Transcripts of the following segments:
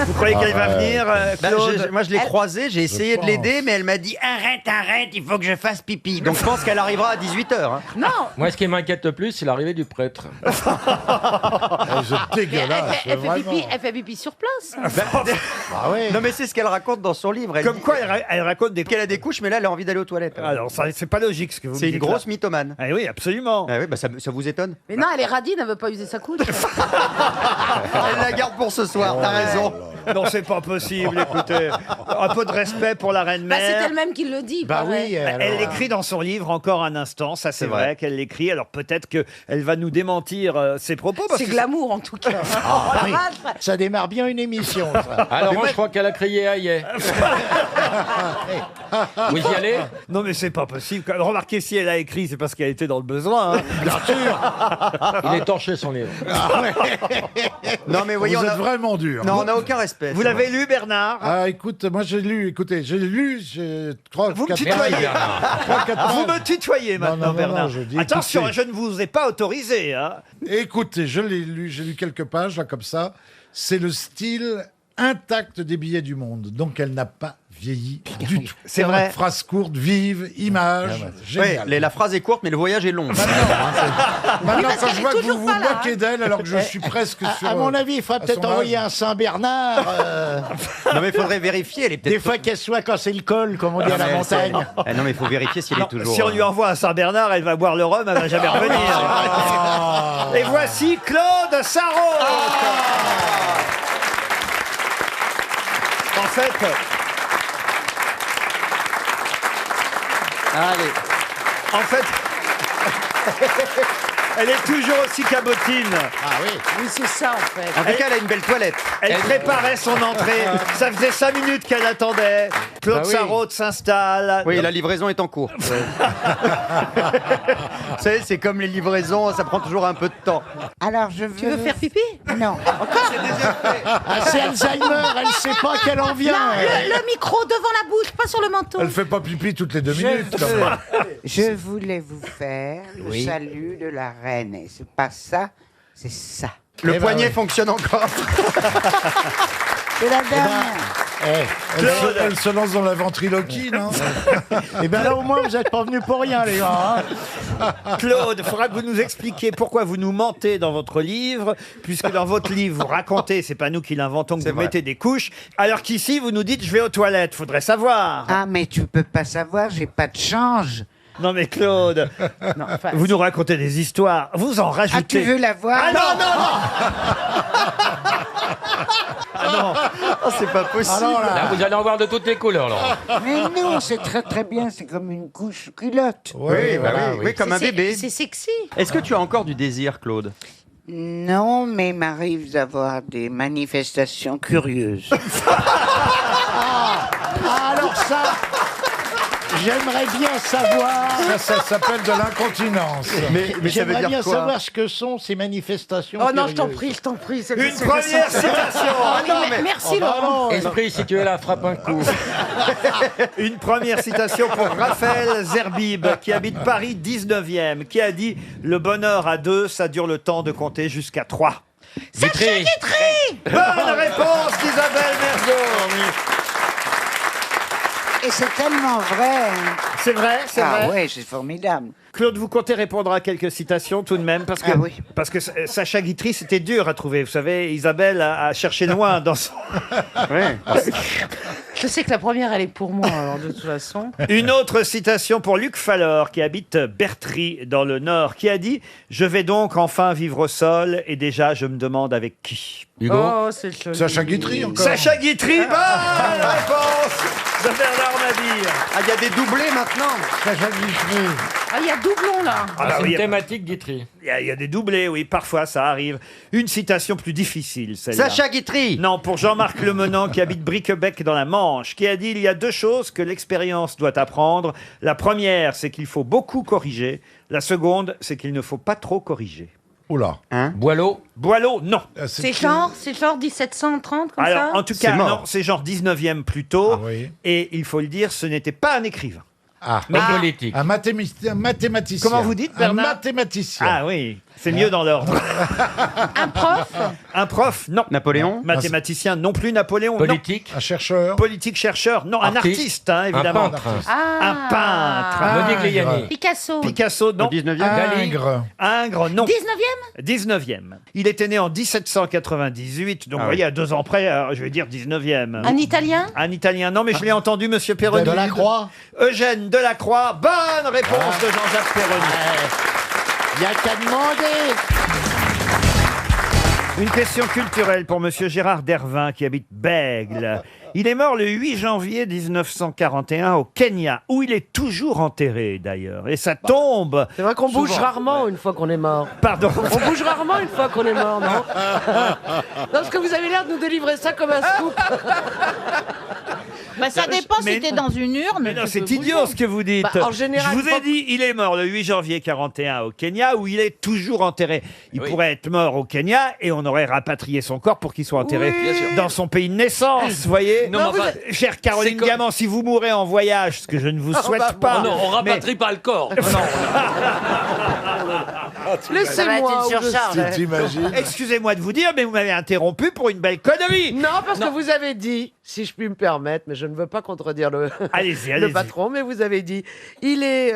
Vous croyez qu'elle va venir, Claude? Moi, je l'ai croisée, j'ai essayé de l'aider, mais elle m'a dit arrête, il faut que je fasse pipi. Donc je pense qu'elle arrivera à 18h. Non. Moi, ce qui m'inquiète le plus, c'est l'arrivée du prêtre. C'est dégueulasse. Elle fait pipi sur place. Ah ouais. Non, mais c'est ce qu'elle raconte dans son livre. Elle Comme dit quoi, elle raconte qu'elle a des couches, mais là, elle a envie d'aller aux toilettes. Alors, ça, c'est pas logique ce que vous me C'est dites. une grosse mythomane. Ah oui, absolument. Ah oui, bah ça vous étonne? Mais non, elle est radine, elle veut pas user sa couche. Elle la garde pour ce soir, t'as raison. Non, c'est pas possible, écoutez. Un peu de respect pour la Bah, c'est reine-mère. elle-même qui le dit. Bah pareil. oui. Elle l'écrit dans son livre encore un instant, ça c'est C'est vrai. vrai qu'elle l'écrit. Alors peut-être qu'elle va nous démentir ses propos. Parce C'est que glamour en tout cas. Oh la vache. Ça démarre bien une émission, ça. Alors, moi, je crois qu'elle a crié aïe. Vous y allez? Non mais c'est pas possible. Remarquez, si elle a écrit, c'est parce qu'elle était dans le besoin. hein. Bien sûr. Il est torché, son livre. Non, mais voyez, Vous on êtes a... vraiment dur. Non, on n'a aucun respect. Vous l'avez lu, Bernard? Ah, écoute, moi j'ai lu, j'ai 3 Vous me 4 tutoyez. Vous me tutoyez Non, maintenant, non, non, Bernard. non, je dis, Attention, écoutez. je ne vous ai pas autorisé. Hein. Écoutez, je l'ai lu, j'ai lu quelques pages, là, comme ça. C'est le style intact des billets du monde. Donc elle n'a pas vieilli du tout. C'est vrai. Phrase courte, vive, image, génial. Ouais, la phrase est courte, mais le voyage est long. Maintenant, quand qu'elle je est vois que toujours vous vous pas là, moquez d'elle, alors que je suis presque sur... À mon avis, il faudrait à peut-être son envoyer âge. un Saint-Bernard. Non, mais il faudrait vérifier. Elle est peut-être. Des fois qu'elle soit quand c'est le col, comme on dit à la mais elle, c'est- montagne. Ah non, mais il faut vérifier s'il Non, est toujours. si on lui envoie un Saint-Bernard, elle va boire le rhum, elle va jamais revenir. Et voici Claude Sarraute. En fait, Allez. en fait, elle est toujours aussi cabotine. Ah oui. Oui, c'est ça en fait. En tout cas, elle a une belle toilette. Elle préparait son entrée. Ça faisait 5 minutes qu'elle attendait. Claude Bah oui. Sarraute s'installe. Oui, la livraison est en cours. Vous savez, c'est comme les livraisons, ça prend toujours un peu de temps. Alors, je veux... Tu veux faire pipi? Non. Ah, c'est Alzheimer, elle sait pas qu'elle en vient. Non, le micro devant la bouche, pas sur le menton. Elle fait pas pipi toutes les 2 minutes. quand même. Je voulais vous faire le salut de la reine. Et c'est pas ça, c'est ça. Le Eh ben poignet oui. fonctionne encore. C'est la dernière. Elle se lance dans la ventriloquie, non? Et bien là, au moins, vous n'êtes pas venus pour rien, les gars. hein. Claude, il faudra que vous nous expliquiez pourquoi vous nous mentez dans votre livre, puisque dans votre livre, vous racontez, c'est pas nous qui l'inventons, que C'est vous vrai. mettez des couches, alors qu'ici, vous nous dites, je vais aux toilettes. Faudrait savoir. Ah, mais tu peux pas savoir, j'ai pas de change. Non mais Claude, Non, enfin, vous nous racontez des histoires, vous en Ah, rajoutez. tu veux la voir? Ah non, non, non. Ah non. Oh, c'est pas possible. Alors là, Là, vous allez en voir de toutes les couleurs, là. Mais non, c'est très très bien, c'est comme une couche culotte. Oui, bah voilà, oui, oui, comme un c'est- bébé. C'est sexy. Est-ce que tu as encore du désir, Claude? Non, mais il m'arrive d'avoir des manifestations curieuses. Ah, alors ça, j'aimerais bien savoir. ça s'appelle de l'incontinence. Mais ça veut J'aimerais dire bien quoi? savoir ce que sont ces manifestations. Oh non, je t'en curieuses. prie. c'est- Une c'est- première c'est- citation. Oh, non, mais merci Laurent. Esprit, si tu es là, frappe un coup. Une première citation pour Raphaël Zerbib, qui habite Paris 19e, qui a dit « Le bonheur à deux, ça dure le temps de compter jusqu'à 3 ». Vitry. Bonne réponse d'Isabelle Mergo. Et c'est tellement vrai. hein. C'est vrai, c'est Ah vrai. ouais, c'est formidable. Claude, vous comptez répondre à quelques citations tout de même parce que, Ah oui. parce que Sacha Guitry, c'était dur à trouver. Vous savez, Isabelle a cherché loin dans son... Je sais que la première, elle est pour moi, alors de toute façon. Une autre citation pour Luc Fallor, qui habite Bertry, dans le Nord, qui a dit « Je vais donc enfin vivre seul, et déjà, je me demande avec qui Hugo. Oh, c'est joli. Sacha Guitry, ?» encore. Sacha Guitry, bonne réponse de Bernard Mabille. Ah, il y a des doublés maintenant. Sacha Guitry. Ah, il y a doublon là. Ah bah c'est oui, une thématique Guitry. il y a des doublés, oui, parfois ça arrive. Une citation plus difficile, celle-là. Sacha Guitry. Non, pour Jean-Marc Lemenant, qui habite Briquebec dans la Manche, qui a dit « Il y a deux choses que l'expérience doit apprendre. La première, c'est qu'il faut beaucoup corriger. La seconde, c'est qu'il ne faut pas trop corriger. Oula. Boileau. » Boileau, non. C'est genre 1730 comme Alors, ça. en tout cas, C'est mort. non, c'est genre 19e plutôt. Ah oui. Et il faut le dire, ce n'était pas un écrivain. Ah. Mais politique. Un mathématicien. Comment vous dites, Un Bernard mathématicien. Ah oui. C'est mieux dans l'ordre. Un prof? Un prof, non. Napoléon. Mathématicien, non plus. Napoléon, Politique. Un chercheur. non. Politique, chercheur, non. Un artiste, hein, Un évidemment. peintre. Un peintre. Modigliani. Picasso. Picasso, non. Au 19e. Ingres. Ingres, non. 19e? 19e. Il était né en 1798, donc vous voyez, à 2 ans près, je vais dire 19e. Un Italien? Un Italien, non, mais je l'ai entendu, monsieur Perroni. Delacroix. Eugène Delacroix, bonne réponse de Jean-Jacques Perroni. Il y a qu'à demander. Une question culturelle pour monsieur Gérard Dervin qui habite Bègle. Il est mort le 8 janvier 1941 au Kenya, où il est toujours enterré d'ailleurs. Et sa tombe... C'est vrai qu'on bouge rarement une fois qu'on est mort. Pardon. On bouge rarement une fois qu'on est mort, non? Non, parce que vous avez l'air de nous délivrer ça comme un scoop. Bah, ça dépend Mais- si t'es dans une urne. Mais non, tu c'est peux idiot bouger. ce que vous dites. Bah, en général, je vous ai quand- dit, il est mort le 8 janvier 41 au Kenya, où il est toujours enterré. Il pourrait être mort au Kenya et on aurait rapatrié son corps pour qu'il soit enterré dans son pays de naissance, vous voyez. Non, mais enfin, chère Caroline c'est comme- Diamant, si vous mourrez en voyage, ce que je ne vous souhaite bah, pas. Oh non, on mais- rapatrie pas le corps. Laissez-moi. une surcharge. T'imagines? Excusez-moi de vous dire, mais vous m'avez interrompu pour une belle connerie. Non, parce que vous avez dit, si je puis me permettre, mais je ne veux pas contredire le, Allez-y, le allez-y. patron, mais vous avez dit, il est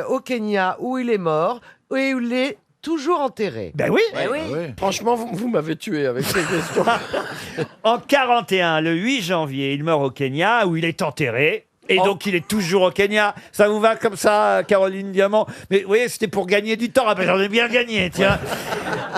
au Kenya où il est mort et où il est toujours enterré. Ben oui. Oui. Franchement, vous m'avez tué avec ces questions. En 41, le 8 janvier, il meurt au Kenya, où il est enterré. Et donc, il est toujours au Kenya. Ça vous va comme ça, Caroline Diamant? Mais vous voyez, c'était pour gagner du temps. Ah ben, j'en ai bien gagné, tiens.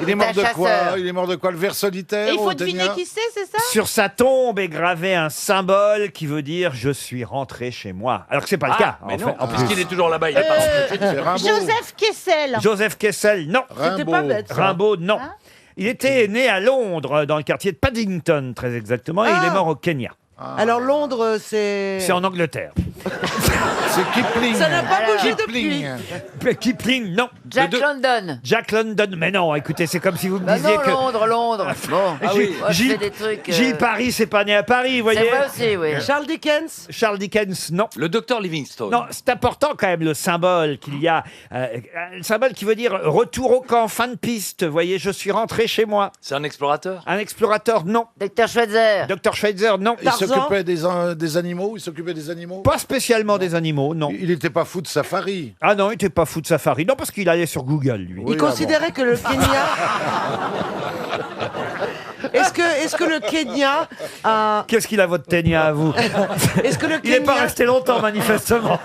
Il est mort de chasseur. quoi? Il est mort de quoi? Le ver solitaire Et il au faut deviner Kenya qui c'est ça? Sur sa tombe est gravé un symbole qui veut dire « Je suis rentré chez moi ». Alors que c'est pas le cas, Mais en non, fait. En plus. puisqu'il est toujours là-bas, il est pas rentré. C'est Rimbaud. Joseph Kessel. Joseph Kessel, non. C'était pas bête, ça. Rimbaud, non. Hein Il était né à Londres, dans le quartier de Paddington, très exactement, et il est mort au Kenya. Alors Londres, c'est... C'est en Angleterre. C'est Kipling. Ça n'a pas bougé Kipling. depuis. Kipling, non. Jack London. Jack London, mais non, écoutez, c'est comme si vous me Bah disiez non, que... Londres. Bon. Ah oui. Moi, je Gilles, fais des trucs. Gilles Paris, c'est pas né à Paris, vous C'est voyez. vrai aussi, oui. Charles Dickens. Charles Dickens, non. Le docteur Livingstone. Non, c'est important quand même le symbole qu'il y a. Un symbole qui veut dire retour au camp, fin de piste. Vous voyez, je suis rentré chez moi. C'est un explorateur. Un explorateur, non. Docteur Schweitzer. Dr Schweitzer, non. Il s'occupait des animaux. Il s'occupait des animaux. Pas spécialement des animaux, non. Il n'était pas fou de safari. Ah non, il était pas fou de safari. Non, parce qu'il allait sur Google, lui. Oui, Il considérait que le Kenya... Est-ce que le Kenya a... Qu'est-ce qu'il a votre ténia à vous? Est-ce que le Il n'est pas Kenya... resté longtemps, manifestement.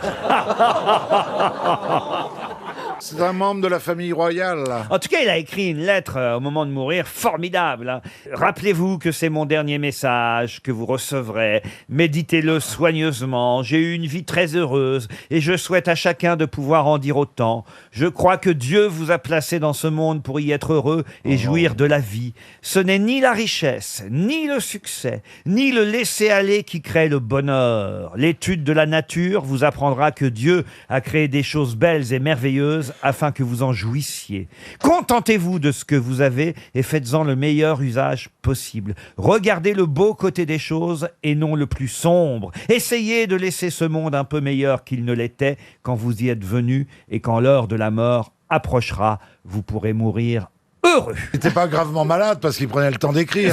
C'est un membre de la famille royale. En tout cas, il a écrit une lettre au moment de mourir, formidable. Hein. Rappelez-vous que c'est mon dernier message que vous recevrez. Méditez-le soigneusement. J'ai eu une vie très heureuse et je souhaite à chacun de pouvoir en dire autant. Je crois que Dieu vous a placé dans ce monde pour y être heureux et jouir de la vie. Ce n'est ni la richesse, ni le succès, ni le laisser-aller qui crée le bonheur. L'étude de la nature vous apprendra que Dieu a créé des choses belles et merveilleuses afin que vous en jouissiez. Contentez-vous de ce que vous avez et faites-en le meilleur usage possible. Regardez le beau côté des choses et non le plus sombre. Essayez de laisser ce monde un peu meilleur qu'il ne l'était quand vous y êtes venu et quand l'heure de la mort approchera, vous pourrez mourir heureux. Il n'était pas gravement malade parce qu'il prenait le temps d'écrire.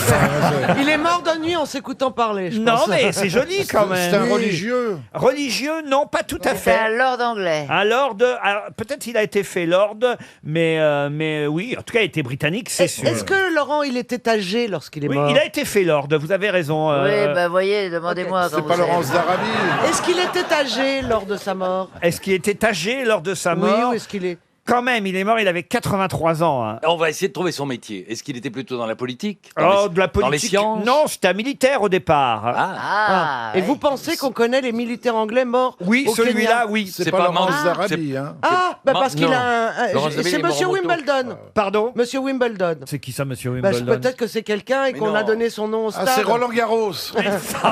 Il est mort d'ennui en s'écoutant parler, je Non, pense. mais c'est joli quand même. C'était un Oui. religieux. Religieux, non, pas tout à C'est fait. un lord anglais. Un lord, alors, peut-être il a été fait lord, mais oui, en tout cas, il était britannique, c'est sûr. Est-ce que Laurent, il était âgé lorsqu'il est Oui, mort? il a été fait lord, vous avez raison. Oui, bah voyez, demandez-moi quand C'est vous pas savez. Laurence d'Arabie. Est-ce qu'il était âgé lors de sa mort? Est-ce qu'il était âgé lors de sa Oui, mort ou est-ce qu'il est... Quand même, il est mort, il avait 83 ans. Hein. On va essayer de trouver son métier. Est-ce qu'il était plutôt dans la politique? Oh, de la Dans les politique. sciences? Non, c'était un militaire au départ. Ah, Et ouais. vous pensez qu'on connaît les militaires anglais morts Oui, au celui-là, Kenya? oui. C'est pas pas Laurence Mans- d'Arabie. Hein. Ah, bah parce qu'il Non. a un... Laurence David c'est et Monsieur Moromoto. Wimbledon. Pardon Monsieur Wimbledon. C'est qui ça, monsieur Bah, Wimbledon peut-être que c'est quelqu'un et Mais qu'on non. a donné son nom au stade. Ah, c'est Roland Garros. Mais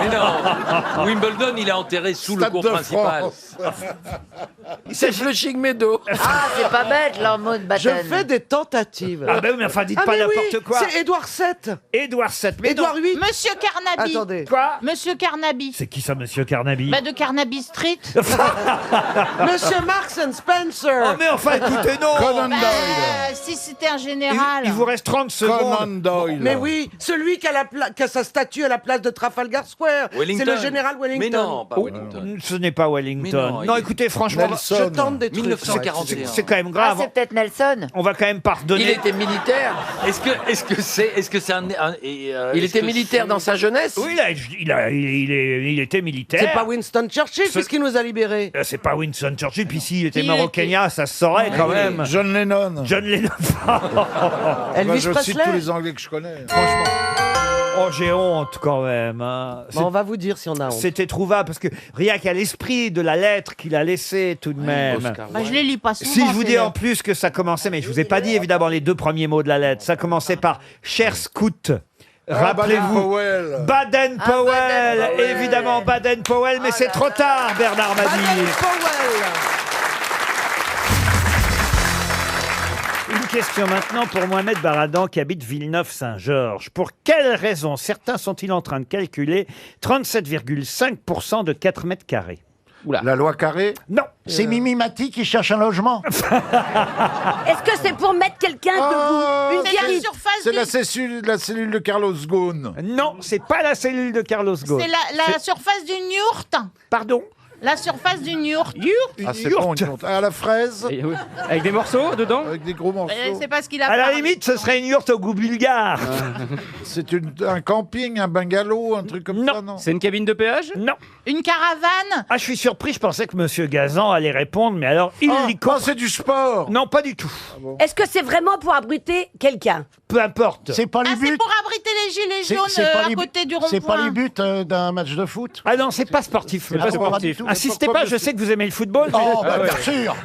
non. Wimbledon, il est enterré sous le Stade cours de principal. France. C'est Flushing Meadow. Ah, c'est pas pas bête, l'hormone Je Batten. fais des tentatives. Ah ben mais enfin, dites pas mais oui, n'importe quoi. C'est Édouard VII. Édouard VII. Mais Édouard non. VIII. Monsieur Carnaby. Attendez. Quoi? Monsieur Carnaby. C'est qui ça, monsieur Carnaby? Bah, de Carnaby Street. Monsieur Marks and Spencer. Oh mais enfin, écoutez, non. Conan Bah, Doyle. si c'était un Il, général. il vous reste 30 secondes. Conan Doyle. Mais oui, celui qui a sa statue à la place de Trafalgar Square. C'est Wellington. le général Wellington. Mais non, pas Wellington. Ce n'est pas Wellington. Mais non, non, il- écoutez, franchement, Nelson. Je tente des trucs. 1941. c'est quand même Ah, grave. c'est peut-être Nelson. On va quand même pardonner. Il était militaire. Est-ce que c'est un Il était militaire dans sa jeunesse. Oui, il était militaire. C'est pas Winston Churchill puisqu'il nous a libérés. C'est pas Winston Churchill, puis s'il était Il mort au était- Kenya, ça se saurait quand même. John Lennon. John Lennon. Elvis Je cite Presley. tous les Anglais que je connais. Franchement. Oh, j'ai honte quand même. hein. Bon, on va vous dire si on a honte. C'était trouvable parce que rien qu'à l'esprit de la lettre qu'il a laissée tout de même. Bah, je les lis pas souvent. Si je vous ces dis en lettres. plus que ça commençait, mais je vous ai pas dit évidemment les deux premiers mots de la lettre. Ça commençait par cher scout. Rappelez-vous. Powell. Baden-Powell, Baden-Powell. évidemment Baden-Powell, mais c'est trop tard, Bernard Mabille. Baden-Powell. Une question maintenant pour Mohamed Baradan qui habite Villeneuve-Saint-Georges. Pour quelle raison certains sont-ils en train de calculer 37,5% de 4 mètres carrés? La loi Carré. Non. C'est Mimi Mati qui cherche un logement. Est-ce que c'est pour mettre quelqu'un debout Une C'est la guérite surface C'est du... la cellule de Carlos Ghosn. Non, c'est pas la cellule de Carlos Ghosn. C'est la surface d'une yourte. Pardon? La surface d'une yourte. Ah, c'est bon, une yourte. À la fraise, Avec des morceaux dedans. avec des gros morceaux. C'est parce qu'il a À la parlé. limite, ce serait une yourte au goût bulgare. C'est un camping, un bungalow, un truc comme Non. ça, non? C'est une cabine de péage. Non. Une caravane. Ah, je suis surpris, je pensais que Monsieur Gazan allait répondre, mais alors, illico. Oh, c'est du sport. Non, pas du tout. Est-ce que c'est vraiment pour abriter quelqu'un Peu importe. C'est pas Ah, les c'est buts. pour abriter les gilets C'est- jaunes c'est pas à les buts- côté du C'est pas les rond-point. buts d'un match de foot. Ah non, c'est pas sportif. C'est pas sportif. Insistez pas, je sais que vous aimez le football. mais- Oh, bah, bien sûr.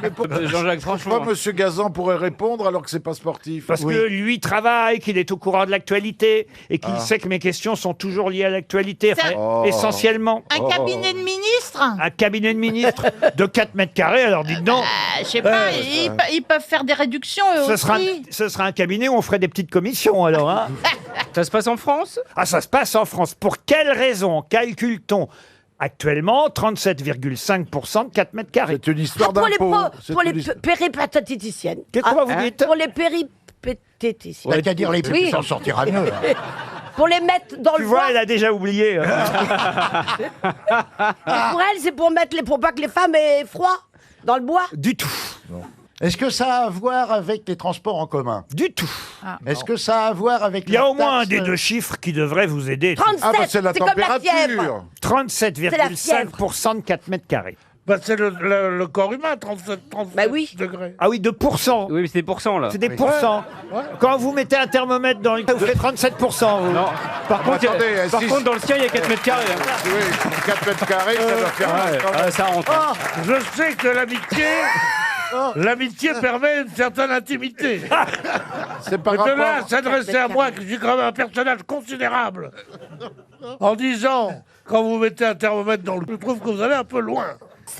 Jean-Jacques, Pourquoi franchement. Monsieur Gazan pourrait répondre alors que c'est pas sportif? Parce que lui travaille, qu'il est au courant de l'actualité et qu'il sait que mes questions sont toujours liées à l'actualité, enfin, Oh. essentiellement. Un cabinet de ministre. Un cabinet de ministre de 4 mètres carrés, alors dites donc, Je sais pas, ils peuvent faire des réductions eux ce sera, aussi. ce sera un cabinet où on ferait des petites commissions alors. Hein. Ça se passe en France. Ah, ça se passe en France. Pour quelle raison calcule-t-on actuellement 37,5% de 4 mètres carrés? C'est une histoire Pour les, d'impôt. C'est pour une les histoire- péripatéticiennes. Comment vous dites? Pour les péripatéticiennes. T'as qu'à dire les buts, Oui. ça en sortira mieux. Pour les mettre dans Tu le vois, bois. elle a déjà oublié. Pour elle, c'est pour mettre pour pas que les femmes aient froid dans le bois. Du tout. Est-ce que ça a à voir avec les transports en commun? Du tout. Est-ce que ça a à voir avec Il y a la au moins un taxe des deux chiffres qui devrait vous aider. 37, Ah, bah c'est la c'est comme la fièvre. température. 37,5% de 4 mètres carrés. Bah, c'est le corps humain, 37 Bah oui. degrés. Ah oui, de pourcents. Oui, mais c'est des pourcents là. C'est des pourcents. Quand vous mettez un thermomètre dans le... Vous faites 37%. vous. Non. Par contre, attendez, par si- contre, dans le sien, il y a 4 mètres carrés. hein. Oui, 4 mètres carrés, ça doit faire mal quand même. Ça rentre. hein. Je sais que l'amitié permet une certaine intimité. C'est par rapport... là, s'adresser à moi, que je suis quand même un personnage considérable, en disant, quand vous mettez un thermomètre dans le... Je trouve que vous allez un peu loin.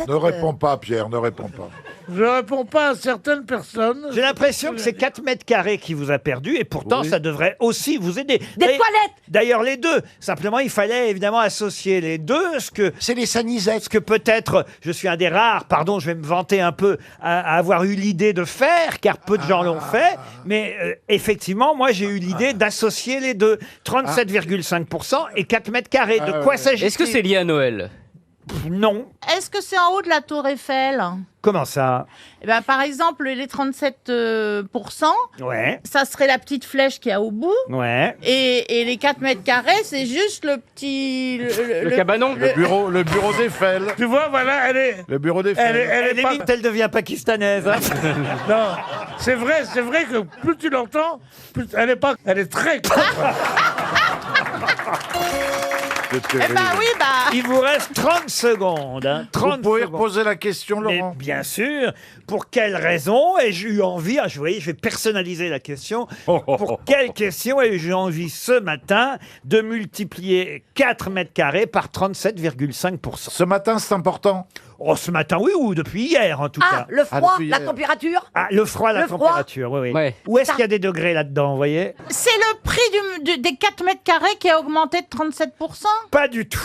Ne réponds pas, Pierre, ne réponds pas. Je réponds pas à certaines personnes. J'ai l'impression que c'est 4 mètres carrés qui vous a perdu et pourtant ça devrait aussi vous aider. Des toilettes. D'ailleurs les deux. Simplement il fallait évidemment associer les deux. C'est les sanisettes. Ce que peut-être je suis un des rares, pardon, je vais me vanter un peu, à avoir eu l'idée de faire, car peu de gens l'ont fait. Mais effectivement, moi j'ai eu l'idée d'associer les deux. 37,5% et 4 mètres carrés. De quoi s'agit-il? Est-ce que c'est lié à Noël? Non. Est-ce que c'est en haut de la tour Eiffel? Comment ça? Eh ben, par exemple, les 37%, Ouais, ça serait la petite flèche qu'il y a au bout. ouais. Et les 4 mètres carrés, c'est juste le petit... Le cabanon. Le bureau d'Eiffel. Tu vois, voilà, elle est... Le bureau d'Eiffel. Elle elle devient pakistanaise. hein. Non, c'est vrai que plus tu l'entends, plus elle est très... Eh ben oui, bah... Il vous reste 30 secondes. Hein, 30 Vous pouvez secondes. reposer la question, Mais Laurent. bien sûr. Pour quelle raison ai-je eu envie, vous voyez, je vais personnaliser la question. Pour quelle question ai-je eu envie ce matin de multiplier 4 mètres carrés par 37,5%? Ce matin, c'est important. Oh, ce matin, oui, ou depuis hier, en tout Ah, cas. le froid, depuis la hier. température. Ah, le froid, la Le froid. température, oui, oui. Ouais. Où est-ce qu'il y a des degrés là-dedans, vous voyez? C'est le prix des 4 mètres carrés qui a augmenté de 37%. Pas du tout.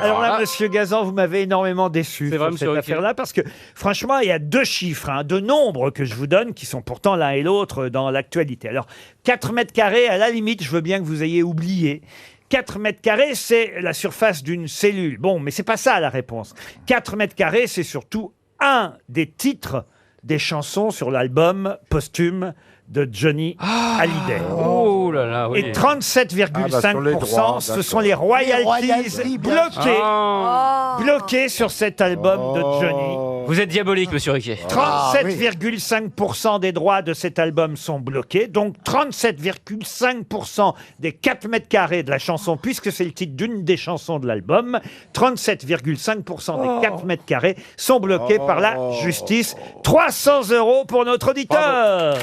Alors là, Alors là- monsieur Gazan, vous m'avez énormément déçu C'est vrai, sur monsieur cette Ruquier. affaire-là, parce que franchement, il y a deux chiffres, deux nombres que je vous donne, qui sont pourtant l'un et l'autre dans l'actualité. Alors, 4 mètres carrés, à la limite, je veux bien que vous ayez oublié. 4 mètres carrés, c'est la surface d'une cellule. Bon, mais c'est pas ça la réponse. 4 mètres carrés, c'est surtout un des titres des chansons sur l'album posthume de Johnny Hallyday. Oh là là, oui. Et 37,5%, ce sont les royalties royalties, bien bloquées, Oh. bloquées sur cet album de Johnny. Vous êtes diabolique, monsieur Ruquier. 37,5% des droits de cet album sont bloqués, donc 37,5% des 4 mètres carrés de la chanson, puisque c'est le titre d'une des chansons de l'album, 37,5% des 4 mètres carrés sont bloqués par la justice. 300 € pour notre auditeur.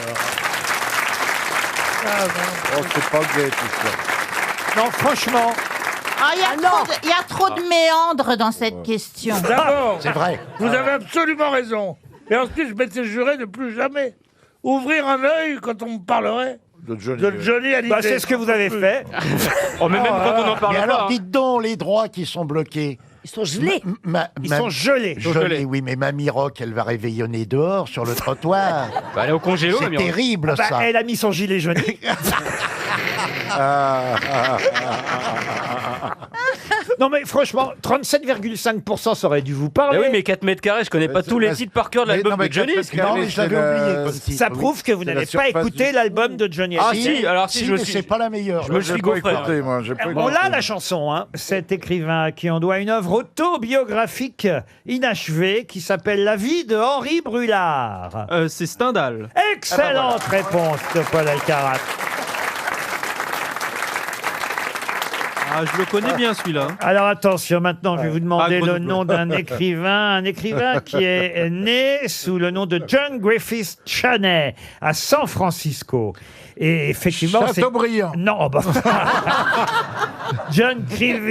Oh, c'est pas gai tout ça. Non, franchement, Ah, il y a trop de méandres dans cette question. D'abord, C'est vrai. vous avez absolument raison. Et ensuite, je m'étais juré de plus jamais ouvrir un œil quand on me parlerait De Johnny. de Johnny Hallyday. bah, c'est ce que vous avez fait. Oh, mais même quand on en parle Mais pas. alors, hein. dites donc, les droits qui sont bloqués. Ils sont gelés. Ils sont gelés. Gelés, oui, mais Mamie Rock, elle va réveillonner dehors, sur le trottoir. Bah, allez au congélo, C'est mais terrible, Bah, ça. elle a mis son gilet jaune. Non mais franchement, 37,5% ça aurait dû vous parler. oui, mais 4 mètres carrés, je connais pas tous les titres par cœur de Mais l'album non, mais de Johnny. 4 mètres c'est quand carrés, même- mais je l'avais oublié comme titre. Ça prouve que vous C'est n'avez la pas surface écouté du- l'album de Johnny Ah Hallyday. si, alors si, Si, je me mais suis... c'est pas la meilleure. Je me suis gaufré. moi, j'ai pas On l'a la chanson, cet écrivain à qui on doit une œuvre autobiographique inachevée qui s'appelle La vie de Henri Brulard. C'est Stendhal. Excellente réponse de Paul Alcarat. Ah, je le connais bien celui-là. Alors attention, maintenant je vais vous demander Ah, le Grenoble. nom d'un écrivain, un écrivain qui est né sous le nom de John Griffith Chaney à San Francisco. Et effectivement, c'est... Chateaubriand. Non, oh bah. John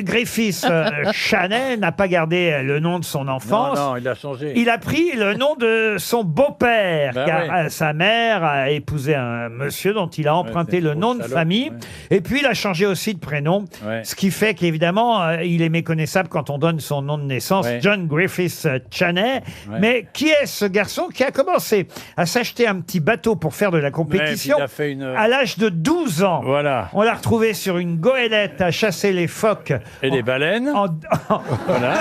Griffith Chaney n'a pas gardé le nom de son enfance. Non, il a changé. Il a pris le nom de son beau-père, Ben car oui. sa mère a épousé un monsieur dont il a emprunté c'est le une nom grosse de salope, famille. ouais. Et puis il a changé aussi de prénom, Ouais. ce qui fait qu'évidemment, il est méconnaissable quand on donne son nom de naissance, Ouais. John Griffith Chaney. Ouais. Mais qui est ce garçon qui a commencé à s'acheter un petit bateau pour faire de la compétition il a fait une... à l'âge de 12 ans? Voilà. On l'a retrouvé sur une goélette à chasser les phoques Et les baleines. Voilà.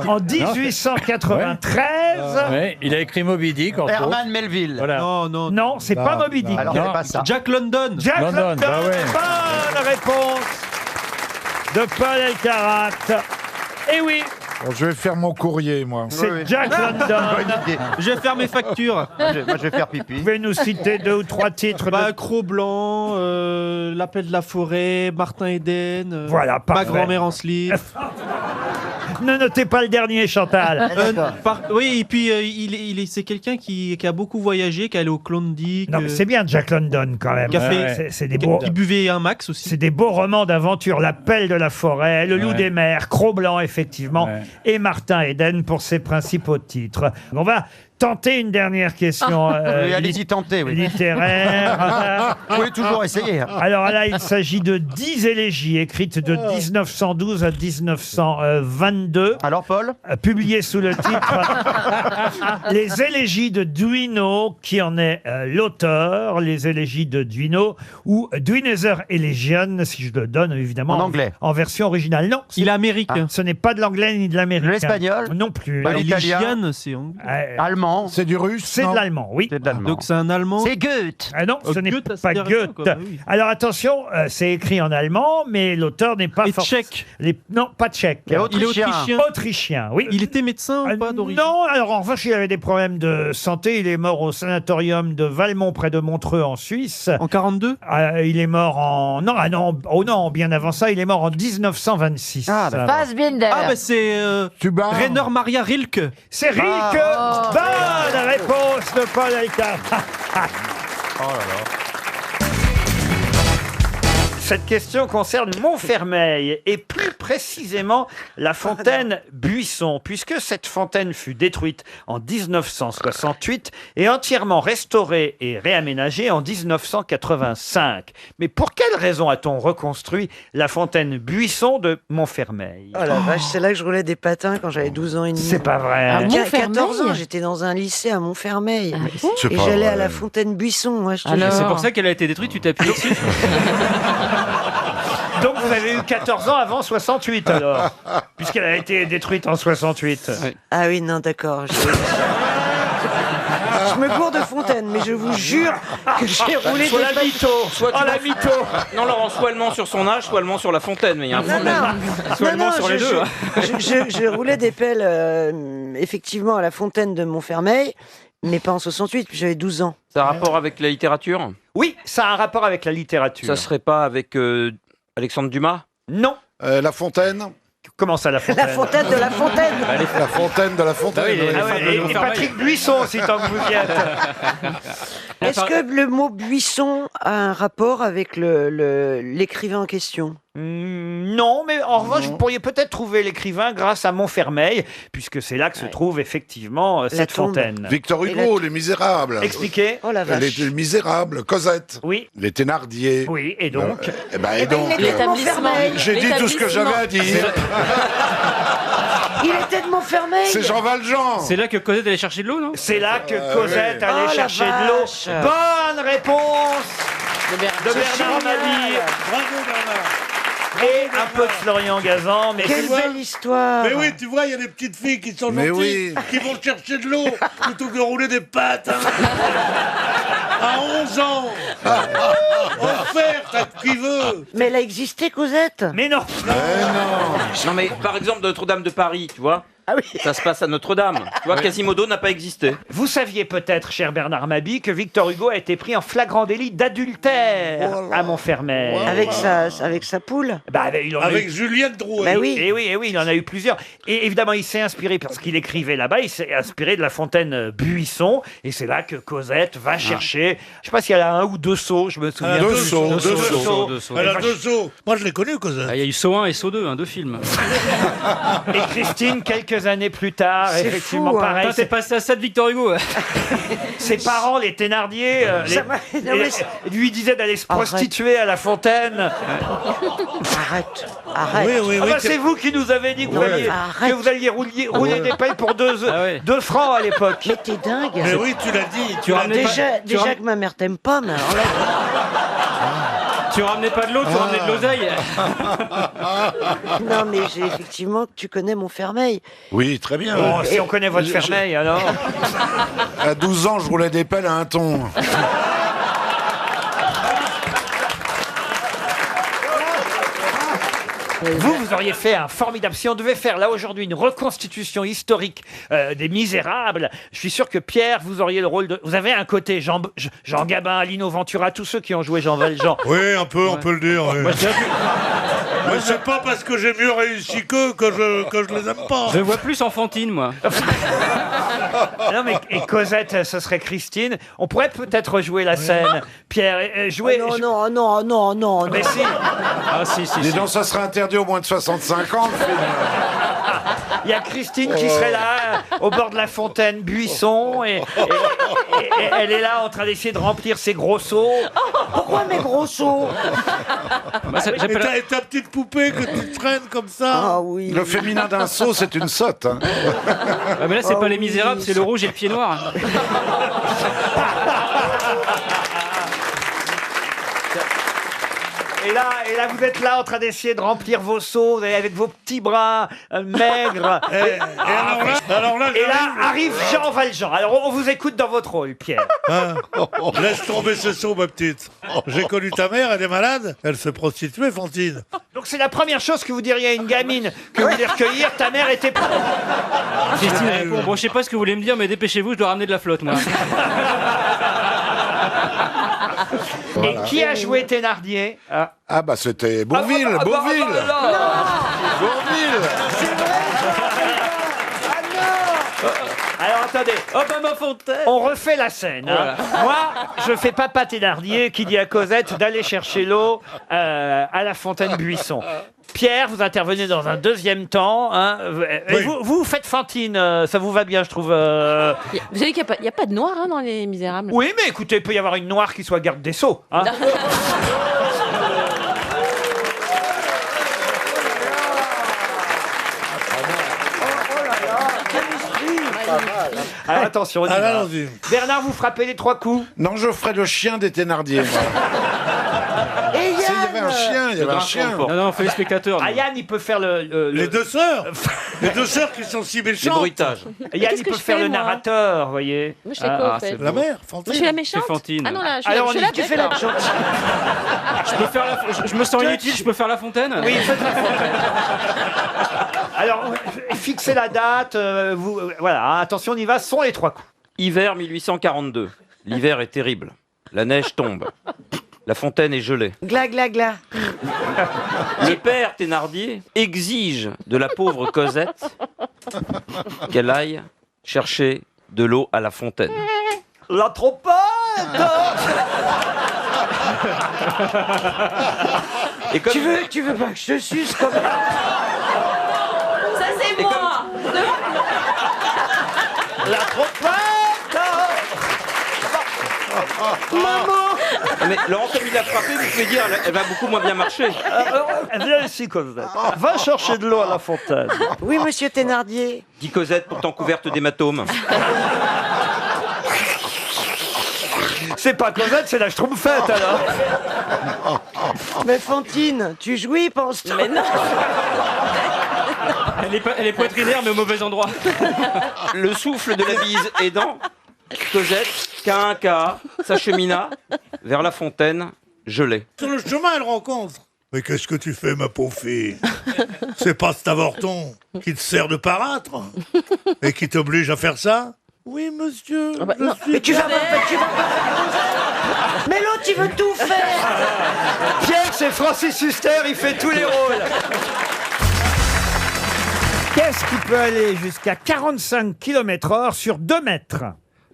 en 1893. Ouais, il a écrit Moby Dick, entre autres. Herman Melville. Voilà. Non, non. Non, c'est pas Moby Dick. Alors, Non. c'est pas ça. Jack London. Jack London, London, bah ouais. bonne réponse de Paul Elkarat. Eh oui, Je vais faire mon courrier, moi. c'est Jack London. Je vais faire mes factures. Moi, je vais faire pipi. Vous pouvez nous citer 2 ou 3 titres Bah, de... Cro-Blanc, L'appel de la forêt, Martin Eden. Voilà, Ma parfait. grand-mère en slip. Ne notez pas le dernier, Chantal. Oui, et puis c'est quelqu'un qui a beaucoup voyagé, qui est allé au Klondike. Non, mais c'est bien Jack London quand même. Qui a fait- C'est des beaux... Il buvait un max aussi. C'est des beaux romans d'aventure, L'Appel de la forêt, Le Loup Ouais. des mers, Cro-Blanc, effectivement, Ouais. et Martin Eden pour ses principaux titres. On va tenter une dernière question Oui, allez-y, tentez, oui. littéraire. Vous pouvez toujours essayer. hein. Alors là, il s'agit de 10 élégies écrites de 1912 à 1922. Alors, Paul Publié sous le titre Les élégies de Duino, qui en est l'auteur, les élégies de Duino, ou Duinezer Elegion, si je le donne évidemment En anglais. en version originale. Non, Il est américain. ce n'est pas de l'anglais ni de l'américain. De l'espagnol Non plus. Bah, l'italien. Légiane, c'est anglais. Allemand C'est du russe. C'est non de l'allemand, oui. C'est de l'allemand. Donc c'est un Allemand. C'est Goethe. Ah non, ce n'est Goethe, pas c'est rien, Goethe. quoi, oui. Alors attention, c'est écrit en allemand, mais l'auteur n'est pas Et forcément... tchèque. Non, pas tchèque. Et Il est autrichien. autrichien. Autrichien, oui. Il était médecin ou pas d'origine? Non, alors en revanche, il avait des problèmes de santé. Il est mort au sanatorium de Valmont, près de Montreux, en Suisse. En 42? Il est mort en... Non, oh non, bien avant ça, il est mort en 1926. Ah, d'accord. Fassbinder. Ah, bah c'est Tuba. Rainer Maria Rilke. C'est Rilke. Ah. Bonne réponse de Paul Alcarat. Cette question concerne Montfermeil et plus précisément la fontaine Buisson, puisque cette fontaine fut détruite en 1968 et entièrement restaurée et réaménagée en 1985. Mais pour quelle raison a-t-on reconstruit la fontaine Buisson de Montfermeil? Oh la vache, c'est là que je roulais des patins quand j'avais 12 ans et demi. C'est pas vrai. À Montfermeil 14 ans, j'étais dans un lycée à Montfermeil. C'est Et pas j'allais à vrai. la fontaine Buisson, moi, je te C'est jure. pour ça qu'elle a été détruite, tu t'es appuyé dessus. Donc vous avez eu 14 ans avant 68 alors, puisqu'elle a été détruite en 68. Ah oui, non, d'accord. Je me cours de fontaine, mais je vous jure que j'ai roulé Soit des la patins. mytho, soit tu Oh la m'en- mytho. Non, Laurent, soit elle ment sur son âge, soit elle ment sur la fontaine, mais il y a un Non, problème. non, Soit elle ment sur les deux. hein. je roulais des pelles, effectivement, à la fontaine de Montfermeil, mais pas en 68, puis j'avais 12 ans. Ça a un rapport avec la littérature? Oui, ça a un rapport avec la littérature. Ça serait pas avec Alexandre Dumas? Non. La fontaine. Comment ça, la fontaine? La fontaine de la fontaine. La fontaine de la fontaine. Ah oui, les- oui. Ah ouais, et Patrick Buisson aussi, tant que vous y êtes. Est-ce que le mot buisson a un rapport avec l'écrivain en question? Non, mais en revanche, vous pourriez peut-être trouver l'écrivain grâce à Montfermeil, puisque c'est là que se trouve effectivement cette tombe. fontaine. Victor Hugo, Les Misérables. Expliquez. Oh la Elle vache. était misérable. Cosette. Oui. Les Thénardier. Oui, et donc Et donc. Il était de Montfermeil. J'ai dit tout ce que j'avais à dire. Il était de Montfermeil. C'est Jean Valjean. C'est là que Cosette allait chercher de l'eau, non? c'est là que Cosette oui. allait Oh, la chercher de l'eau. vache. Bonne réponse de Bernard Mabille. Bravo Bernard. Et un peu de Florian Gazan, mais Quelle vois belle histoire. Mais oui, tu vois, il y a des petites filles qui sont Mais gentilles, qui vont chercher de l'eau plutôt que de rouler des pattes. Hein. À 11 ans. Offert à qui veut. Mais elle a existé, Cosette. mais non. Non, mais par exemple, Notre-Dame de Paris, tu vois, Ah oui. ça se passe à Notre-Dame. Tu vois, Quasimodo n'a pas existé. Vous saviez peut-être, cher Bernard Mabille, que Victor Hugo a été pris en flagrant délit d'adultère à Montfermeil. Avec sa poule. Bah, il en a Avec eu- Juliette Drouet. Bah oui. Et oui, il en a eu plusieurs. Et évidemment, il s'est inspiré, parce qu'il écrivait là-bas, il s'est inspiré de la fontaine Buisson. Et c'est là que Cosette va chercher, je sais pas s'il y a un ou deux seaux, je me souviens. Deux plus. seaux, deux seaux. Deux seaux. Elle a deux seaux. Moi, je l'ai connu, Cosette. Ah, il y a eu Saut 1 et Saut 2, deux films. Et Christine, quelques années plus tard, C'est effectivement, fou, hein. pareil. Putain, t'es passé à ça de Victor Hugo. Ses parents, les Thénardier, Non, mais lui disaient d'aller se Arrête. prostituer à la fontaine. Arrête. Arrête. Oui, Ah bah, c'est vous qui nous avez dit que, Arrête. que vous alliez rouler des pelles pour 2 ouais. francs à l'époque. Mais t'es dingue. Mais oui, tu l'as dit. Tu ramenais Déjà que ma mère t'aime pas, mais alors là, Tu ramenais pas de l'eau, tu ramenais de l'oseille. non, mais j'ai effectivement que tu connais Montfermeil. Oui, très bien. Bon, si on connaît votre Fermeil, alors. À 12 ans, je roulais des pelles à un ton. Vous auriez fait un formidable. Si on devait faire là aujourd'hui une reconstitution historique des Misérables, je suis sûr que Pierre, vous auriez le rôle de. Vous avez un côté Jean Gabin, Lino Ventura, tous ceux qui ont joué Jean Valjean. Oui, un peu, on peut le dire. Oui. Mais c'est pas parce que j'ai mieux réussi qu'eux que je les aime pas. Je vois plus enfantine, moi. Non mais et Cosette, ce serait Christine. On pourrait peut-être jouer la scène. Pierre, jouer. Non. Mais si, Ah, si. Dis donc, ça serait interdit au moins de 65 ans. le film. il y a Christine qui serait là, au bord de la fontaine Buisson, et elle est là en train d'essayer de remplir ses gros seaux. Pourquoi mes gros seaux? Bah, Et ta petite poupée que tu traînes comme ça. Ah oui. Le féminin d'un seau, c'est une sotte. Hein. Ah, mais là, c'est Oh pas les oui, Misérables, c'est le rouge et le pied noir. Et là, vous êtes là en train d'essayer de remplir vos seaux avec vos petits bras maigres. Et alors là, Et là arrive Jean Valjean. Alors on vous écoute dans votre rôle, Pierre. Hein laisse tomber ce seau, ma petite. J'ai connu ta mère, elle est malade. Elle se prostituait, Fantine. Donc c'est la première chose que vous diriez à une gamine que vous voulez recueillir. Ta mère était. Christine répond, bon, je sais pas ce que vous voulez me dire, mais dépêchez-vous, je dois ramener de la flotte, moi. Et qui a joué Thénardier? Ah bah c'était Bourville, Bourville. Bourville. C'est vrai, je me rappelle pas. Ah non. Alors attendez, Obama Fontaine. on refait la scène. Hein. Moi, je fais Papa Thénardier qui dit à Cosette d'aller chercher l'eau à la fontaine Buisson. Pierre, vous intervenez dans un deuxième temps. Hein. Et vous faites Fantine, ça vous va bien, je trouve. Vous savez qu'il n'y a pas de noir hein, dans Les Misérables. Oui, mais écoutez, il peut y avoir une noire qui soit garde des Sceaux. Hein. Alors attention, on y va. allons-y. Bernard, vous frappez les 3 coups. Non, je ferai le chien des Thénardier. moi. Et Il y avait un chien, il y avait un chien. Non, on fait les spectateurs. Ah, Yann, il peut faire le- Les deux sœurs Les deux sœurs qui sont si Les méchantes. bruitages. Yann, qu'est-ce il que peut je faire fais, le moi narrateur, vous voyez. Moi, je fais quoi, en fait La mère, Moi, Fantine. je suis la méchante. C'est Fantine. Ah non, là, je Alors, suis on la dit- tu fais la d'accord. Je peux faire je me sens inutile, je peux faire la fontaine. Oui, faites la fontaine. Alors, fixez la date. Voilà, hein, attention, on y va. Sont les 3 coups. Hiver 1842. L'hiver est terrible. La neige tombe. La fontaine est gelée. Gla, gla, gla. Le père Thénardier exige de la pauvre Cosette qu'elle aille chercher de l'eau à la fontaine. La trompette. Et comme Tu veux pas que je te suce comme... Ça, c'est moi. La trompette. Mais Laurent, comme il a frappé, vous pouvez dire, elle va beaucoup moins bien marcher. Viens ici, Cosette. Va chercher de l'eau à la fontaine. Oui, monsieur Thénardier. Dit Cosette, pourtant couverte d'hématomes. C'est pas Cosette, c'est la Schtroumpfette, alors. Mais Fantine, tu jouis, penses-tu? Mais non. Elle est poitrinaire, mais au mauvais endroit. Le souffle de la bise aidant, Cosette, K1K, s'achemina vers la fontaine gelée. Sur le chemin, elle rencontre. Mais qu'est-ce que tu fais, ma pauvre fille? C'est pas cet avorton qui te sert de parâtre et qui t'oblige à faire ça? Oui, monsieur. je suis Mais tu vas pas... Mais l'autre, il veut tout faire. Pierre, c'est Francis Huster, il fait tous les rôles. Qu'est-ce qui peut aller jusqu'à 45 km/h sur 2 mètres?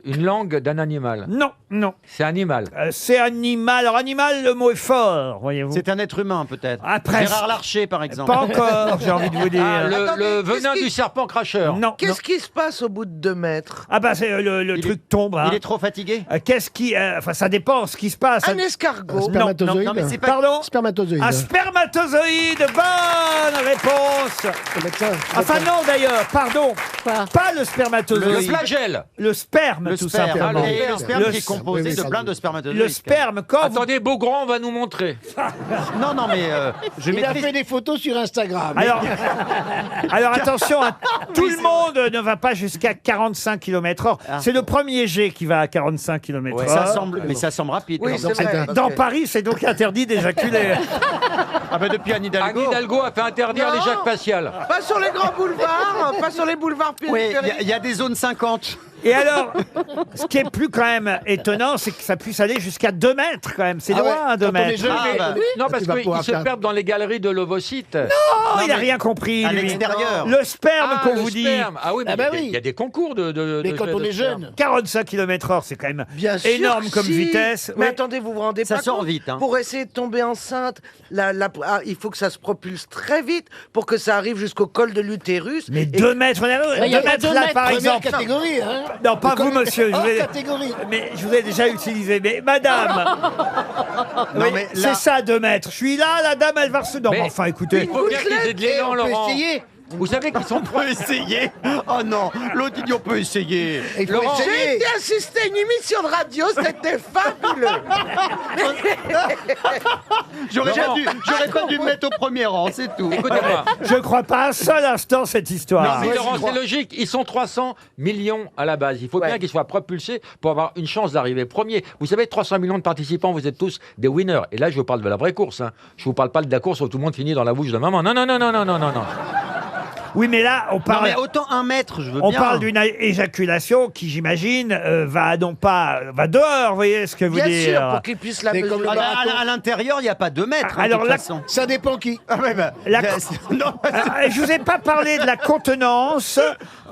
Une langue d'un animal. Non, non. C'est animal. C'est animal. Alors, animal, le mot est fort, voyez-vous. C'est un être humain, peut-être. Ah, presque. Gérard Larcher, par exemple. Pas encore, j'ai envie de vous dire. Ah, le Attendez, venin qu'est-ce du serpent cracheur. Non. Qu'est-ce qui se passe au bout de 2 mètres? Ah bah, c'est le truc tombe. Hein. Il est trop fatigué. Qu'est-ce qui... Enfin, ça dépend ce qui se passe. Un escargot. Non, non, mais c'est pas... Pardon? Spermatozoïde. Un spermatozoïde. Bonne réponse. Enfin, non, d'ailleurs. Pardon. Quoi? Pas le spermatozoïde. Le flagelle. Le sperme, Le tout sperme. simplement. Et le sperme qui est composé oui, de oui, plein de spermatozoïdes. Le sperme, quand vous... Attendez, Beaugrand va nous montrer. Non, non, mais je Il a maîtrise. fait des photos sur Instagram. Alors attention, hein, tout le monde ne va pas jusqu'à 45 km/h. C'est le premier jet qui va à 45 km/h. Ouais, ça semble, mais ça semble rapide. Oui, quand c'est même. vrai. Dans Paris, c'est donc interdit d'éjaculer. Ah bah depuis Anne Hidalgo. Anne Hidalgo a fait interdire Non. les jacques faciales. Pas sur les grands boulevards, pas sur les boulevards Oui, périphériques. il y a des zones 50. Et alors, ce qui est plus quand même étonnant, c'est que ça puisse aller jusqu'à 2 mètres quand même. C'est Ah ouais, loin, 2 quand on est mètres. jeune, Ah, bah. Non, parce Tu vas qu'ils pouvoir se faire- perdent dans les galeries de l'ovocyte. Oh, il n'a rien compris, À lui. l'extérieur. Le sperme Ah, qu'on le vous dit. sperme. Ah oui, mais Ah bah il y a- oui. il y a des concours de Mais quand de on est sperme. jeune. 45 km/h, c'est quand même Bien sûr énorme que comme si. vitesse. Mais Ouais. attendez, vous vous rendez Ça pas sort compte vite, hein. Pour essayer de tomber enceinte, il faut que ça se propulse très vite pour que ça arrive jusqu'au col de l'utérus. Mais Et- 2 mètres, il y a 2 pas mètres 2 là, mètres. par Première exemple. catégorie, hein. Non, pas vous, monsieur. Je Hors vous ai- catégorie. Mais je vous ai déjà utilisé. Mais madame, Non, oui, mais c'est là- ça, 2 mètres. Je suis là, la dame, elle va se... Non, mais Mais- enfin, écoutez. Il faut bien qu'ils aient de l'élan, On peut Laurent. essayer. Vous savez qu'ils sont On peut essayer. Oh non, l'autre il dit on peut essayer. Il faut Laurent, J'ai essayer. été assister à une émission de radio, c'était fabuleux. J'aurais Laurent. pas dû me mettre au premier rang, c'est tout. Écoutez-moi. Je crois pas un seul instant cette histoire. Non, mais Laurent, c'est logique. Ils sont 300 millions à la base. Il faut bien qu'ils soient propulsés pour avoir une chance d'arriver premier. Vous savez, 300 millions de participants, vous êtes tous des winners. Et là, je vous parle de la vraie course. Hein. Je vous parle pas de la course où tout le monde finit dans la bouche de maman. Non, non, non, non, non, non, non, non. Oui, mais là, on Non, parle... mais autant 1 mètre, je veux On bien. parle d'une éjaculation qui, j'imagine, va dehors, vous voyez ce que vous Bien dites. sûr, pour qu'il puisse la Mais mesurer. comme le marathon. À l'intérieur, il n'y a pas 2 mètres. hein, Alors de toute là- façon. Ça dépend qui. Ah ouais, bah, La- non, Je vous ai pas parlé de la contenance.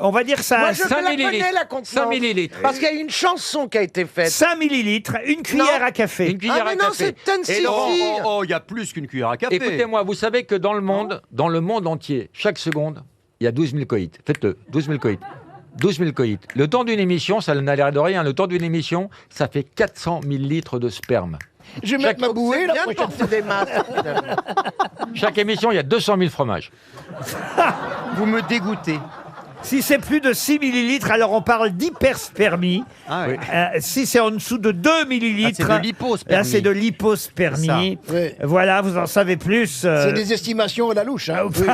On va dire ça. Moi, je 5 la millilitres. connais, la contenance. 5 millilitres. Parce qu'il y a une chanson qui a été faite. 5 millilitres, une cuillère Non. à café. Une cuillère Ah, mais à non, café. c'est Tennessee. Et Laurent, il y a plus qu'une cuillère à café. Écoutez-moi, vous savez que dans le monde entier, chaque seconde, il y a 12 000 coïts. Faites-le, 12 000 coïts. 12 000 coïts. Le temps d'une émission, ça n'a l'air de rien, le temps d'une émission, ça fait 400 000 litres de sperme. Je vais mettre ma bouée la Bien de prochaine porter des masques. Chaque émission, il y a 200 000 fromages. Vous me dégoûtez. Si c'est plus de 6 millilitres, alors on parle d'hyperspermie. Ah ouais. Si c'est en dessous de 2 millilitres, c'est de l'hypospermie. là c'est de l'hypospermie. Ça. Oui. Voilà, vous en savez plus. C'est des estimations à la louche. Hein. Oui.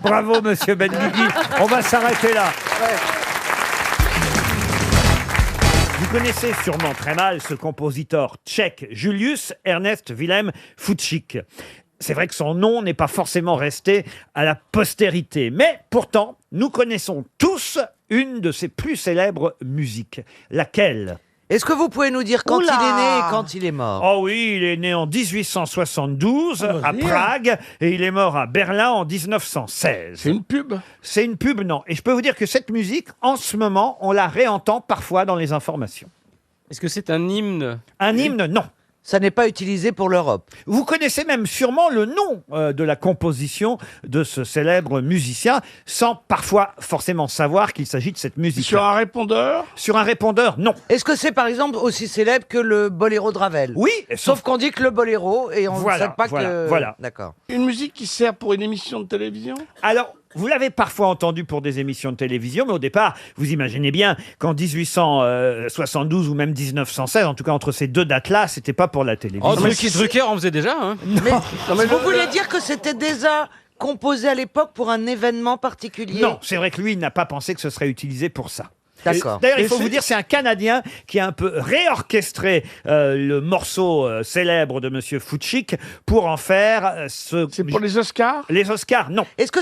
Bravo, monsieur Benguigui. On va s'arrêter là. Vous connaissez sûrement très mal ce compositeur tchèque, Julius Ernest Wilhelm Fučík. C'est vrai que son nom n'est pas forcément resté à la postérité, mais pourtant, nous connaissons tous une de ses plus célèbres musiques. Laquelle ? Est-ce que vous pouvez nous dire quand Oula. il est né et quand il est mort? Oh oui, il est né en 1872 à Prague et il est mort à Berlin en 1916. C'est une pub. C'est une pub, non. Et je peux vous dire que cette musique, en ce moment, on la réentend parfois dans les informations. Est-ce que c'est un hymne? Un hymne, non. Ça n'est pas utilisé pour l'Europe. Vous connaissez même sûrement le nom de la composition de ce célèbre musicien, sans parfois forcément savoir qu'il s'agit de cette musique. Sur un répondeur. Sur un répondeur, non. Est-ce que c'est par exemple aussi célèbre que le boléro de Ravel? Oui, Sauf qu'on dit que le boléro et on ne Voilà, sait pas voilà, que. voilà. D'accord. Une musique qui sert pour une émission de télévision. Alors, vous l'avez parfois entendu pour des émissions de télévision, mais au départ, vous imaginez bien qu'en 1872 ou même 1916, en tout cas entre ces deux dates-là, c'était pas pour la télévision. Oh, Drucker en faisait déjà. Hein. Mais vous voulez dire que c'était déjà composé à l'époque pour un événement particulier? Non, c'est vrai que lui, il n'a pas pensé que ce serait utilisé pour ça. D'accord. D'ailleurs, il Et faut c'est- vous dire, c'est un Canadien qui a un peu réorchestré le morceau célèbre de Monsieur Fučík pour en faire ce... C'est pour les Oscars. Les Oscars, non. Est-ce que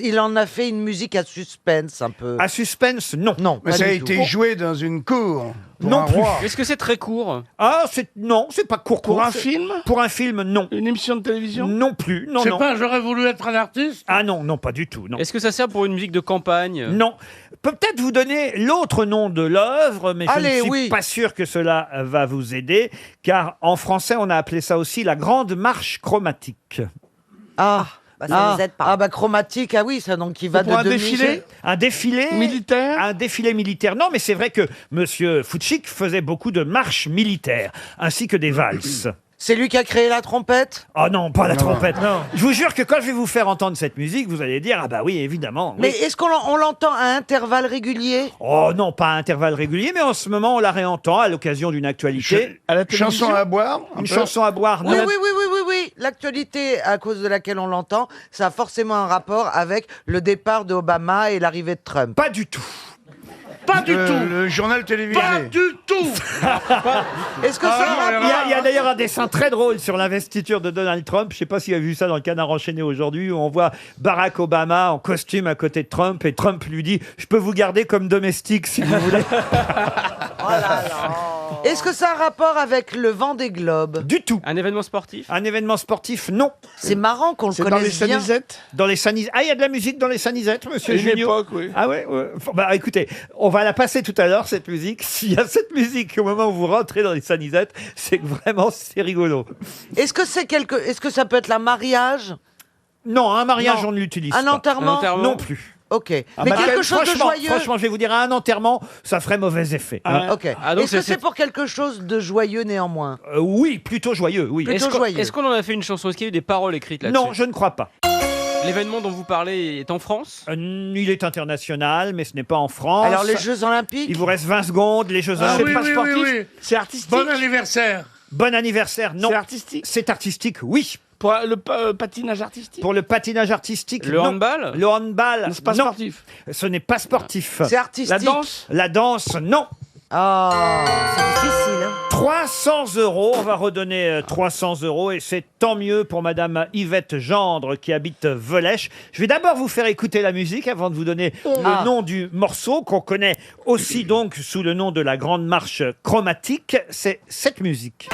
il en a fait une musique à suspense un peu? À suspense, non. Non, Mais pas ça a du tout. été joué dans une cour. Pour Non un plus. roi. Est-ce que c'est très court? Ah, non, c'est pas court. Pour un c'est- film. Pour un film, non. Une émission de télévision. Non plus, non, C'est non. pas j'aurais voulu être un artiste. Ah non, non, pas du tout, non. Est-ce que ça sert pour une musique de campagne? Non. Peut-être vous donner l'autre nom de l'œuvre, mais je Allez, ne suis oui. pas sûr que cela va vous aider, car en français, on a appelé ça aussi la grande marche chromatique. Ah. Bah, ça nous aide pas. Ah bah chromatique, ah oui, ça donc il va Pour de un demi- défilé Un défilé militaire. Un défilé militaire. Non, mais c'est vrai que Monsieur Fučík faisait beaucoup de marches militaires, ainsi que des valses. C'est lui qui a créé la trompette? Oh non, pas la Non. trompette. Non. Je vous jure que quand je vais vous faire entendre cette musique, vous allez dire, ah bah oui, évidemment. oui. Mais est-ce on l'entend à intervalles réguliers? Oh non, pas à intervalles réguliers, mais en ce moment, on la réentend à l'occasion d'une actualité. À la télévision. Chanson à boire. un Une peu. chanson à boire. Oui, non. oui. L'actualité à cause de laquelle on l'entend, ça a forcément un rapport avec le départ de Obama et l'arrivée de Trump. Pas du tout. Pas du tout. Le journal télévisé. Pas du tout. Est-ce que ça a un Il y a d'ailleurs un dessin très drôle sur l'investiture de Donald Trump. Je ne sais pas si vous avez vu ça dans le Canard enchaîné aujourd'hui, où on voit Barack Obama en costume à côté de Trump, et Trump lui dit « Je peux vous garder comme domestique si vous voulez. Est-ce que ça a un rapport avec le Vendée Globe » Du tout. Un événement sportif? Un événement sportif, non. C'est marrant qu'on le C'est dans les connaisse bien. Sanisettes. Dans les Sanisettes. Ah, il y a de la musique dans les Sanisettes, monsieur À une Junio. époque, oui. Ah ouais, ouais. Bah écoutez, on va la passer tout à l'heure, cette musique. S'il y a cette musique au moment où vous rentrez dans les Sanisettes, c'est que vraiment c'est rigolo. Est-ce que ça peut être la mariage? Non, un mariage, Non. on ne l'utilise Un pas. enterrement? Un enterrement. Non plus. Ok. Ah Mais bah, quelque chose de franchement, joyeux? franchement, je vais vous dire, un enterrement, ça ferait mauvais effet. hein. Ok. Ah, donc Est-ce que c'est- c'est pour quelque chose de joyeux néanmoins? Oui, plutôt joyeux, oui. Plutôt joyeux. Est-ce qu'on en a fait une chanson? Est-ce qu'il y a eu des paroles écrites là-dessus? Non, je ne crois pas. L'événement dont vous parlez est en France? Il est international, mais ce n'est pas en France. Alors les Jeux Olympiques? Il vous reste 20 secondes, les Jeux Ah Olympiques. oui, Pas oui, sportifs. oui, oui. C'est artistique. Bon anniversaire. Bon anniversaire, non. C'est artistique. C'est artistique, oui. Pour le patinage artistique. Pour le patinage artistique, Le non. handball? Le handball, C'est pas non. sportif. Ce n'est pas sportif. C'est artistique. La danse. La danse, non. C'est difficile, hein. 300 €, on va redonner 300 € et c'est tant mieux pour Madame Yvette Gendre qui habite Velèche. Je vais d'abord vous faire écouter la musique avant de vous donner le nom du morceau qu'on connaît aussi donc sous le nom de la Grande Marche Chromatique. C'est cette musique.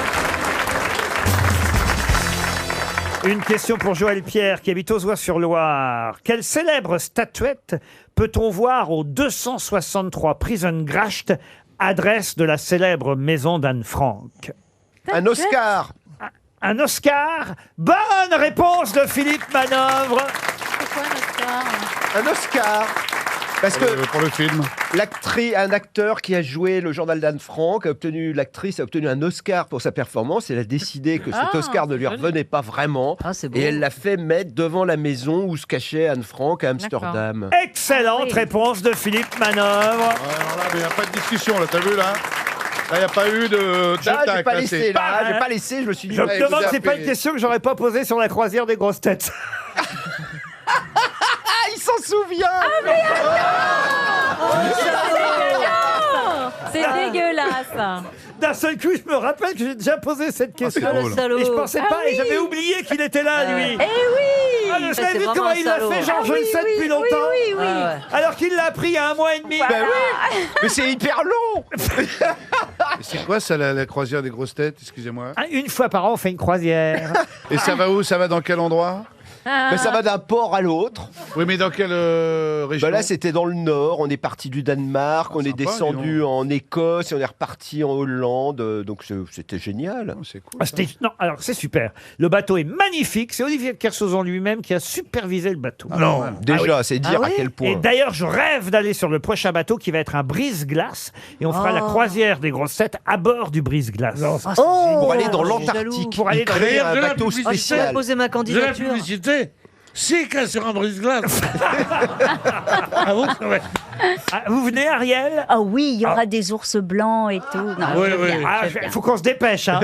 Une question pour Joël Pierre qui habite Auzois-sur-Loire. Quelle célèbre statuette peut-on voir au 263 Prison-Gracht, adresse de la célèbre maison d'Anne Frank? Un Oscar. Un Oscar? Bonne réponse de Philippe Manœuvre. Pourquoi un Oscar? Un Oscar. Parce que pour le film. un acteur qui a joué le journal d'Anne Frank, l'actrice a obtenu un Oscar pour sa performance. Elle a décidé que cet Oscar ne lui revenait pas vraiment. Et elle l'a fait mettre devant la maison où se cachait Anne Frank à Amsterdam. Excellente réponse de Philippe Manœuvre. Alors là, il n'y a pas de discussion, là, t'as vu, là? Là, il n'y a pas eu de... J'ai pas laissé, j'ai pas laissé, je me suis dit... Je me demande si c'est pas une question que j'aurais pas posée sur la croisière des grosses têtes. Il s'en souvient. C'est dégueulasse. D'un seul coup, je me rappelle que j'ai déjà posé cette question. Oh, le salaud. Et je pensais pas, et j'avais oublié qu'il était là, lui. Eh oui. Vous avez vu comment il l'a fait, genre je le sais depuis longtemps. Oui. Alors qu'il l'a appris il y a 1 mois et demi. Ben oui. Mais c'est hyper long. C'est quoi ça, la croisière des grosses têtes? Excusez-moi. Une fois par an, on fait une croisière. Et ça va où? Ça va dans quel endroit? Mais ça va d'un port à l'autre. Oui, mais dans quelle région? Là, c'était dans le nord. On est parti du Danemark, on est descendu en Écosse et on est reparti en Hollande. Donc c'était génial. C'est cool. Non, alors c'est super. Le bateau est magnifique. C'est Olivier de Kersauzon lui-même qui a supervisé le bateau. Non, déjà, c'est dire à quel Et point. d'ailleurs, je rêve d'aller sur le prochain bateau qui va être un brise-glace. Et on fera la croisière des grosses têtes à bord du brise-glace. Pour aller dans l'Antarctique. Pour aller dans créer un de la bateau publicité. Je spécial. vais poser ma De la candidature. publicité. C'est qu'un sur un brise-glace. Ah bon? Ouais. Vous venez, Ariel? Ah oui, il y aura des ours blancs et tout. Non, Oui, je oui. viens, Ah, je viens. faut qu'on se dépêche, hein.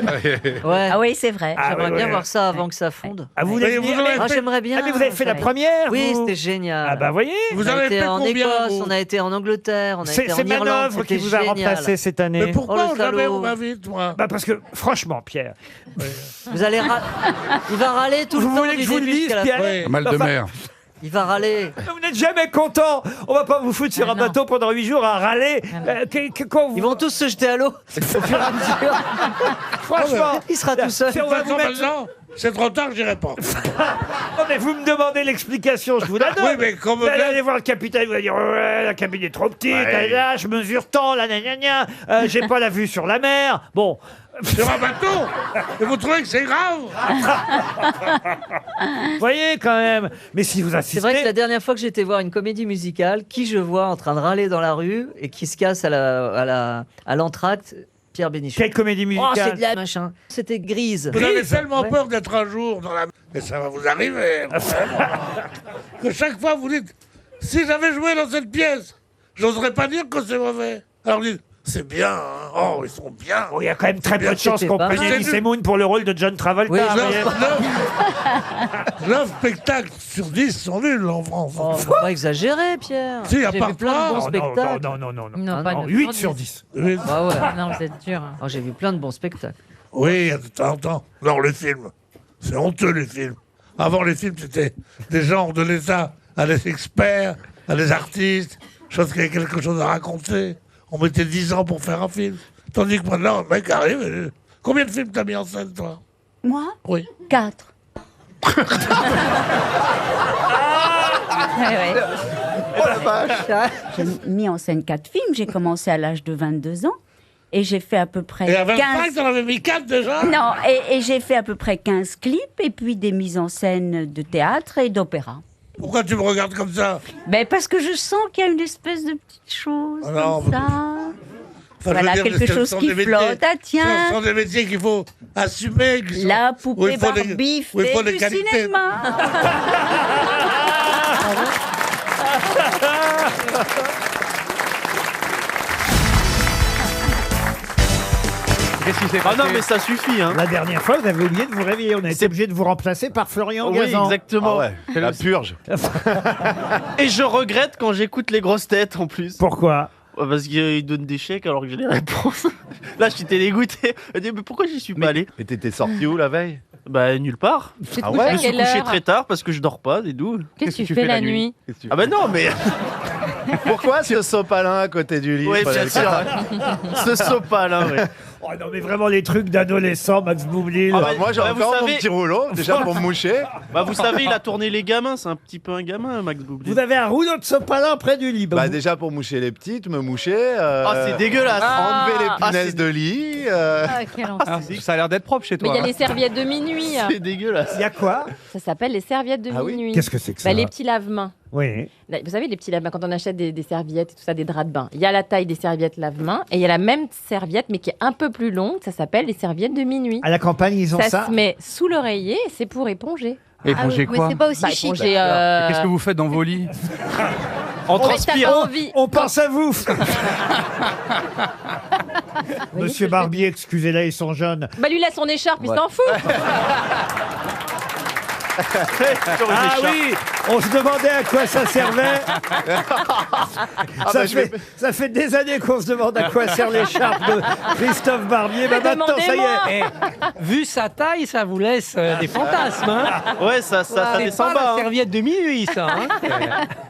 Ouais. Ah oui, c'est vrai. J'aimerais ouais, bien ouais. voir ça avant que ça fonde. Ah, vous voulez Mais venir? vous avez Ah, j'aimerais bien. Ah, mais vous avez fait la première, Oui, vous c'était génial. Ah bah voyez. Vous On en a avez été fait en combien, Écosse, vous on a été en Angleterre, on a été en C'est Irlande. Manœuvre qui c'était vous a génial. remplacé cette année. Mais pourquoi Oh, le jamais salaud. on m'invite, moi? Bah parce que, franchement, Pierre, Vous allez il va râler tout vous le temps voulez que du je vous le début dise, jusqu'à la Pierre? fin. Ouais. Mal de Enfin, mer. Il va râler. Vous n'êtes jamais content. On va pas vous foutre sur un non. bateau pendant 8 jours à râler. Quand vous... Ils vont tous se jeter à l'eau. Au fur et à mesure. Franchement, Il sera tout seul. si on va vous mettre... Maintenant, c'est trop tard, j'irai pas. Non mais vous me demandez l'explication, je vous la donne. Oui, mais comme vous allez vous- aller voir le capitaine, vous allez dire ouais, la cabine est trop petite, Ouais. là, je mesure tant, là, gna, gna, gna. J'ai pas la vue sur la mer. Bon. Sur un bateau. Et vous trouvez que c'est grave? Vous voyez quand même. Mais si vous insistez. C'est vrai que la dernière fois que j'étais voir une comédie musicale, qui je vois en train de râler dans la rue et qui se casse à l'entracte, Pierre Bénichou. Quelle comédie Oh, musicale? c'est de la machin. C'était Grise. Vous avez Grise. tellement Ouais. peur d'être un jour dans la... Mais ça va vous arriver. vraiment. Que chaque fois, vous dites, si j'avais joué dans cette pièce, j'oserais pas dire que c'est mauvais. Alors vous dites, c'est bien, hein. Oh, ils sont bien. Oh, il y a quand même très peu de chances qu'on pas prenne mal. Elise Moon pour le rôle de John Travolta. Oui, vous voyez. 9 spectacles sur 10 sont nuls en France. Oh, faut pas exagérer, Pierre. Si, à J'ai part vu plein de toi. bons Oh, spectacles. non. Non, pas non, 8 sur 10. Oui, Bah ouais. Non, vous êtes dur. Oh, j'ai vu plein de bons spectacles. oui, de temps en temps. Non, les films. C'est honteux, les films. Avant, les films, c'était des gens de l'État à des experts, à des artistes, chose qui avait quelque chose à raconter. On mettait 10 ans pour faire un film. Tandis que maintenant, le mec arrive. Combien de films t'as mis en scène, toi? Moi Oui. 4. Oh la vache. J'ai mis en scène 4 films. J'ai commencé à l'âge de 22 ans. Et j'ai fait à peu près Et à 25, 15... t'en avais mis 4 déjà? Non, et j'ai fait à peu près 15 clips et puis des mises en scène de théâtre et d'opéra. Pourquoi tu me regardes comme ça? Ben parce que je sens qu'il y a une espèce de petite chose Ah non, comme ça. Enfin, Voilà, je veux dire, quelque ce chose sont qui des métiers- flotte. Ah tiens, Ce sont des métiers qu'il faut assumer. qui sont- la où poupée il faut des- Barbie où il faut fait des du qualités. cinéma. Qu'est-ce qui s'est passé? Ah non, mais ça suffit, hein. La dernière fois, vous avez oublié de vous réveiller. On a été obligé de vous remplacer par Florian Oui, Gazan. exactement. C'est la purge. Et je regrette quand j'écoute les grosses têtes en plus. Pourquoi? Parce qu'il donne des chèques alors que j'ai les réponses. Là, j'étais dégoûté. Elle dit, mais pourquoi j'y suis pas allé? Mais t'étais sorti où la veille? Bah, nulle part. Tu te Ah couches ouais à Je me suis quelle couché heure très tard parce que je dors pas, c'est doux. Qu'est-ce que tu fais la nuit? Ah bah non, mais... Pourquoi ce sopalin à côté du lit? Oui, bien sûr. Ce sopalin, oui. Oh non, mais vraiment les trucs d'adolescent, Max Boublil. Ah bah, moi j'ai Bah, vous encore mon savez- petit rouleau, déjà pour me moucher. Bah, vous savez, il a tourné les gamins, c'est un petit peu un gamin, Max Boublil. Vous avez un rouleau de sopalin près du lit. Bah déjà pour moucher les petites, me moucher. Oh, c'est dégueulasse. Enlever les Ah, punaises c'est- de lit. Ah, quel enfer. Ah, ça a l'air d'être propre chez Mais toi. il y a les serviettes de minuit. C'est dégueulasse. Il y a quoi? Ça s'appelle les serviettes de Ah oui minuit. Qu'est-ce que c'est que ça? Bah, les petits lave-mains. Oui. Là, vous savez, les petits lave-mains, quand on achète des serviettes et tout ça, des draps de bain, il y a la taille des serviettes lave-mains et il y a la même serviette, mais qui est un peu plus longue. Ça s'appelle les serviettes de minuit. À la campagne, ils ont ça? Se met sous l'oreiller et c'est pour éponger. Éponger Mais quoi? c'est pas aussi chic. Éponger, Qu'est-ce que vous faites dans vos lits? On mais t'as transpire. pas envie. On pense à vous. Monsieur Barbier, excusez-la, ils sont jeunes. Bah, lui, laisse son écharpe, il s'en fout. Ah oui, on se demandait à quoi ça servait. Ça fait des années qu'on se demande à quoi sert l'écharpe de Christophe Barbier. Bah maintenant, ça y est. Vu sa taille, ça vous laisse des fantasmes. Hein. Ouais, ça C'est descend pas bas. la hein. serviette de minuit, ça. Hein.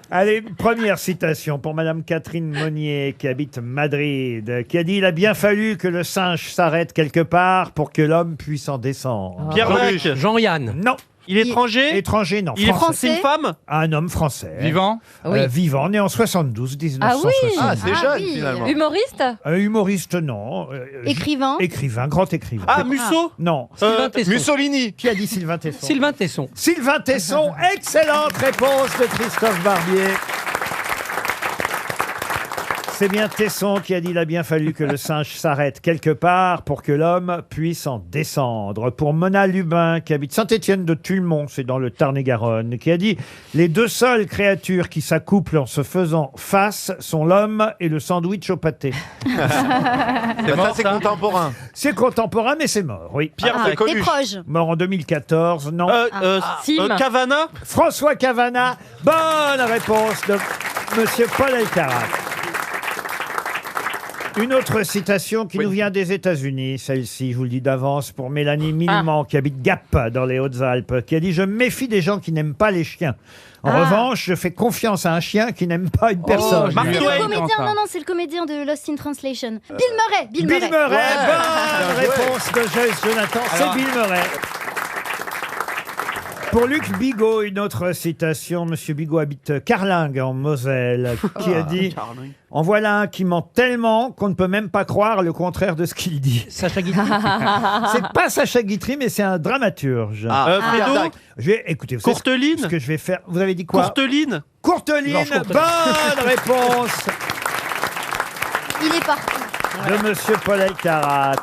Allez, première citation pour Madame Catherine Monnier, qui habite Madrid, qui a dit « Il a bien fallu que le singe s'arrête quelque part pour que l'homme puisse en descendre. Pierre Dac. Jean-Yann. Non. Il est étranger? Étranger, non. Il est français. C'est une femme? Un homme français. Vivant? Oui. Vivant, né en 72, 1960. Ah c'est jeune finalement. Humoriste? Humoriste, non. Écrivain? Écrivain, grand écrivain. Ah, Musso? Non. Sylvain Tesson. Mussolini. Qui a dit Sylvain Tesson? Sylvain Tesson. Sylvain Tesson, excellente réponse de Christophe Barbier. C'est bien Tesson qui a dit « Il a bien fallu que le singe s'arrête quelque part pour que l'homme puisse en descendre ». Pour Mona Lubin, qui habite Saint-Étienne de Tulmont, c'est dans le Tarn-et-Garonne, qui a dit « Les deux seules créatures qui s'accouplent en se faisant face sont l'homme et le sandwich au pâté Ça c'est contemporain. ». C'est contemporain, mais c'est mort, oui. Pierre Dac. Des proches. Mort en 2014, non. Sim. Cavana? François Cavana, bonne réponse de Monsieur Paul Elkarat. Une autre citation qui nous vient des États-Unis, celle-ci, je vous le dis d'avance, pour Mélanie Milman, qui habite Gap, dans les Hautes-Alpes, qui a dit « Je me méfie des gens qui n'aiment pas les chiens. En revanche, je fais confiance à un chien qui n'aime pas une personne. Mark Julien. Twain. Le comédien, non, c'est le comédien de Lost in Translation. Bill Murray. Bill Murray, bonne Bien joué. réponse de Joyce Jonathan, c'est Bill Murray. Pour Luc Bigot, une autre citation. Monsieur Bigot habite Carlingue, en Moselle, qui a dit « En voilà un qui ment tellement qu'on ne peut même pas croire le contraire de ce qu'il dit. » Sacha Guitry. C'est pas Sacha Guitry, mais c'est un dramaturge. Fredo? Écoutez, vous savez Courteline? ce que je vais faire. Vous avez dit quoi? Courteline? Courteline, Blanche Courteline. bonne réponse Il est parti. de Monsieur Paul Elkarat.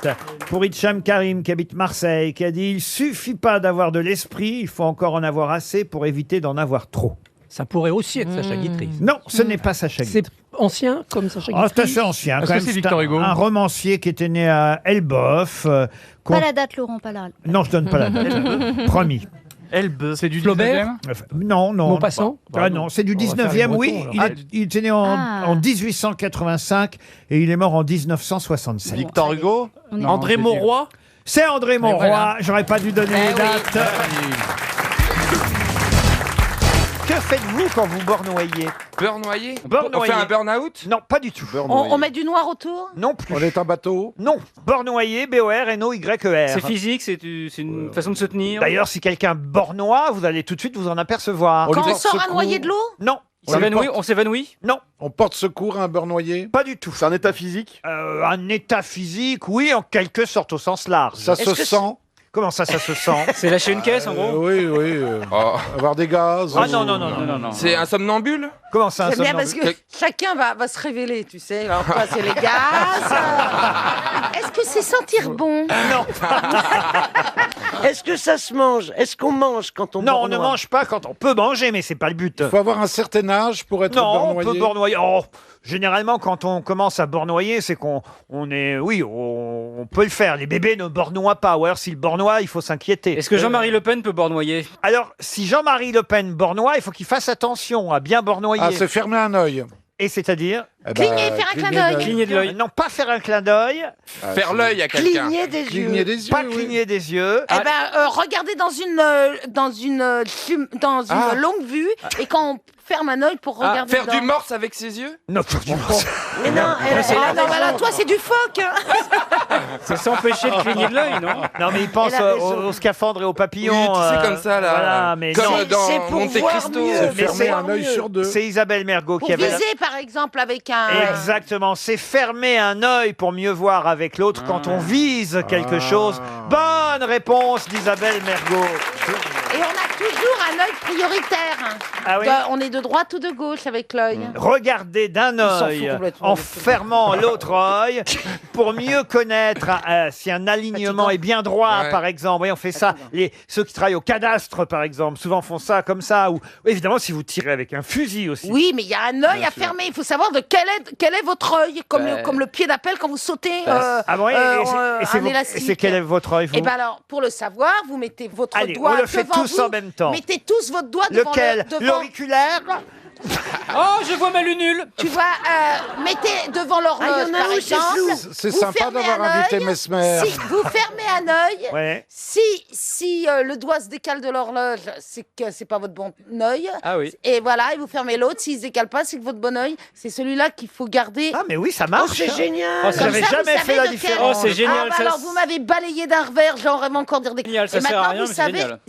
Pour Hicham Karim, qui habite Marseille, qui a dit « Il suffit pas d'avoir de l'esprit, il faut encore en avoir assez pour éviter d'en avoir trop. Ça pourrait aussi être Sacha Guitry. » Non, ce n'est pas Sacha Guitry. C'est ancien comme Sacha Oh, c'est Guitry. assez ancien. Est-ce quand que même. c'est Victor Hugo? Un romancier qui était né à Elbeuf. Pas la date, Laurent, pas la. Non, je donne pas la date. Promis. Elbe. C'est du Flaubert? 19e? Enfin, non. Maupassant? Ah non, c'est du On va faire 19e, les oui. Bretons, Il, alors. il était né en 1885 et il est mort en 1967. Victor Hugo. André Mauroy? C'est André Mauroy. voilà. J'aurais pas dû donner les oui. dates. Que faites-vous quand vous bornoyez? Beurre-noyer? Beurre On fait noyé. un burn-out? Non, pas du tout. On met du noir autour? Non plus. On est un bateau. Non. Bornoyer, B-O-R-N-O-Y-E-R. C'est physique, c'est une façon de se tenir. D'ailleurs, si quelqu'un bornoie, vous allez tout de suite vous en apercevoir. Quand on sort à noyer de l'eau? Non. On s'évanouit? Non. On porte secours à un beurre noyé. Pas du tout. C'est un état physique. Un état physique, oui, en quelque sorte au sens large. Ça se sent. Comment ça se sent? C'est lâcher une caisse en gros? Oui, oui. Avoir des gaz. Ah non. C'est un somnambule? Comment ça, un J'aime bien parce somnambule? que chacun va se révéler, tu sais. Alors, toi, c'est les gaz. Est-ce que c'est sentir bon? Est-ce que ça se mange? Est-ce qu'on mange quand on Non, on ne bornoie? mange pas quand on peut manger, mais c'est pas le but. Il faut avoir un certain âge pour être Non, on bornoyé. peut bornoyer. Oh, généralement, quand on commence à bornoyer, c'est qu'on est... Oui, on peut le faire. Les bébés ne bornoient pas. Ou alors, s'ils bornoient, il faut s'inquiéter. Est-ce que Jean-Marie Le Pen peut bornoyer? Alors, si Jean-Marie Le Pen bornoie, il faut qu'il fasse attention à bien bornoyer. Ah, c'est fermer un œil. Et c'est-à-dire Cligner, faire un clin d'œil. Cligner de l'œil. Non, pas faire un clin d'œil. Faire l'œil à quelqu'un. Cligner des Cligner yeux. des yeux. Pas oui. cligner des yeux. Eh ben, regardez dans une longue vue et quand on ferme un œil pour regarder Faire dedans. du morse avec ses yeux? Non, faire du morse. Mais non, Ah non, bah là, toi, c'est du phoque. Hein. C'est s'empêcher de cligner de l'œil, non? Non, mais il pense Elle a raison. aux scaphandres et aux papillons. Oui, tu sais, comme ça, là. Voilà, mais Comme non. c'est dans pour Monte voir Cristo. mieux. C'est Mais fermer c'est- un œil sur deux. C'est Isabelle Mergo Pour qui avait... viser, par exemple, avec un... Exactement, c'est fermer un œil pour mieux voir avec l'autre quand on vise quelque chose. Bonne réponse d'Isabelle Mergo. Et on a toujours un œil prioritaire. Ah oui On est de droite ou de gauche avec l'œil. Regardez d'un s'en fout œil complètement, en le truc. fermant l'autre œil pour mieux connaître si un alignement est bien droit, Ouais. par exemple. Et on fait ça. Ceux qui travaillent au cadastre, par exemple, souvent font ça comme ça. Ou évidemment, si vous tirez avec un fusil aussi. Oui, mais il y a un œil à fermer. Il faut savoir de quel est votre œil, comme le pied d'appel quand vous sautez Ah bon, et c'est un vos- élastique. et c'est quel est votre œil, vous Et ben alors, pour le savoir, vous mettez votre Allez, doigt on le fait devant tous vous. en même temps. Mettez tous votre doigt devant Lequel devant- L'auriculaire Oh, je vois ma lunule. Tu vois, mettez devant l'horloge, Ah, il y en a par un où c'est exemple. flou. C'est Vous sympa fermez d'avoir un invité œil. Mesmer. Si vous fermez un œil, Ouais. si le doigt se décale de l'horloge, c'est que c'est pas votre bon œil. Ah oui. Et voilà, et vous fermez l'autre. S'il se décale pas, c'est que votre bon œil, c'est celui-là qu'il faut garder. Ah, mais oui, ça Oh, marche. c'est génial. Oh, ça- J'avais Comme ça, jamais vous fait savez la de quel- différence. Oh, c'est génial, Ah, bah ça- alors vous m'avez balayé d'un revers, j'en rêve encore dire des. Génial, ça Et sert à maintenant rien, vous mais c'est savez. génial.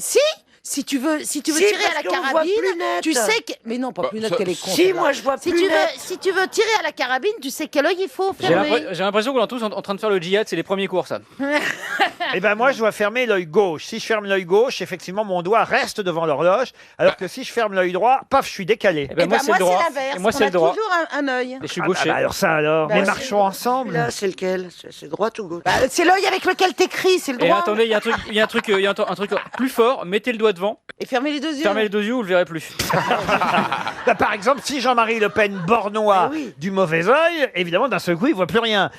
Si tu veux Si, tirer parce à la qu'on voit carabine, plus net. tu sais que. Mais non, pas Bah, plus net ça- qu'elle est con. Si, celle-là. moi je vois Si plus tu, net. si tu veux tirer à la carabine, tu sais quel œil il faut fermer. J'ai l'impression qu'on est tous en train de faire le djihad, c'est les premiers cours, ça. Eh ben moi, je dois fermer l'œil gauche. Si je ferme l'œil gauche, effectivement, mon doigt reste devant l'horloge. Alors que si je ferme l'œil droit, paf, je suis décalé. Eh ben, Eh moi, ben, c'est le droit. l'inverse. Et moi, On c'est a le droit. toujours un œil. Et je suis Ah, gaucher. bah alors ça alors. Bah, Mais c'est- marchons ensemble. Là, c'est lequel? C'est droite ou gauche? Bah, c'est l'œil avec lequel t'écris, c'est le Et droit. attendez, il y a un truc plus fort. Mettez le doigt devant, Et fermez les deux yeux. fermez les deux yeux, vous le verrez plus. Bah, par exemple, si Jean-Marie Le Pen bornois du mauvais œil, évidemment, d'un seul coup, il voit plus rien.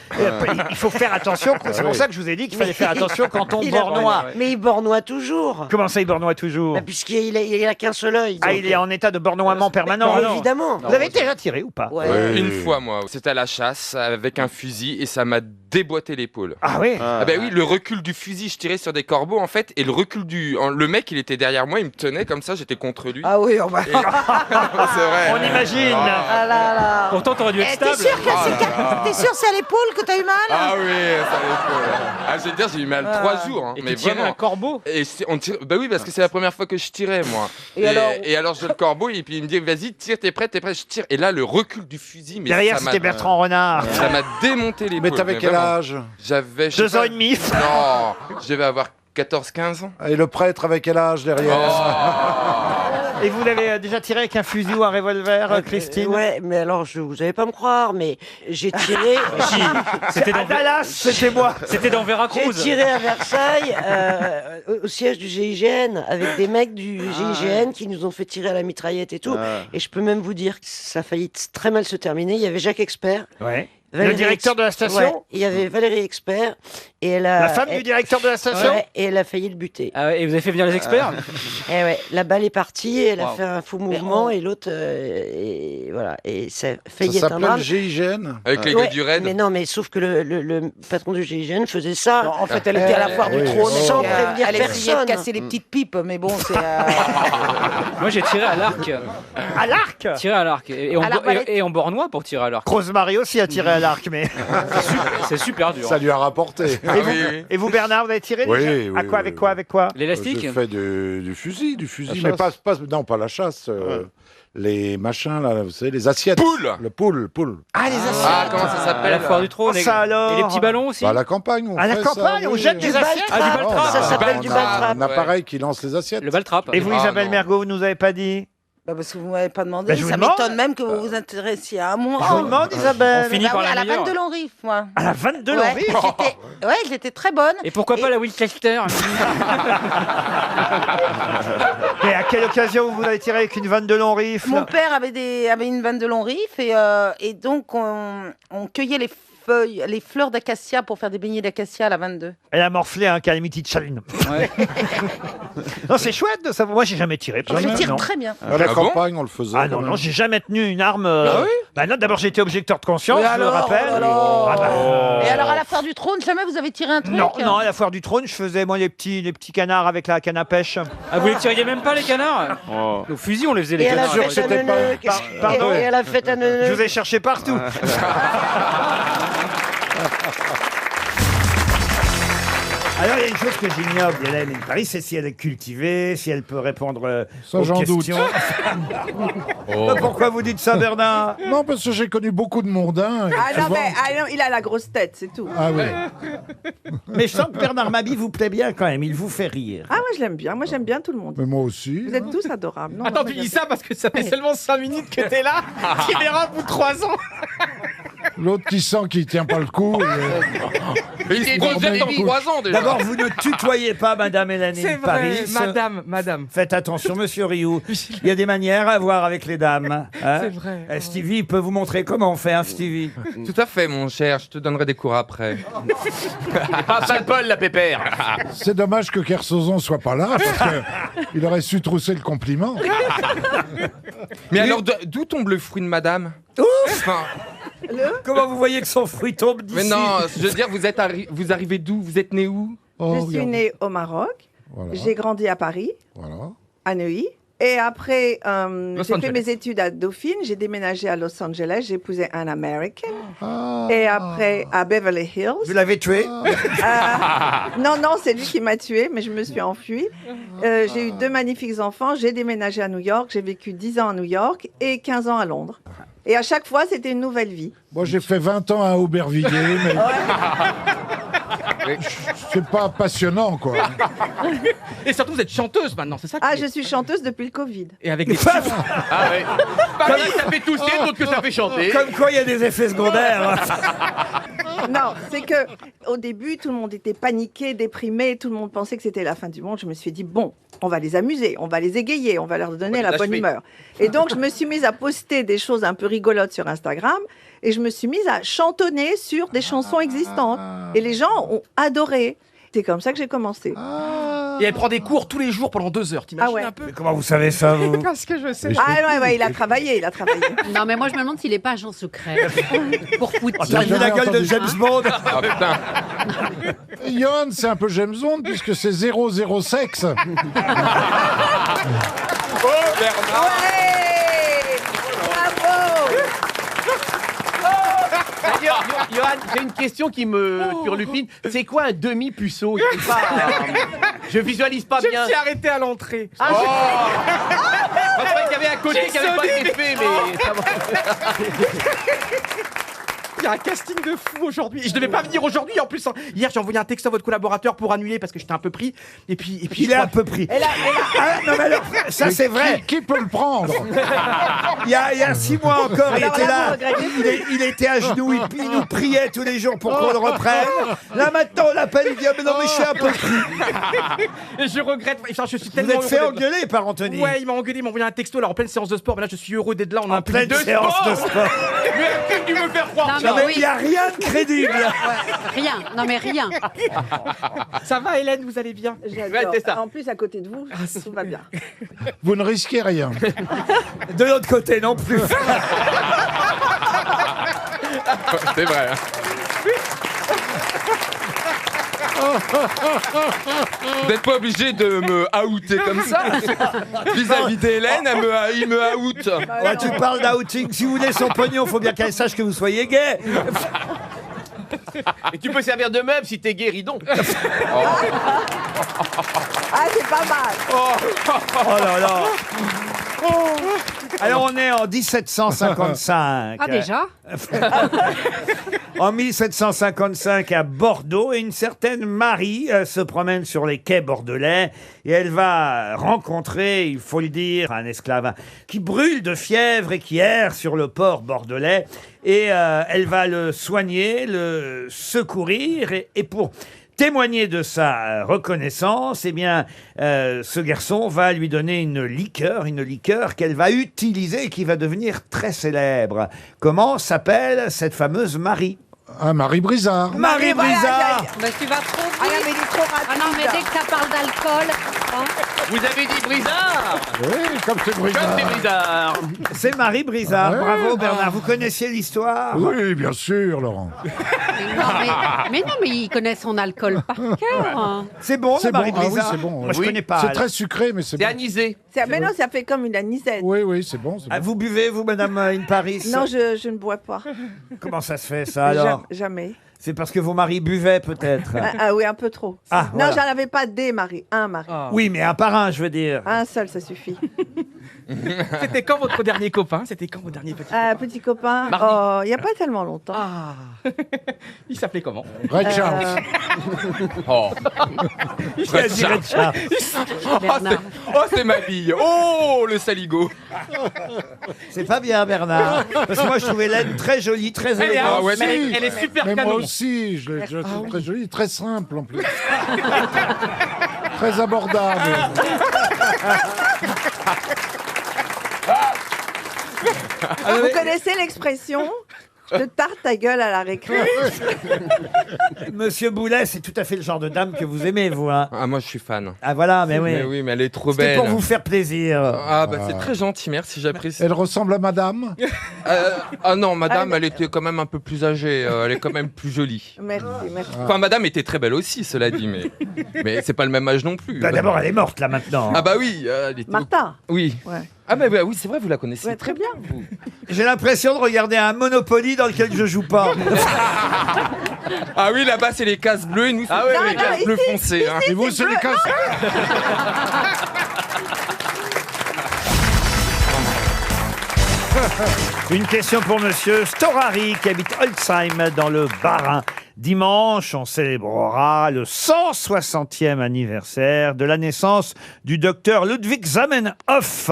Il faut faire attention. C'est pour ça que je vous ai dit qu'il fallait faire attention quand on Il a- bornois. Mais il bornoie toujours. Comment ça, il bornoie toujours Bah, puisqu'il a qu'un seul œil. Ah, donc. il est en état de bornoiement permanent. Bah, alors. évidemment. Vous avez déjà tiré ou pas Ouais. Une fois, moi, c'était à la chasse avec un fusil et ça m'a déboîté l'épaule. Ah oui Ah ben oui, le recul du fusil, je tirais sur des corbeaux en fait, et le recul le mec, il était derrière moi, il me tenait comme ça, j'étais contre lui. Ah oui, on va. C'est vrai. On imagine. Ah là là. Pourtant, t'aurais dû être Eh, t'es stable. sûr que t'es sûr c'est à l'épaule que t'as eu mal? Ah oui, ça l'épaule. Ah, je veux dire, j'ai eu mal 3 jours, hein, Et mais tu tirais vraiment. un corbeau. Et on tire... Bah oui, parce que c'est la première fois que je tirais, moi. Et alors je donne le corbeau, et puis il me dit, vas-y, tire, t'es prêt, je tire. Et là, le recul du fusil, mais Derrière, ça m'a- c'était Bertrand Renard. Ça m'a démonté l'épaule. Mais t'avais quel vraiment. âge? J'avais... je sais 2 ans pas- et demi. Non, je devais avoir 14-15 ans. Et le prêtre avec quel âge derrière? Et vous l'avez déjà tiré avec un fusil ou un revolver, Christine Ouais, mais alors vous allez pas me croire, mais j'ai tiré. C'était À dans, Dallas, c'était moi. c'était dans J'ai Veracruz. tiré à Versailles, au siège du GIGN, avec des mecs du GIGN qui nous ont fait tirer à la mitraillette et tout. Et je peux même vous dire que ça a failli très mal se terminer. Il y avait Jacques Expert. Ouais. Valérie Le directeur de la station Ouais, il y avait Valérie Expert. Et elle a, La femme du directeur de la station Ouais, et elle a failli le buter. Ah ouais, et vous avez fait venir les experts Et ouais, la balle est partie, elle a Wow. fait un faux mouvement et l'autre, et voilà, et ça a failli Ça être un s'appelait drame. le GIGN. Avec les Ouais, gars du raid. mais non, mais sauf que le patron du GIGN faisait ça. Non, en fait, elle était à la foire du oui. trône. Sans et, prévenir elle essayait de personne. casser les petites pipes, mais bon, c'est. Moi, j'ai tiré à l'arc. À l'arc Tiré à l'arc. À l'arbalète. Et en bornois pour tirer à l'arc. Rosemary aussi a tiré à l'arc, mais. C'est super dur. Ça lui a rapporté. Ah oui, oui. Et vous, Bernard, vous avez tiré Oui, déjà oui, À quoi, oui, avec oui. quoi, avec quoi L'élastique J'ai fait du fusil, La mais non, pas la chasse. Les machins, là, vous savez, les assiettes. Poule. Le poule. Ah, les assiettes. Ah, comment ça À s'appelle la foire du trône. Oh, ça alors. Et les petits ballons aussi. Bah, à la campagne, on À la fait campagne, ça, on oui. jette des assiettes Ah, du Non, baltrap. Ça s'appelle on du a baltrap. un appareil qui lance les assiettes. Le baltrap. Et vous, Ah, Isabelle non. Mergo, vous nous avez pas dit Bah, parce que vous m'avez pas demandé. Bah, je vous Ça demande. m'étonne même que vous vous intéressiez à moi. Je vous demande, Isabelle. On finit Bah par oui, la à la meilleure. vanne de Longriff, moi. À la vanne de Ouais, Longriff j'étais très bonne. Et pourquoi pas la Winchester Mais à quelle occasion vous avez tiré avec une vanne de Longriff Mon père avait une vanne de Longriff et donc on cueillait feuilles, les fleurs d'acacia pour faire des beignets d'acacia à la 22. Elle a morflé un calamity challenge. Non, c'est chouette de savoir. Moi, j'ai jamais tiré. Je tire Non. très bien. À la campagne, on le faisait. Ah quand non, même. non, j'ai jamais tenu une arme. Ah oui Bah non, d'abord, j'étais objecteur de conscience, Mais je le alors, rappelle. alors Ah bah, Et alors à la foire du trône, jamais vous avez tiré un truc? Non, non, à la foire du trône, je faisais moi les petits canards avec la canne à pêche. Ah, vous les tiriez même pas les canards Nos fusils, on les faisait les Et à la canards. fête à neuneu, Pardon. et à la fête à neuneu. Je vous ai cherché partout. Alors, il y a une chose que j'ignoble, Hélène de Paris, c'est si elle est cultivée, si elle peut répondre Ça, aux j'en doute. questions. Pourquoi vous dites ça, Bernard? Non, parce que j'ai connu beaucoup de mondains. et Ah non, souvent- mais il a la grosse tête, c'est tout. Ah oui. Mais je sens que Bernard Mabie vous plaît bien quand même, il vous fait rire. Ah, moi je l'aime bien. Moi j'aime bien tout le monde. Mais moi aussi. Vous êtes tous adorables. Non, Attends, moi, tu j'aime dis bien. ça parce que ça fait seulement 5 minutes que t'es là. Tu verras au bout de 3 ans. L'autre qui sent qu'il tient pas le coup. Il se projette dans 3 ans déjà. D'abord, vous ne tutoyez pas Madame Hélène C'est de vrai, Paris. madame. Faites attention, Monsieur Rioux. Il y a des manières à avoir avec les dames. hein. C'est vrai. Stevie peut vous montrer comment on fait, hein, Stevie. Tout à fait, mon cher. Je te donnerai des cours après. Pas sale Paul, la pépère. C'est dommage que Kersozon soit pas là, parce qu'il aurait su trousser le compliment. Mais alors, d'où tombe le fruit de madame? Enfin, Comment vous voyez que son fruit tombe d'ici? mais non, je veux dire, vous arrivez d'où? Vous êtes né où? Oh, Je suis regarde. née au Maroc. Voilà. J'ai grandi à Paris, Voilà. à Neuilly. Et après, Los j'ai fait Angeles. mes études à Dauphine. J'ai déménagé à Los Angeles. J'ai épousé un Américain. Ah. Et après, à Beverly Hills. Vous l'avez tué? Non, c'est lui qui m'a tué, mais je me suis enfuie. J'ai eu 2 magnifiques enfants. J'ai déménagé à New York. J'ai vécu 10 ans à New York et 15 ans à Londres. Et à chaque fois, c'était une nouvelle vie. Moi, j'ai fait 20 ans à Aubervilliers, mais c'est pas passionnant, quoi. Et surtout, vous êtes chanteuse maintenant, c'est ça? Ah, je suis chanteuse depuis le Covid. Et avec des Ah ouais. Paris, ça fait tousser, d'autres que ça fait chanter. Comme quoi, il y a des effets secondaires. Non, c'est que au début, tout le monde était paniqué, déprimé, tout le monde pensait que c'était la fin du monde. Je me suis dit, bon, on va les amuser, on va les égayer, on va leur donner la bonne humeur. Et donc, je me suis mise à poster des choses un peu rigolotes sur Instagram et je me suis mise à chantonner sur des chansons existantes. Et les gens ont adoré. C'est comme ça que j'ai commencé. Et elle prend des cours tous les jours pendant 2 heures, t'imagines Ah ouais. un peu? Mais comment vous savez ça, vous? Parce que je sais. Ah ouais, il a travaillé, Non, mais moi je me demande s'il n'est pas agent secret. Pour Poutine. T'as vu la gueule de James Bond? Ah putain. Johan, c'est un peu James Bond, puisque c'est 0 sexe. Oh, Bernard. Bravo. D'ailleurs, Johan, j'ai une question qui me turlupine. C'est quoi un demi-puceau? Je visualise pas Je bien. me suis arrêté à l'entrée. Je croyais qu'il y avait un côté qui n'avait pas été fait, mais ça va. Il y a un casting de fou aujourd'hui. Et je devais pas venir aujourd'hui en plus. Hein. Hier, j'ai envoyé un texto à votre collaborateur pour annuler parce que j'étais un peu pris. Et puis Il est un peu pris. Ah, non, mais alors, ça Mais c'est vrai. Qui peut le prendre? Il y a 6 mois encore, il Alors était là, là. vous regrettez Il était à genoux, il nous priait tous les jours pour qu'on le reprenne. Là maintenant, on l'appelle, il dit ah, mais non, mais je suis un peu pris. Et je regrette. Enfin, je suis Vous tellement êtes fait heureux d'être là. engueuler par Anthony. Ouais, il m'a engueulé, il m'a envoyé un texto là en pleine séance de sport. Mais là, je suis heureux d'être là. On a un En pleine public de séance de sport. Mais qu'est-ce que tu veux faire croire? Non, Non, mais il n'y a rien de crédible. Rien, non mais rien. Ça va, Hélène, vous allez bien? J'adore. c'est ça. En plus, à côté de vous, tout va bien. Vous ne risquez rien. De l'autre côté non plus. C'est vrai. Vous n'êtes pas obligé de me outer comme ça. Vis-à-vis d'Hélène, il me out. Ouais, tu parles d'outing. Si vous voulez son pognon, faut bien qu'elle sache que vous soyez gay. Et tu peux servir de meuble si t'es guéridon. Ah, c'est pas mal. Oh là là. Alors on est en 1755. Ah déjà? En 1755 à Bordeaux, et une certaine Marie se promène sur les quais bordelais et elle va rencontrer, il faut le dire, un esclave qui brûle de fièvre et qui erre sur le port bordelais, et elle va le soigner, le secourir, et pour témoigner de sa reconnaissance, eh bien, ce garçon va lui donner une liqueur qu'elle va utiliser et qui va devenir très célèbre. Comment s'appelle cette fameuse Marie? Ah, Marie Brizard. Marie Brizard. Bah, tu vas trop vite. Ah non, mais il est trop rapide. Ah non, mais dès que ça parle d'alcool. hein. Vous avez dit Brizard. Oui, comme c'est Brizard. Comme c'est Brizard. C'est Marie Brizard. Ouais. Bravo Bernard. Vous connaissiez l'histoire? Oui, bien sûr, Laurent. Mais non, mais il connaît son alcool par cœur. C'est bon, C'est Marie bon. Ah oui, Brizard? c'est bon. Moi, je connais pas. C'est très sucré, mais c'est C'est bon. anisé. Mais non, ça fait comme une anisette. Oui, oui, c'est bon. Ah, vous buvez, vous, Madame In Paris? Non, je ne bois pas. Comment ça se fait, ça, alors? Jamais. C'est parce que vos maris buvaient, peut-être? Ah oui, un peu trop. Ah, Non, voilà. j'en avais pas des maris, un mari. Oui, mais un par un, je veux dire. Un seul, ça suffit. C'était quand votre dernier copain? C'était quand votre dernier petit Petit copain, Mardi. oh, il n'y a pas tellement longtemps. Il s'appelait comment? Red Charles. Oh. Il a dit Red Charles. Oh, c'est ma bille. Oh, le saligo. C'est pas bien, Bernard. Parce que moi, je trouvais Hélène très jolie, très Elle est, élégante. Ah ouais, elle est super mais canon. moi aussi, je la trouve très jolie, très simple en plus. Très abordable. Vous connaissez l'expression « je te tarte ta gueule à la récré » Monsieur Boulet, c'est tout à fait le genre de dame que vous aimez, vous. Hein. Ah, moi, je suis fan. Ah voilà, mais oui. Mais oui, mais elle est trop C'était belle. pour vous faire plaisir. Ah, bah, c'est très gentil, merci, j'apprécie. Elle ressemble à madame. Ah non, madame, elle était quand même un peu plus âgée. Elle est quand même plus jolie. Merci, merci. Enfin, madame était très belle aussi, cela dit, mais c'est pas le même âge non plus. Bah, d'abord, elle est morte, là, maintenant. Ah bah oui. Elle était... Martha. Oui. Ouais. Ah bah, oui, c'est vrai, vous la connaissez. Ouais, très bien. Vous. J'ai l'impression de regarder un Monopoly dans lequel je joue pas. Ah oui, là-bas, c'est les cases bleues et nous, c'est les cases bleues foncées. Hein. Et vous, c'est les cases. Une question pour monsieur Storari qui habite Holzheim dans le Bas-Rhin. Dimanche, on célébrera le 160e anniversaire de la naissance du docteur Ludwig Zamenhof.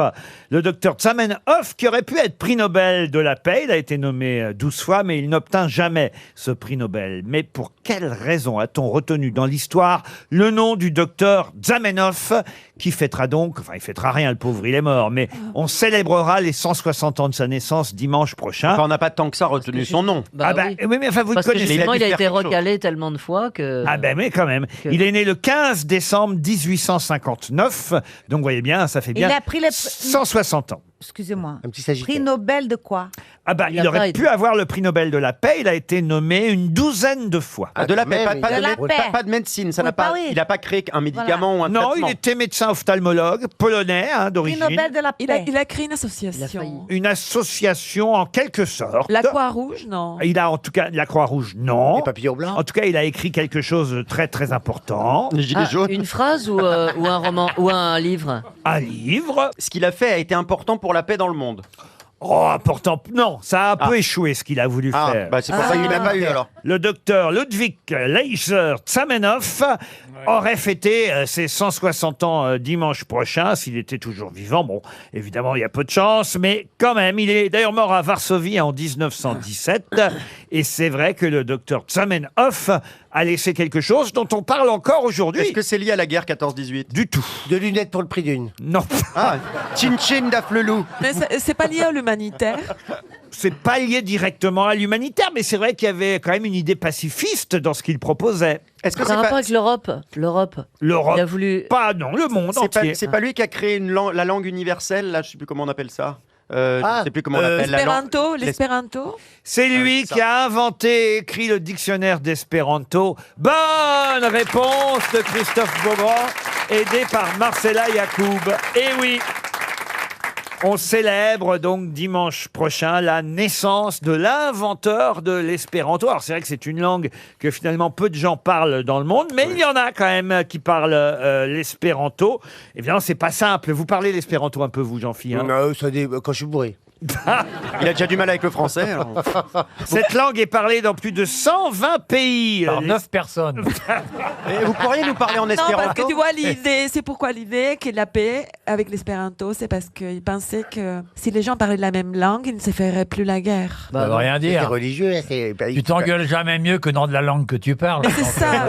Le docteur Zamenhof qui aurait pu être prix Nobel de la paix. Il a été nommé 12 fois, mais il n'obtint jamais ce prix Nobel. Mais pour quelle raison a-t-on retenu dans l'histoire le nom du docteur Zamenhof qui fêtera donc, enfin il fêtera rien le pauvre, il est mort, mais on célébrera les 160 ans de sa naissance dimanche prochain. Enfin, on n'a pas tant que ça retenu son nom. Ah bah, oui, mais enfin vous le Parce que connaissez. justement, il a dû été faire quelque recalé tellement de fois que... Ah ben mais quand même. Il est né le 15 décembre 1859. Donc vous voyez bien, ça fait bien Il a pris le... 160 ans. Excusez-moi. Un petit sagittaire. Prix Nobel de quoi? Ah bah il aurait pu avoir le prix Nobel de la paix. Il a été nommé une douzaine de fois. Ah, de la paix, De la paix. pas de médecine. Ça Oui, n'a pas, bah oui. il n'a pas créé un médicament ou un Non, traitement. il était médecin ophtalmologue, polonais Prix d'origine. Nobel de la paix. Il a créé une association. Une association en quelque sorte. La Croix-Rouge, non. Il a en tout cas la Croix-Rouge, non. Les papillons blancs. En tout cas, il a écrit quelque chose de très très important. Les gilets jaunes. Une phrase ou un roman ou un livre? Un livre. Ce qu'il a fait a été important pour la paix dans le monde. Oh, important. Non, ça a un peu échoué ce qu'il a voulu faire. Bah c'est pour ça qu'il n'a pas eu alors. Le docteur Ludwig Leiser Zamenhof aurait fêté ses 160 ans dimanche prochain, s'il était toujours vivant. Bon, évidemment, il y a peu de chance, mais quand même, il est d'ailleurs mort à Varsovie en 1917. Et c'est vrai que le docteur Zamenhof a laissé quelque chose dont on parle encore aujourd'hui. Est-ce que c'est lié à la guerre 14-18? Du tout. De lunettes pour le prix d'une. Non. Ah, Chin-chin d'Afflelou. Mais c'est pas lié à l'humanitaire. C'est pas lié directement à l'humanitaire, mais c'est vrai qu'il y avait quand même une idée pacifiste dans ce qu'il proposait. Est-ce que Ça c'est a rapport pas, avec l'Europe. L'Europe, Il a voulu... pas non, le monde entier. c'est pas lui qui a créé la langue universelle, là, je sais plus comment on appelle ça. Je sais plus comment on appelle la langue. L'espéranto. C'est lui qui a inventé et écrit le dictionnaire d'espéranto. Bonne réponse de Christophe Beaugrand, aidé par Marcella Yacoub. Et oui, on célèbre donc dimanche prochain la naissance de l'inventeur de l'espéranto. Alors c'est vrai que c'est une langue que finalement peu de gens parlent dans le monde, mais il y en a quand même qui parlent l'espéranto. Évidemment, c'est pas simple. Vous parlez l'espéranto un peu, vous, Jean-Philippe, hein? Non, quand je suis bourré. Il a déjà du mal avec le français. Alors. Cette langue est parlée dans plus de 120 pays. Par 9 personnes. Et vous pourriez nous parler en Non, parce espéranto? que tu vois, l'idée, c'est pourquoi l'idée que la paix avec l'espéranto, c'est parce qu'ils pensaient que si les gens parlaient la même langue, ils ne se feraient plus la guerre. Ça veut rien C'est dire. religieux. Tu t'engueules jamais mieux que dans de la langue que tu parles. Mais c'est ça.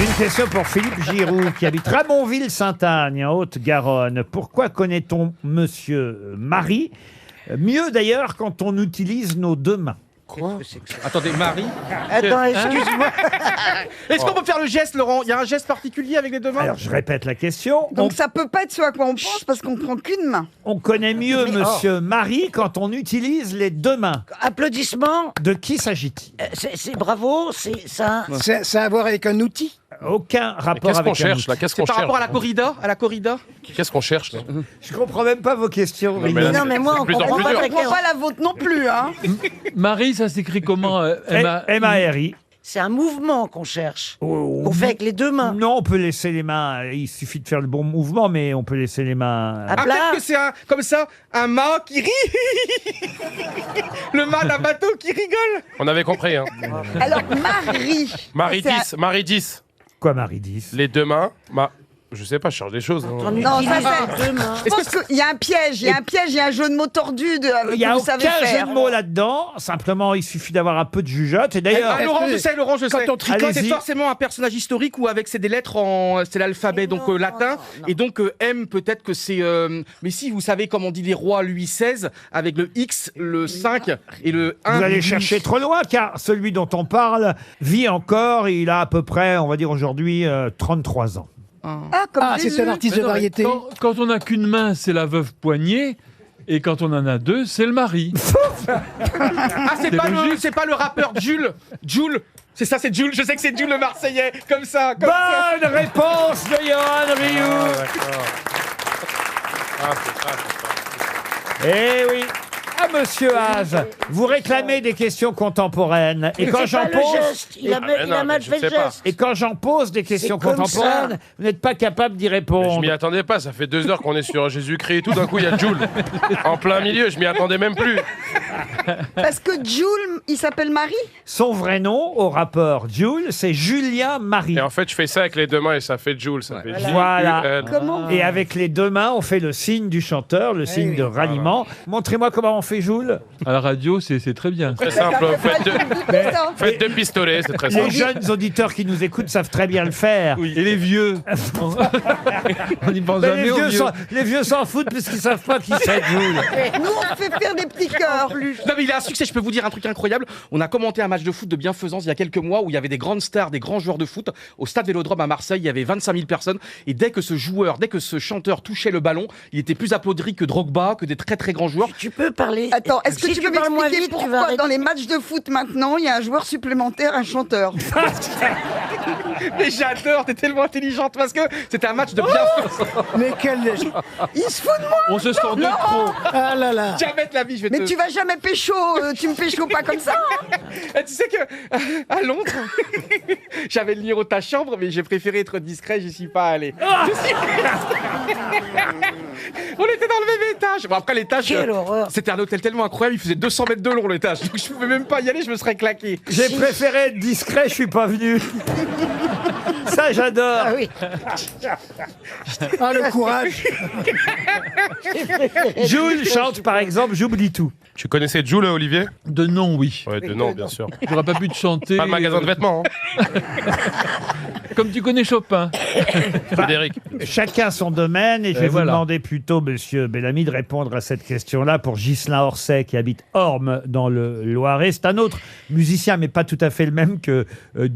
Une question pour Philippe Giroux, qui habite Ramonville-Sainte-Agne, en Haute-Garonne. Pourquoi connaît-on Monsieur Marie? Mieux d'ailleurs quand on utilise nos deux mains. Quoi? Attendez, Marie. Attends, excuse-moi. Est-ce qu'on peut faire le geste, Laurent? Il y a un geste particulier avec les deux mains? Alors je répète la question. Donc ça peut pas être ce à quoi on pense parce qu'on prend qu'une main. On connaît mieux Monsieur Marie quand on utilise les deux mains. Applaudissements. De qui s'agit-il? C'est bravo, c'est ça. Ça a à voir avec un outil. Aucun rapport Qu'est-ce qu'on avec un cherche outil. là? Qu'est-ce qu'on Par cherche rapport à la corrida? À la corrida? Qu'est-ce qu'on cherche là? Je comprends même pas vos questions. Non, mais là, Non, mais moi, on comprend pas. On comprend pas la vôtre non plus, hein. Marie, ça s'écrit comment? M-A-R-I. C'est un mouvement qu'on cherche. Qu'on fait avec les deux mains. Non, on peut laisser les mains. Il suffit de faire le bon mouvement, mais on peut laisser les mains. Ah, peut-être que c'est comme ça, un mât qui rit. Le mât d'un bateau qui rigole. On avait compris, hein. Alors Marie. Marie C'est 10, Marie 10. Quoi, Marie 10? Les deux mains, je sais pas, je cherche des choses. hein. Non, ça c'est. Je pense qu'il y a un piège, il y a un jeu de mots tordu Il n'y a que vous savez aucun jeu faire. de mots là-dedans. Simplement, il suffit d'avoir un peu de jugeote. Et d'ailleurs, Laurent, je sais. Quand on tricote, C'est forcément un personnage historique ou avec c'est des lettres c'est l'alphabet donc latin et donc M peut-être que c'est mais si vous savez comment on dit les rois Louis XVI avec le X, le 5 et le 1. vous allez chercher trop loin, car celui dont on parle vit encore. Et il a à peu près, on va dire aujourd'hui, 33 ans. C'est un artiste de variété. Quand on n'a qu'une main, c'est la veuve poignée. Et quand on en a deux, c'est le mari. C'est pas le rappeur Jules. C'est ça, c'est Jules. Je sais que c'est Jules le Marseillais. Comme ça. Bonne réponse de Johan Rioux. Eh oui. Ah, monsieur Haas, vous réclamez des questions contemporaines. Et quand j'en pose. Il a mal fait le geste. Et quand j'en pose des questions contemporaines, vous n'êtes pas capable d'y répondre. Je m'y attendais pas, ça fait 2 heures qu'on est sur Jésus-Christ et tout, d'un coup il y a Jules. En plein milieu, je m'y attendais même plus. Parce que Jules, il s'appelle Marie. Son vrai nom au rapport Jules, c'est Julien Marie. Et en fait, je fais ça avec les deux mains et ça fait Jules, ça fait Voilà. J-U-L. Comment? Et avec les deux mains, on fait le signe du chanteur, le signe de ralliement. Montrez-moi comment on fait Jules. À la radio, c'est très bien. Très simple, faites deux pistolets, c'est très Les simple. jeunes auditeurs qui nous écoutent savent très bien le faire. Et les vieux On y pense Mais jamais aux vieux. les vieux s'en foutent puisqu'ils savent pas qui c'est Jules. Nous, on fait faire des petits cœurs. Non mais il a un succès, je peux vous dire un truc incroyable. On a commenté un match de foot de bienfaisance il y a quelques mois où il y avait des grandes stars, des grands joueurs de foot. Au stade Vélodrome à Marseille, il y avait 25 000 personnes. Et dès que ce chanteur touchait le ballon, il était plus applaudi que Drogba, que des très très grands joueurs. Tu peux parler. Attends, est-ce que Si tu tu peux parles moins m'expliquer vite, tu vas pourquoi arrêter. dans les matchs de foot maintenant, il y a un joueur supplémentaire, un chanteur? Mais j'adore, t'es tellement intelligente parce que c'était un match de bienfaisance. Mais quel... Il se fout de moi. On se sent de Non. trop. Ah là là. Jamais de la vie, je vais Mais te... tu vas jamais pécho, tu me pécho pas comme ça. Hein. Et tu sais que à Londres, j'avais le numéro de ta chambre, mais j'ai préféré être discret, j'y suis pas allé. On était dans le même étage. Bon, après l'étage, c'était un hôtel tellement incroyable, il faisait 200 mètres de long l'étage. Donc je pouvais même pas y aller, je me serais claqué. J'ai préféré être discret, je suis pas venu. Ça, j'adore. Ah oui. Ah, le courage. Jules chante par exemple J'oublie tout. Tu connaissais Jules, Olivier? De nom, oui. Ouais, de nom, bien sûr. J'aurais pas pu te chanter. Pas le magasin de vêtements, hein. Comme tu connais Chopin. Frédéric. Chacun son domaine, et je vais vous voilà. demander plutôt, monsieur Bellamy, de répondre à cette question-là pour Ghislain Orsay, qui habite Orme, dans le Loiret. C'est un autre musicien, mais pas tout à fait le même que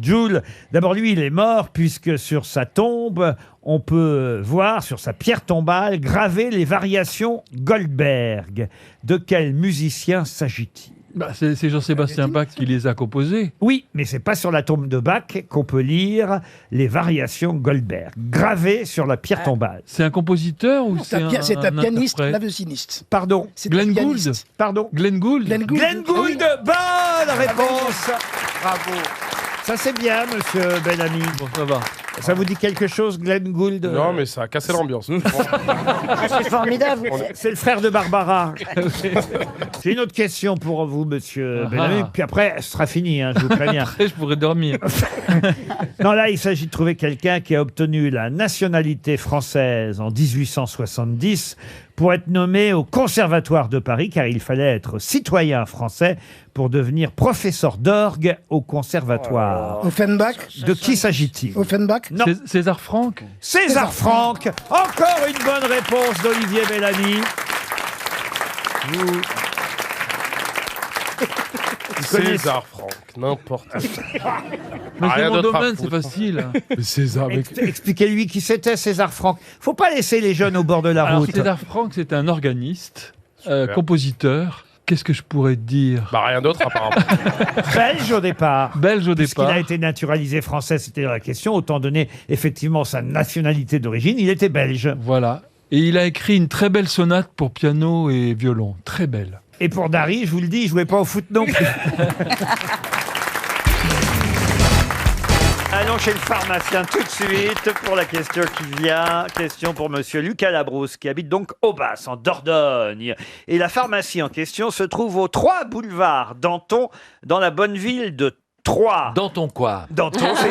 Jules. D'abord, lui, il est mort, puisque sur sa tombe, on peut voir, sur sa pierre tombale, graver les variations Goldberg. De quel musicien s'agit-il ? C'est Jean-Sébastien Bach qui les a composés. Oui, mais c'est pas sur la tombe de Bach qu'on peut lire les variations Goldberg, gravées sur la pierre tombale. C'est un compositeur ou c'est un pianiste, interprète claveciniste. Pardon. Glenn Gould. Pardon. Glenn Gould. Glenn Gould, bonne réponse. Bravo. Ça c'est bien, monsieur Bellamy. Bon, ça va. Ça vous dit quelque chose, Glenn Gould? Non, mais ça a cassé l'ambiance. Ah, c'est formidable. C'est le frère de Barbara. C'est une autre question pour vous, monsieur Bellamy. Puis après, ce sera fini, hein, je vous préviens. Après, je pourrais dormir. Non, là, il s'agit de trouver quelqu'un qui a obtenu la nationalité française en 1870 pour être nommé au Conservatoire de Paris, car il fallait être citoyen français pour devenir professeur d'orgue au Conservatoire. Offenbach. De qui s'agit-il? Offenbach. Non. César Franck. César Franck. Encore une bonne réponse d'Olivier Bellamy. César Franck, n'importe quoi. Mais c'est Rien mon d'autre à domaine, c'est foutre. facile. César avec... Expliquez-lui qui c'était, César Franck. Faut pas laisser les jeunes au bord de la Alors, route. César Franck, c'est un organiste, compositeur. Qu'est-ce que je pourrais te dire? Bah rien d'autre apparemment. Belge au départ. Belge au Puisqu'il départ. a été naturalisé français, c'était la question. Autant donner effectivement sa nationalité d'origine, il était belge. Voilà. Et il a écrit une très belle sonate pour piano et violon. Très belle. Et pour Dari, je vous le dis, il jouait pas au foot non plus. Allons chez le pharmacien tout de suite pour la question qui vient. Question pour monsieur Lucas Labrousse, qui habite donc Aubas, en Dordogne. Et la pharmacie en question se trouve au 3 boulevard Danton, dans la bonne ville de Troyes. Danton quoi? Danton, c'est...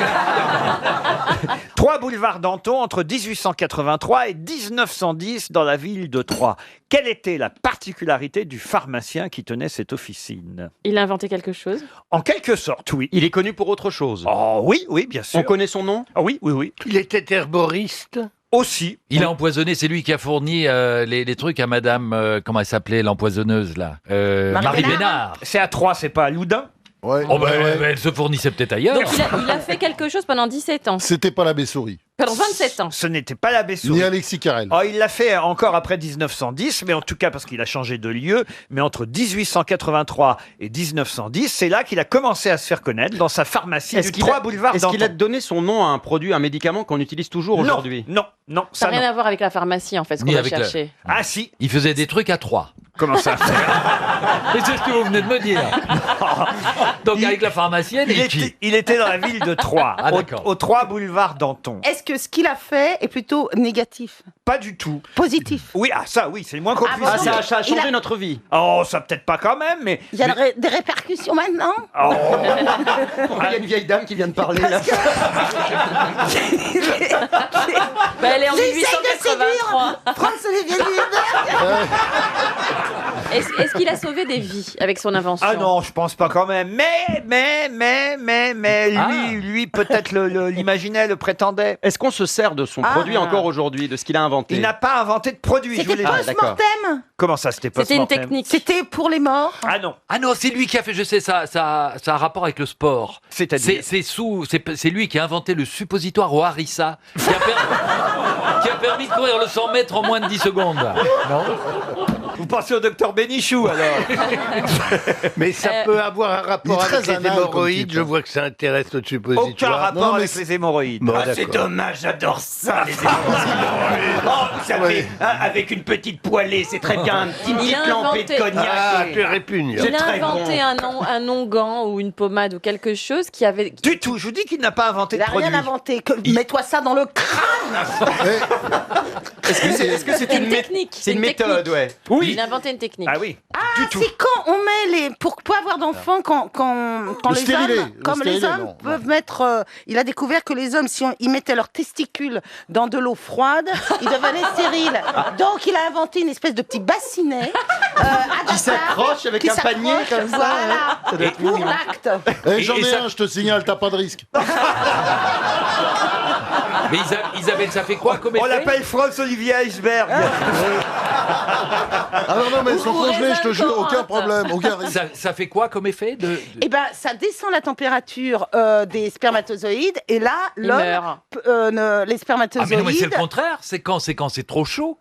3 boulevard Danton, entre 1883 et 1910, dans la ville de Troyes. Quelle était la particularité du pharmacien qui tenait cette officine? Il a inventé quelque chose? En quelque sorte, oui. Il est connu pour autre chose. Oh oui, oui, bien sûr. On connaît son nom? Ah oui, oui, oui. Il était herboriste. Aussi. Il a empoisonné, c'est lui qui a fourni les trucs à madame, comment elle s'appelait, l'empoisonneuse là? Marie Bénard. C'est à Troyes, c'est pas à Loudun? Ouais. Oh bah, elle se fournissait peut-être ailleurs. Donc il a fait quelque chose pendant 17 ans. C'était pas l'abbé Souris. Pendant 27 ans. Ce n'était pas l'abbé Souris. Ni Alexis Carrel. Oh, il l'a fait encore après 1910, mais en tout cas parce qu'il a changé de lieu. Mais entre 1883 et 1910, c'est là qu'il a commencé à se faire connaître dans sa pharmacie du 3 boulevard Est-ce Danton. qu'il a donné son nom à un produit, un médicament qu'on utilise toujours aujourd'hui? Non, non, Ça n'a ça rien non. à voir avec la pharmacie en fait, ce qu'on Ni va avec chercher. Ah si. Il faisait des trucs à 3. Comment ça? Et c'est ce que vous venez de me dire. Donc avec la pharmacienne, il était dans la ville de Troyes, Ah, d'accord. au 3 boulevard Danton. Est-ce que ce qu'il a fait est plutôt négatif? Pas du tout. Positif? Oui, ah ça oui, c'est le moins qu'on puisse Ah, dire. ça a changé Il a- notre vie. Oh, ça peut-être pas quand même, mais... Il y a des répercussions maintenant? Oh. Il y a une vieille dame qui vient de parler là. Bah, elle est en J'essaye de 1883. séduire Franz-Olivier Lindbergh. Est-ce qu'il a sauvé des vies avec son invention? Ah non, je pense pas quand même. Mais, lui peut-être l'imaginait, le prétendait. Est-ce qu'on se sert de son Ah. produit encore aujourd'hui, de ce qu'il a inventé? Il n'a pas inventé de produit, je vous C'était l'ai dit. post-mortem? Comment ça, c'était C'était une post-mortem? technique. C'était pour les morts? Ah non. Ah non, c'est lui qui a fait, je sais, ça a un rapport avec le sport. C'est-à-dire C'est lui qui a inventé le suppositoire au harissa, qui a permis de courir le 100 mètres en moins de 10 secondes. Non? Vous pensez au docteur Bénichou, alors? Mais ça peut avoir un rapport Il est avec très les anal, comme hémorroïdes. type. Je vois que ça intéresse le suppositoire. Aucun rapport Non, mais avec c'est- les hémorroïdes. Bon, Ah, d'accord. c'est dommage, j'adore ça, les hémorroïdes. Oh, vous savez, hein, avec une petite poêlée, c'est très bien. Une Il petite a lampée de inventé- cognac. Ah, et- tu répugnes. Il a très inventé bon. un onguent ou une pommade ou quelque chose qui avait... Du tout, je vous dis qu'il n'a pas inventé Il de n'a rien produit. inventé. Mets-toi ça dans le crâne. Est-ce que c'est une technique. C'est une méthode, ouais. Oui. Il a inventé une technique. Ah oui. Ah, Du tout. c'est quand on met les... Pour pas avoir d'enfants, quand Le les stérilet, hommes, le comme les stérilet, hommes, non, peuvent mettre... il a découvert que les hommes, si ils mettaient leurs testicules dans de l'eau froide, ils devenaient stériles. Donc, il a inventé une espèce de petit bassinet Qui s'accroche avec qui un panier s'accroche, comme ça. Voilà. Ça doit être Pour mignon. l'acte. Eh, j'en Et ai ça- un, je te signale, t'as pas de risque. Mais Isabelle, ça fait quoi comme On effet? l'appelle Franz-Olivier Iceberg. Ah non, non, mais ils sont Ou congelés, je te raisin jure, aucun Corinthe. problème, aucun risque. Ça fait quoi comme effet Eh ben, ça descend la température des spermatozoïdes et là, Il l'homme, meurt. les Ah mais non, spermatozoïdes. mais c'est le contraire. C'est quand c'est trop chaud.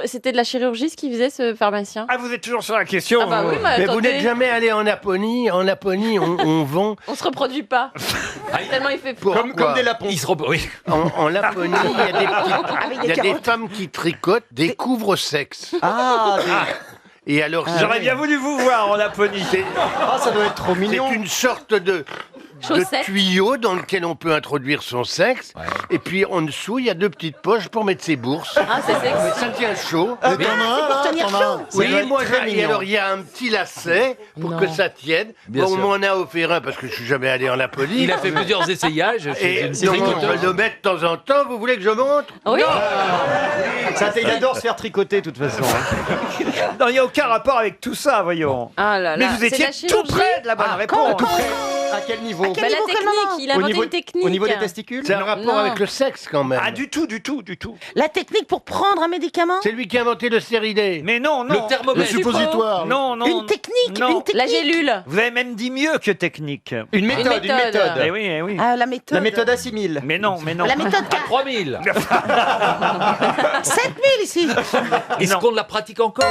C'était de la chirurgie ce qu'il faisait ce pharmacien? Ah, vous êtes toujours sur la question. Ah bah oui, mais Mais vous attendez, n'êtes jamais allé en Laponie. En Laponie, on vend on se reproduit pas. Tellement il fait froid. Comme des lapons. Oui. en Laponie. Il y a des, Avec il y a des des carottes. femmes qui tricotent des couvre-sexes. Ah, Et alors, J'aurais bien voulu vous voir en Laponie. ça doit être trop mignon. C'est une sorte Chaussettes. tuyau dans lequel on peut introduire son sexe. Et puis en dessous, il y a 2 petites poches pour mettre ses bourses. Ah, c'est sexy. Ça tient chaud. Mais t'en as un, là, t'en as un. Oui, C'est moi, très et mignon. alors il y a un petit lacet pour que ça tienne. Bien Bon, on sûr. m'en a offert un parce que je suis jamais allé en Laponie. Il a fait plusieurs essayages chez Et une donc, on tricoteuse. va le mettre de temps en temps. Vous voulez que je montre? Oui. Il adore se faire tricoter, de toute façon. Non, il n'y a aucun rapport avec tout ça, voyons. Ah là là. Mais vous C'est étiez la tout chirurgie près de la bonne réponse. À quel niveau Bah, la technique, il a inventé une technique. Au niveau des testicules C'est un rapport Non. avec le sexe quand même. Ah, du tout, du tout, du tout. La technique pour prendre un médicament? C'est lui qui a inventé le stérilé. Mais non, non. Le thermomètre. Le suppositoire. Non, non. Une technique, Non. une technique. La gélule. Vous avez même dit mieux que technique. Une méthode, une méthode. Eh oui, eh oui. Ah, la méthode. La méthode assimile. Mais non, mais non. La méthode À 3000. 7000 ici. Est-ce qu'on la pratique encore?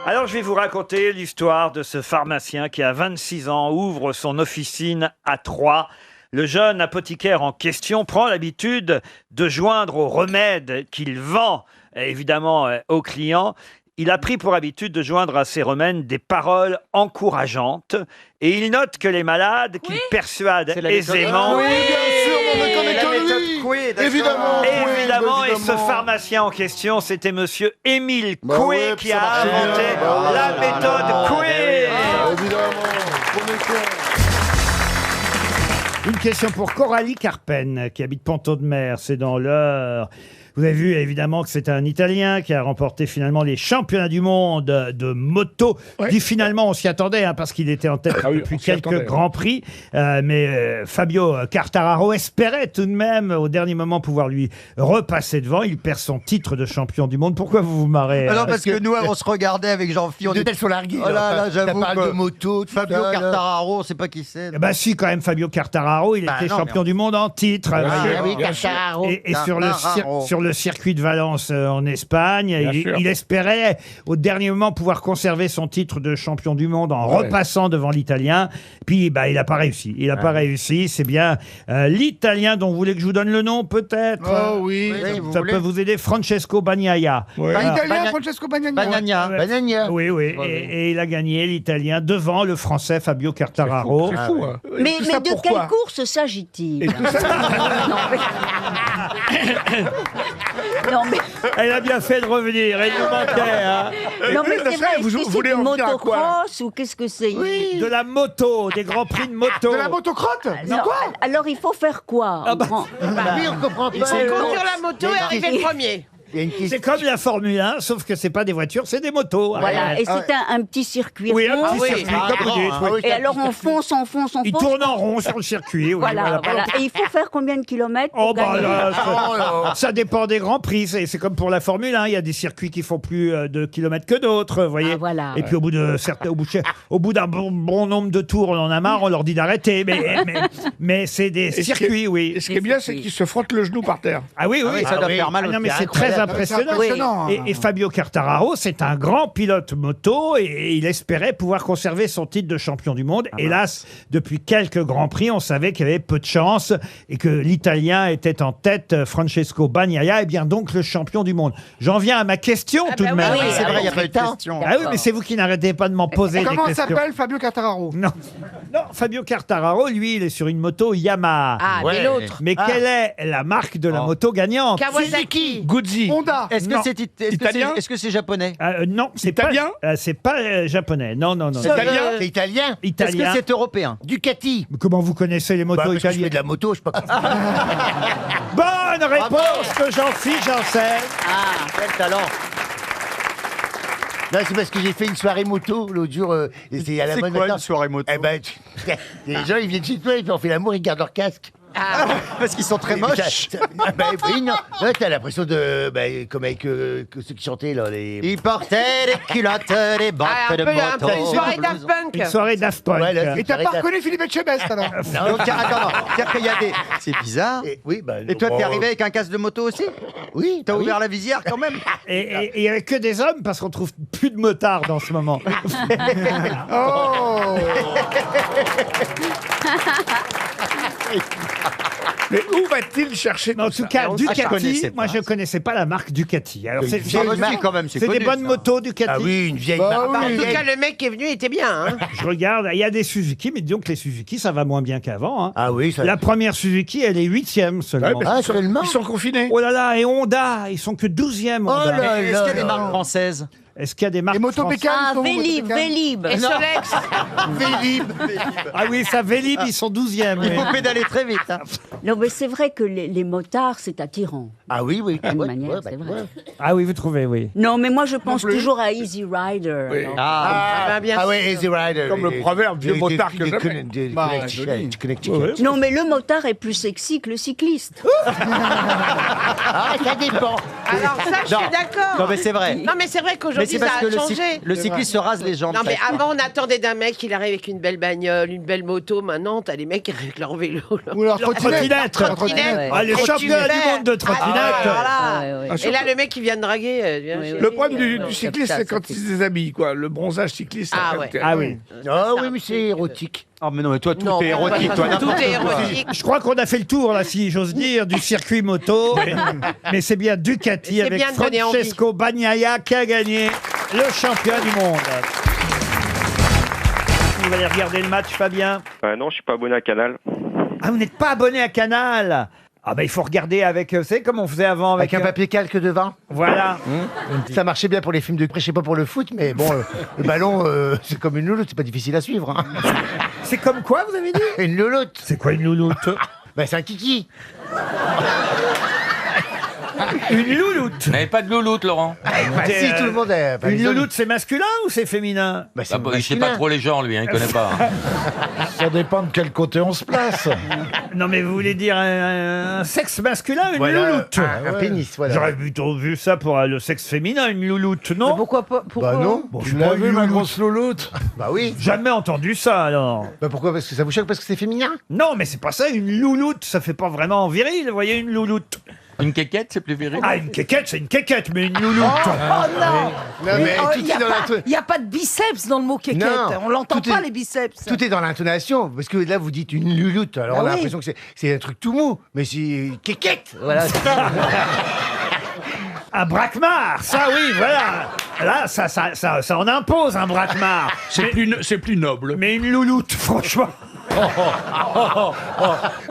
Alors, je vais vous raconter l'histoire de ce pharmacien qui, à 26 ans, ouvre son officine à Troyes. Le jeune apothicaire en question prend l'habitude de joindre aux remèdes qu'il vend, évidemment, aux clients. Il a pris pour habitude de joindre à ces remèdes des paroles encourageantes et il note que les malades qu'il persuade aisément... Oui, bien sûr, on ne connaît que lui. Évidemment. Évidemment, et ce évidemment. pharmacien en question, c'était monsieur Émile Bah Coué ouais, qui ça a marchait bien. inventé Bah ouais. la méthode Coué. Évidemment. Une question pour Coralie Carpen, qui habite Ponto de Mer, c'est dans l'Eure. Vous avez vu évidemment que c'est un Italien qui a remporté finalement les championnats du monde de moto. Dit finalement, on s'y attendait parce qu'il était en tête depuis quelques grands prix. Mais Fabio Quartararo espérait tout de même au dernier moment pouvoir lui repasser devant. Il perd son titre de champion du monde. Pourquoi vous vous marrez Alors parce que nous, on se regardait avec Jean-Philippe. On était sur largués. Oh là là, j'avoue. Ça parle de moto, Fabio Quartararo, on sait pas qui c'est. Bah si, quand même, Fabio Quartararo, il Bah était non, champion mais- du monde en titre. Ah, voyez. oui, Quartararo. Et sur le circuit de Valence en Espagne, sûr. il espérait au dernier moment pouvoir conserver son titre de champion du monde en repassant devant l'Italien. Puis bah, il n'a pas réussi. Il n'a pas réussi. C'est bien l'Italien dont vous voulez que je vous donne le nom, peut-être. Oh oui. Ça peut vous aider, Francesco Bagnaia. Italien, Francesco Bagnagna. Bagnagna. Oui, oui. Et il a gagné l'Italien devant le Français Fabio Quartararo. C'est fou, hein. Mais Tout ça de pourquoi quelle course s'agit-il? Non, mais, Elle a bien fait de revenir. Elle nous manquait. Hein. non, mais c'est vrai, vous est-ce que voulez c'est du en venir à quoi, là motocross ou qu'est-ce que c'est? De la moto, des grands prix de moto. De la motocrotte. Non, alors il faut faire quoi? Ah bah, Oui, on comprend pas. Conduire la moto et arriver le premier. C'est comme la Formule 1, sauf que c'est pas des voitures, c'est des motos. Voilà, et c'est un petit circuit Oui, un rond. petit circuit, comme vous dites. oui. Et alors on fonce. Il tourne en rond sur le circuit. Oui, Voilà. Et il faut faire combien de kilomètres pour Oh bah gagner? là, ça dépend des grands prix. C'est comme pour la Formule 1. Il y a des circuits qui font plus de kilomètres que d'autres, vous voyez. Ah, voilà. Et puis au bout d'un bon nombre de tours, on en a marre, on leur dit d'arrêter. Mais c'est des circuits, oui. Et ce qui est bien, c'est qu'il se frotte le genou par terre. Ah oui, oui. Ça doit faire mal. Non, mais c'est très impressionnant. Et Fabio Quartararo, c'est un grand pilote moto et il espérait pouvoir conserver son titre de champion du monde. Hélas, depuis quelques grands prix, on savait qu'il y avait peu de chance et que l'Italien était en tête, Francesco Bagnaia, et bien donc le champion du monde. J'en viens à ma question tout de même. Oui, c'est vrai, il n'y a pas eu de question. Ah oui, mais c'est vous qui n'arrêtez pas de m'en poser des Comment questions. s'appelle Fabio Quartararo? Non, Fabio Quartararo, lui, il est sur une moto Yamaha. Ah, mais l'autre. Mais quelle est la marque de la moto gagnante? Kawasaki. Guzzi. Honda. Est-ce Non. que c'est Italien est-ce que c'est japonais? Non, c'est pas Italien c'est pas japonais. Non, non, non. Italien. C'est italien. Est-ce Italien. que c'est européen? Ducati. Comment vous connaissez les motos Parce que je fais italiennes? de la moto, je sais pas. Bonne réponse de Jean-Philippe Janssen. Ah, quel talent. Non, c'est parce que j'ai fait une soirée moto l'autre jour. Et c'est à la C'est mode quoi maintenant. une soirée moto? Eh ben, les gens ils viennent chez toi et puis on fait l'amour, ils gardent leur casque. Parce qu'ils sont très moches. Ben oui, non. Là, t'as l'impression de. Ben, comme avec que ceux qui chantaient là. Les... Ils portaient des culottes, des bottes Ah, de un peu moto. une soirée Daft Punk. Une soirée Daft Punk. Ouais, là, Et t'as pas reconnu Philippe Etchebest alors? Donc, attends, c'est-à-dire qu'il y a des... C'est bizarre. Oui, ben. Et toi, t'es bon, arrivé avec un casque de moto aussi? Oui. T'as oui. ouvert la visière quand même? Et il n'y avait que des hommes parce qu'on trouve plus de motards en ce moment. Oh Mais où va-t-il chercher En tout cas, je Ducati, connaissais moi pas. je connaissais pas la marque Ducati. Alors c'est Ah, bah, si, quand même, c'est des connu, bonnes ça. motos Ducati. Ah oui, une vieille Bah marque. oui. En tout cas, le mec qui est venu était bien. Hein. Je regarde, il y a des Suzuki, mais disons que les Suzuki, ça va moins bien qu'avant. Hein. Ah oui, ça. La première Suzuki, elle est 8e seulement. Ouais, Ah, seulement. Ils sont confinés. Oh là là, et Honda, ils sont que 12e. Oh Honda. là Est-ce qu'il y a des là. marques françaises? Est-ce qu'il y a des marques Les motos françaises Pécales, Ah, ils sont où, Vélib, motos Pécales Vélib. Et Solex. Vélib. Ah oui, ça, Vélib, ils sont 12e. Il oui. faut pédaler très vite. Hein. Non, mais c'est vrai que les motards, c'est attirant. Ah oui, oui. D'une Ouais, manière, ouais, c'est bah, vrai. ouais. Ah oui, vous trouvez, oui. Non, mais moi, je pense plus. toujours à Easy Rider. Oui. alors. Ah, bien ah ouais, Easy Rider. Comme le proverbe, vieux motard que jamais. Bah, joli. Ouais. Non, mais le motard est plus sexy que le cycliste. Ah, ça dépend. Alors ça, je suis d'accord. Non, mais c'est vrai. Non, mais c'est vrai Mais qu'aujourd'hui, c'est ça parce que a changé. le cycliste se rase les jambes. Non, mais ça. avant, on attendait d'un mec qu'il arrive avec une belle bagnole, une belle moto. Maintenant, t'as les mecs qui arrivent avec leur vélo. Ou leur trottinette. Trottinette. Ouais. Ah, les Et tu championnats du fais- monde de trottinette. Ah, voilà. Ouais, ouais. Et là, le mec qui vient de draguer. vient Oui, chez oui. Le lui. problème du Non. cycliste, ça, c'est quand ça, il se déshabille, quoi. Le bronzage cycliste. Ah ça ouais. fait- Ah oui. Ah oui, mais c'est érotique. Oh, mais non, mais toi, tout Non, est érotique, pas toi, ça. Tout n'importe est quoi. érotique. Je crois qu'on a fait le tour, là, si j'ose dire, du circuit moto. Mais c'est bien Ducati C'est avec bien de donner Francesco Bagnaia qui a gagné le championnat du monde. Vous allez regarder le match, Fabien? Non, je suis pas abonné à Canal. Ah, vous n'êtes pas abonné à Canal? Ah ben il faut regarder avec, vous savez comme on faisait avant avec, Avec un papier calque devant. Voilà. Ça marchait bien pour les films de près, je sais pas pour le foot, mais bon, le ballon, c'est comme une louloute, c'est pas difficile à suivre. Hein. C'est comme quoi, vous avez dit? Une louloute. C'est quoi une louloute? Ben c'est un kiki. Une louloute. Vous n'avez pas de louloute, Laurent? Bah si, tout le monde est. bah, Une les hommes- louloute, c'est masculin ou c'est féminin? Bah, c'est Il sait masculin. pas trop les genres, lui, hein, il connaît pas. Ça dépend de quel côté on se place. Non mais vous voulez dire un sexe masculin, une Voilà, louloute? un pénis, voilà. J'aurais plutôt vu ça pour le sexe féminin, une louloute, non? Pourquoi pas Bah non. Bon, Tu je l'as crois vu, une ma louloute. grosse louloute? Bah oui. Jamais entendu ça alors. Bah pourquoi? Parce que ça vous choque parce que c'est féminin? Non mais c'est pas ça, une louloute, ça fait pas vraiment viril, vous voyez, une louloute. Une quéquette, c'est plus viril? Ah, une quéquette, c'est une quéquette, mais une louloute. Oh non. Non mais Oh, tout Il n'y est a, dans pas- y a pas de biceps dans le mot kékette. Non, On l'entend tout pas, est- les biceps. Tout est dans l'intonation, parce que là vous dites une louloute, alors Ah on a oui. l'impression que c'est un truc tout mou, mais c'est kékette. Voilà. Un braquemar, ça oui, voilà. Là, ça en impose un braquemar. C'est plus noble. Mais une louloute, franchement.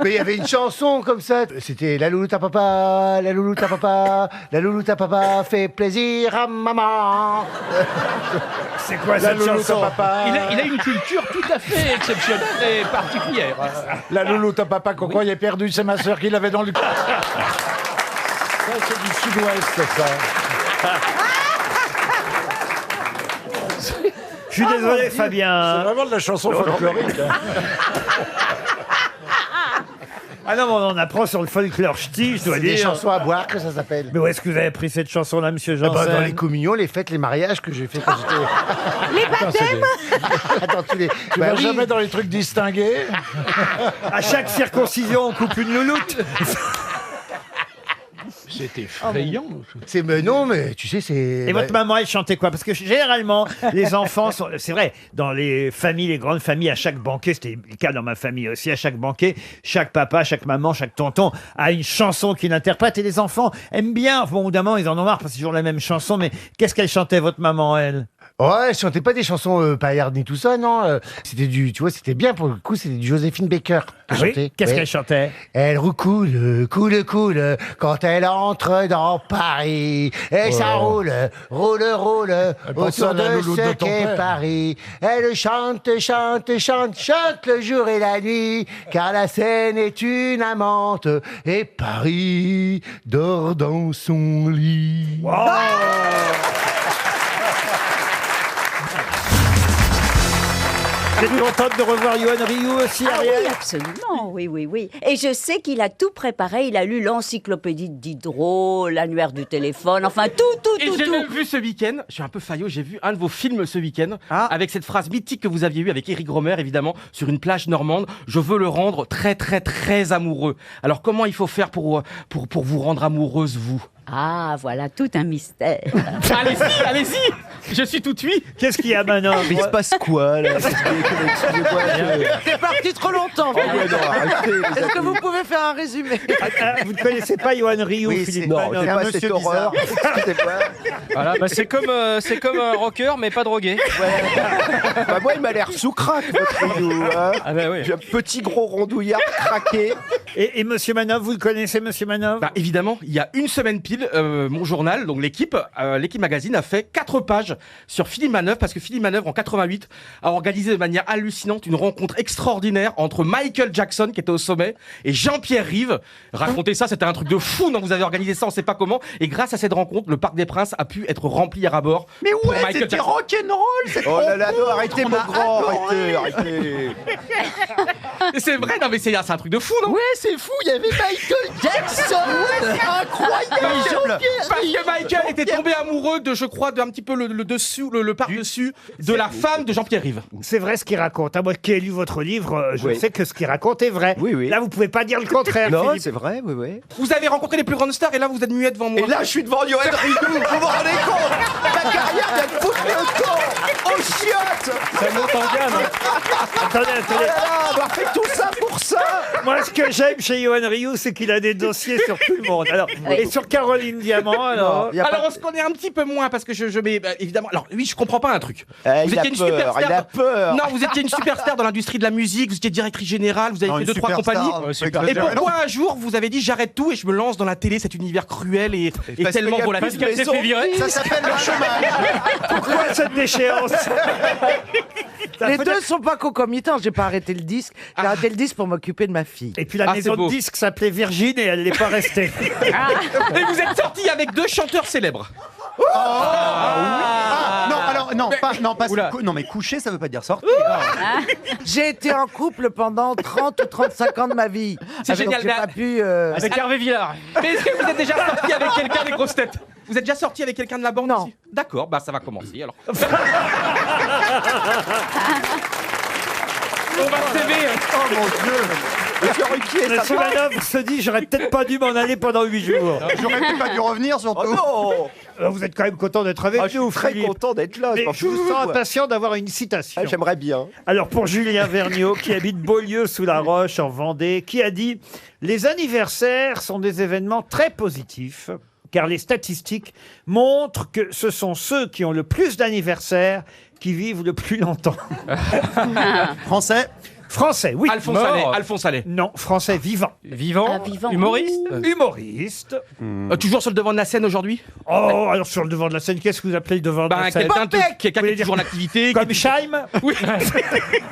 Mais il y avait une chanson comme ça. C'était la louloute à papa, la louloute à papa, la louloute à papa fait plaisir à maman. C'est quoi La cette louloute chanson? à papa. Il a une culture tout à fait exceptionnelle et particulière. La louloute à papa qu'on croyait perdu, c'est ma sœur qui l'avait dans le... Ça, c'est du sud-ouest, ça. Je suis désolé, C'est Fabien. vraiment de la chanson folklorique. Hein. Ah non, mais on en apprend sur le folklore ch'ti, je dois C'est des dire. chansons à boire que ça s'appelle. Mais où est-ce que vous avez pris cette chanson-là, monsieur Ah bah, Janssen? dans les communions, les fêtes, les mariages que j'ai fait quand j'étais. Les baptêmes. Attends, tous les. Tu Bah vas oui. jamais dans les trucs distingués. À chaque circoncision, on coupe une louloute. C'est effrayant. C'est mais non, mais tu sais, c'est. Et votre maman, elle chantait quoi? Parce que généralement, les enfants sont... C'est vrai, dans les familles, les grandes familles, à chaque banquet, c'était le cas dans ma famille aussi, à chaque banquet, chaque papa, chaque maman, chaque tonton a une chanson qu'il interprète et les enfants aiment bien. Bon, évidemment, ils en ont marre parce que c'est toujours la même chanson, mais qu'est-ce qu'elle chantait, votre maman, elle? Ouais, je chantais pas des chansons paillardes ni tout ça, non. C'était du, tu vois, c'était bien pour le coup, c'était du Joséphine Baker. Ah oui? Qu'est-ce qu'elle chantait? Elle coule, quand elle entre dans Paris. Et ça roule, roule pense à autour la de louloute ce de ton qu'est père. Paris. Elle chante le jour et la nuit, car la Seine est une amante et Paris dort dans son lit. Vous êtes contente de revoir Yoann Rioux aussi, Ah Ariel? oui, absolument, oui. Et je sais qu'il a tout préparé, il a lu l'encyclopédie de Diderot, l'annuaire du téléphone, enfin tout. Et j'ai même vu ce week-end, je suis un peu faillot, j'ai vu un de vos films ce week-end, avec cette phrase mythique que vous aviez eue avec Éric Rohmer, évidemment, sur une plage normande. Je veux le rendre très, très, très amoureux. Alors, comment il faut faire pour vous rendre amoureuse, vous? Ah, voilà, tout un mystère. Allez-y, allez-y. Je suis tout oui. Qu'est-ce qu'il y a maintenant? Mais il se passe quoi, là? Excusez-moi, T'es parti trop longtemps. Oh, ouais, non, arrêtez, les Est-ce que amis. vous pouvez faire un résumé? Vous ne connaissez pas Johan Rioux, Oui, Philippe non, Manœuvre? c'est pas cette horreur. Excusez-moi. Voilà, bah c'est comme un rocker, mais pas drogué. Bah, moi, il m'a l'air sous crack, votre Rioux. Hein. Ah bah oui. J'ai un petit gros rondouillard craqué. Et Monsieur Manœuvre, vous le connaissez, Monsieur Manœuvre? Bah évidemment, il y a une semaine pile, mon journal, donc l'équipe magazine a fait 4 pages sur Philippe Manœuvre parce que Philippe Manœuvre en 88 a organisé de manière hallucinante une rencontre extraordinaire entre Michael Jackson qui était au sommet et Jean-Pierre Rive. Racontez ça, c'était un truc de fou. Donc vous avez organisé ça, on sait pas comment. Et grâce à cette rencontre, le Parc des Princes a pu être rempli à ras-bord. Mais pour ouais, Michael c'était Jackson. rock'n'roll. Oh là là, non, arrêtez, mon grand, arrêtez. C'est vrai, non mais c'est un truc de fou, non? Ouais, c'est fou, il y avait Michael Jackson. Ouais, c'est incroyable. Parce que Michael était tombé amoureux de, je crois, d'un petit peu le dessus, le par-dessus de la femme de Jean-Pierre Rive. C'est vrai ce qu'il raconte. Moi qui ai lu votre livre, je Oui. sais que ce qu'il raconte est vrai. Oui, oui. Là, vous pouvez pas dire le contraire, Non, Philippe. c'est vrai, oui, oui. Vous avez rencontré les plus grandes stars et là vous êtes muet devant moi. Et là, je suis devant Johan Rioux, vous vous rendez compte? Ma carrière vient de foutre le camp aux chiottes. Ça monte en gamme. Attendez. Oh là là, on a fait tout ça pour ça. Moi, ce que j'aime chez Johan Rioux, c'est qu'il a des dossiers sur tout le monde. Alors, Oui. et sur Caroline Diamant, alors. Il y a Alors pas- on se connaît un petit peu moins parce que je mets évidemment. Alors oui, je comprends pas un truc. Il a peur, il a peur. Non, vous étiez une superstar dans l'industrie de la musique, vous étiez directrice générale, vous avez fait 2-3 compagnies. Et pourquoi un jour vous avez dit j'arrête tout et je me lance dans la télé, cet univers cruel et parce tellement qu'il y a volatile. plus de maison. Ça s'appelle le chômage. Pourquoi cette déchéance? Les deux sont pas concomitants. J'ai pas arrêté le disque. J'ai arrêté le disque pour m'occuper de ma fille. Et puis la Ah, maison c'est beau. de disques s'appelait Virgin et elle n'est pas restée. Et vous êtes sorti avec 2 chanteurs célèbres. Non, alors non, mais coucher, ça veut pas dire sortir. J'ai été en couple pendant 30 ou 35 ans de ma vie. C'est Donc, génial, J'ai mais- pas pu. Avec Hervé Villard. Mais est-ce que vous êtes déjà sorti avec quelqu'un des grosses têtes? Vous êtes déjà sorti avec quelqu'un de la bande? Non. Ici D'accord, bah ça va commencer alors. On va se lever. Oh mon Dieu. Monsieur Manœuvre se dit, j'aurais peut-être pas dû m'en aller pendant 8 jours. J'aurais peut-être pas dû revenir surtout. Oh non. Vous êtes quand même content d'être avec Ah, je nous, suis très Philippe. content d'être là. Mais m'en je vous fous, sens quoi. impatient d'avoir une citation. Ah, j'aimerais bien. Alors pour Julien Vergniaud, qui habite Beaulieu-sous-la-Roche en Vendée, qui a dit « Les anniversaires sont des événements très positifs, car les statistiques montrent que ce sont ceux qui ont le plus d'anniversaires qui vivent le plus longtemps. Français. » Français, oui. Alphonse Allais. Alphonse Allais. Non, français vivant. Vivant. Ah, vivant. Humoriste. Humoriste. Toujours sur le devant de la scène aujourd'hui? Oh, alors sur le devant de la scène, qu'est-ce que vous appelez le devant de la scène? Quelqu'un qui Vous est voulez dire toujours en activité. Comme Scheim? Oui.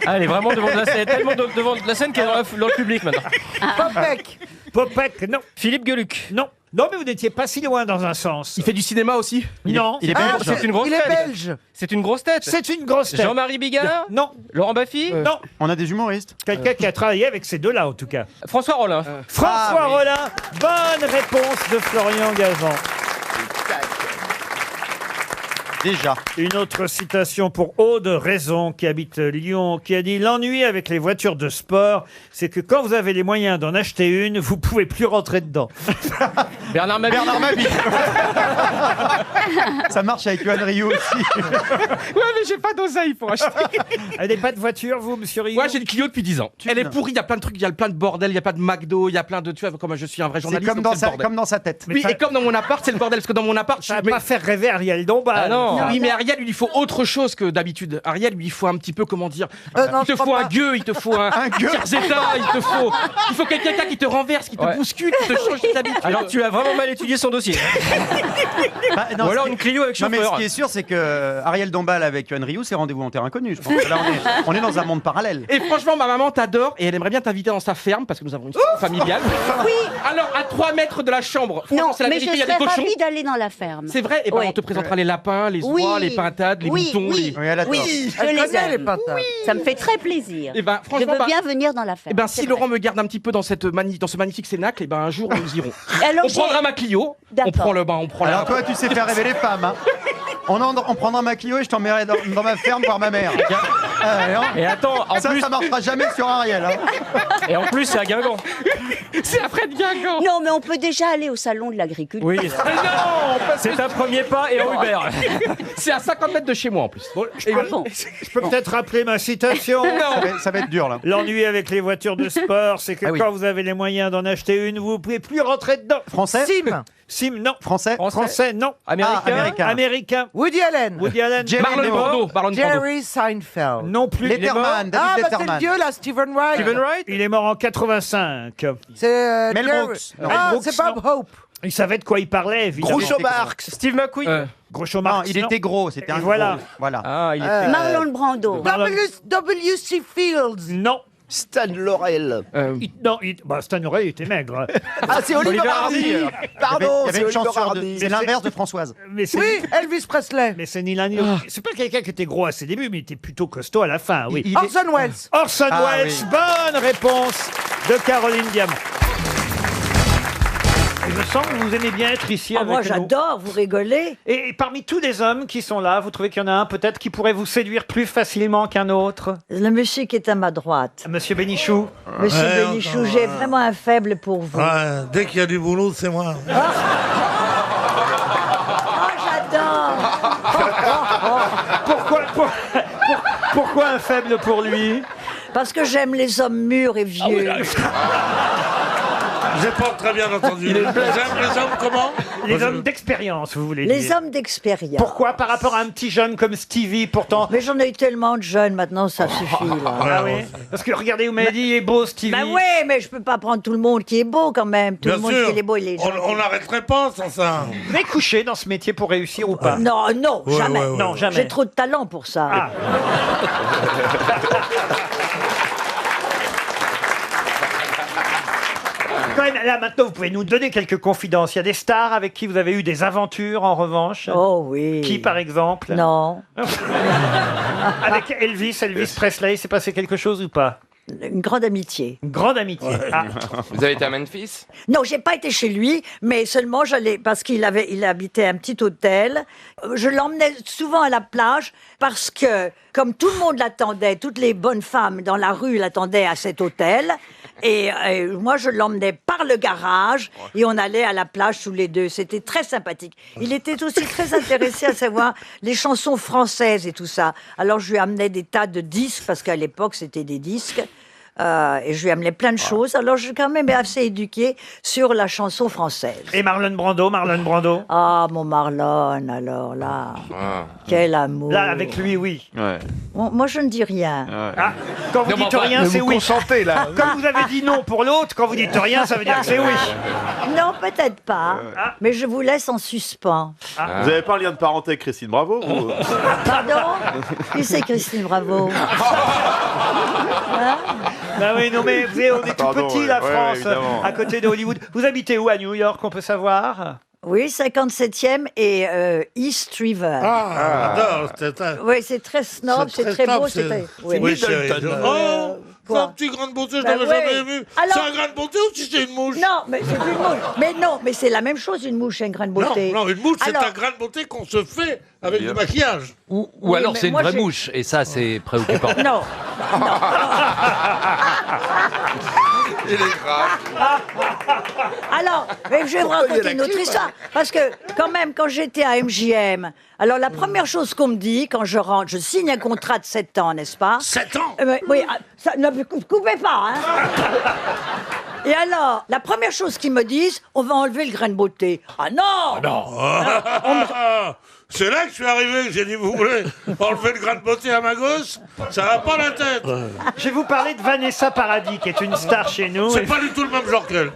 Ah, elle est vraiment devant de la scène. Tellement devant de la scène qu'elle est dans le public maintenant. Popek. Popek, non. Philippe Gueluc. Non. Non, mais vous n'étiez pas si loin dans un sens. Il fait du cinéma aussi? Non. Il est belge. C'est une grosse Il est tête. belge. C'est une grosse tête. C'est une grosse tête. Jean-Marie Bigard. Non. Laurent Baffy. Non. On a des humoristes. Quelqu'un qui a travaillé avec ces deux-là, en tout cas. François Rollin. François Rollin. Bonne réponse de Florian Gazan. Déjà. Une autre citation pour Aude Raison, qui habite Lyon, qui a dit « L'ennui avec les voitures de sport, c'est que quand vous avez les moyens d'en acheter une, vous pouvez plus rentrer dedans. Bernard Mabille. Bernard Mabille. Ça marche avec Johan Rioux aussi. Ouais, mais j'ai pas d'oseille pour acheter. » Vous n'avez pas de voiture, vous, monsieur Rio? Ouais, j'ai le Clio depuis 10 ans. Elle est pourrie, il y a plein de trucs, il y a plein de bordel, il y a plein de McDo, il y a plein de... Tu vois, comme je suis un vrai C'est journaliste. comme donc dans, le bordel. comme dans sa tête. Oui, et comme dans mon appart, c'est le bordel, parce que dans mon appart... Ça va pas faire rêver Ariel Dombal. Ah non. Oui, mais Ariel, lui, il faut autre chose que d'habitude. Ariel, lui, il faut un petit peu, comment dire... non, il te je faut crois un pas. gueux, il te faut un Kerzetta, il faut quelqu'un qui te renverse, qui te bouscule, qui te change tes habitudes. Alors tu as vraiment mal étudié son dossier. Bah, non, Ou alors ce qui- une Clio avec Non, mais chauffeur. ce qui est sûr, c'est que Ariel Dombal avec Johan Rioux, c'est rendez-vous en terre inconnue. Je pense que là, on est dans un monde parallèle. Et franchement, ma maman t'adore et elle aimerait bien t'inviter dans sa ferme parce que nous avons une ferme familiale. Oui. Alors, à 3 mètres de la chambre, franchement, Non, c'est la mais je vérité, il y a des serais cochons. ravie d'aller dans la ferme. C'est vrai, et ben Oui. on te présentera les lapins, les oies, Oui. les pintades, les Oui, moutons. oui. Oui, elle adore. Oui, je Elle les connaît les aime. patates. Ça me fait très plaisir. Et ben, Je franchement, veux bien venir dans la ferme. et ben, c'est si vrai. Laurent me garde un petit peu dans, dans ce magnifique cénacle, et ben un jour nous irons. Alors, On j'ai- prendra ma Clio, on D'accord. prend le bain, on prend Alors la. toi, tu sais faire rêver les femmes. Hein. On prendra ma Clio et je t'emmènerai dans ma ferme voir ma mère. Et attends, en plus... ça marchera jamais sur Ariel. Hein. Et en plus, c'est à Guingamp. C'est après de Guingamp. Non, mais on peut déjà aller au salon de l'agriculture. Oui. C'est un premier pas et en Uber. C'est à 50 mètres de chez moi en plus. Je peux peut-être rappeler ma citation. Ça va être dur là. L'ennui avec les voitures de sport, c'est que quand vous avez les moyens d'en acheter une, vous ne pouvez plus rentrer dedans. Français. Sim, non. Français. Français, non. Américain. Américain. Woody Allen. Woody Allen. Marlon Brando. Jerry Seinfeld. Non plus. Letterman. David c'est Letterman. le vieux là, Stephen Wright. Steven Wright. Il est mort en 85. C'est Mel Jerry- Brooks. Non. Ah, Mel Brooks, c'est Bob Hope. Il savait de quoi il parlait, évidemment. Groucho Marx. Steve McQueen. Groucho Non, Marx. il était gros. C'était Et un voilà. gros. Voilà. Ah, il était... Marlon Brando. W.C. Fields. Non. Stan Laurel. Stan Laurel, il était maigre. Ah, c'est Oliver Hardy. Pardon, Il y avait c'est une Oliver chance sur deux. Hardy. C'est l'inverse de Françoise. Mais c'est, Oui, Elvis Presley. mais c'est ni l'un ni l'autre. C'est pas quelqu'un qui était gros à ses débuts, mais il était plutôt costaud à la fin, oui. Il est- Orson Welles. Orson Ah, Welles, oui. bonne réponse de Caroline Diamant. Il me semble que vous aimez bien être ici avec Moi, nous. j'adore, vous rigolez. Et parmi tous les hommes qui sont là, vous trouvez qu'il y en a un peut-être qui pourrait vous séduire plus facilement qu'un autre? Le monsieur qui est à ma droite. Monsieur Bénichou. Monsieur Bénichou, j'ai vraiment un faible pour vous. Dès qu'il y a du boulot, c'est moi. J'adore. Pourquoi un faible pour lui? Parce que j'aime les hommes mûrs et vieux. J'ai pas très bien entendu. J'aime les hommes comment? Les hommes d'expérience, vous voulez Les dire. hommes d'expérience. Pourquoi? Par rapport à un petit jeune comme Stevie, pourtant. Mais j'en ai eu tellement de jeunes, maintenant ça suffit. Là. Ah oui. Parce que regardez, vous m'avez dit, il est beau Stevie. Ben oui, mais je peux pas prendre tout le monde qui est beau quand même. Tout Bien le monde sûr. qui est beau, il est gentil. On n'arrêterait pas sans ça. Vous avez couché dans ce métier pour réussir ou pas? Non, non, Ouais, jamais. ouais, ouais. Non, jamais. J'ai trop de talent pour ça. Ah. Quand même, là, maintenant, vous pouvez nous donner quelques confidences. Il y a des stars avec qui vous avez eu des aventures, en revanche. Oh oui. Qui, par exemple? Non. Avec Elvis Presley, s'est passé quelque chose ou pas? Une grande amitié. Une grande amitié. Ah. Vous avez été à Memphis? Non, j'ai pas été chez lui, mais seulement j'allais parce il habitait un petit hôtel. Je l'emmenais souvent à la plage parce que, comme tout le monde l'attendait, toutes les bonnes femmes dans la rue l'attendaient à cet hôtel. Et moi, je l'emmenais par le garage et on allait à la plage tous les deux. C'était très sympathique. Il était aussi très intéressé à savoir les chansons françaises et tout ça. Alors, je lui amenais des tas de disques parce qu'à l'époque, c'était des disques. Et je lui amenais plein de choses. Alors, je suis quand même assez éduquée sur la chanson française. Et Marlon Brando? Ah, mon Marlon, alors là. Quel amour. Là, avec lui, oui. Bon, moi, je ne dis rien. Ah, quand vous dites rien, c'est oui. Comme vous avez dit non pour l'autre, quand vous dites rien, ça veut dire que c'est oui. Non, peut-être pas. Mais je vous laisse en suspens. Vous n'avez pas un lien de parenté avec Christine Bravo vous Pardon? Qui c'est Christine Bravo? Hein? Bah oui, non mais vous savez, on est tout Pardon, petit, la ouais, France, évidemment. à côté de Hollywood. Vous habitez où à New York, on peut savoir? Oui, 57e et East River. J'adore, c'est ça. Oui, c'est très snob, c'est très beau. c'est- très- Oui, chérie. Oh, c'est Quoi? un petit grain de beauté, je Bah l'avais oui. jamais vu. Alors- C'est un grain de beauté ou si c'est une mouche? Non, mais c'est une mouche. Mais non, mais c'est la même chose, une mouche et une grain de beauté. Non, une mouche, c'est Alors- un grain de beauté qu'on se fait avec du maquillage. Ou Oui, alors mais c'est une moi, vraie j'ai- mouche, et ça c'est préoccupant. Non. Il est grave. Alors, mais je vais vous raconter une autre histoire. Parce que, quand même, quand j'étais à MJM, alors la première chose qu'on me dit quand je rentre, je signe un contrat de 7 ans, n'est-ce pas? 7 ans? Oui, ça, ne coupez pas, hein? Et alors, la première chose qu'ils me disent, on va enlever le grain de beauté. Ah non! C'est là que je suis arrivé, que j'ai dit, vous voulez enlever le grain de beauté à ma gosse? Ça va pas la tête. Je vais vous parler de Vanessa Paradis, qui est une star chez nous. C'est pas du tout le même genre qu'elle.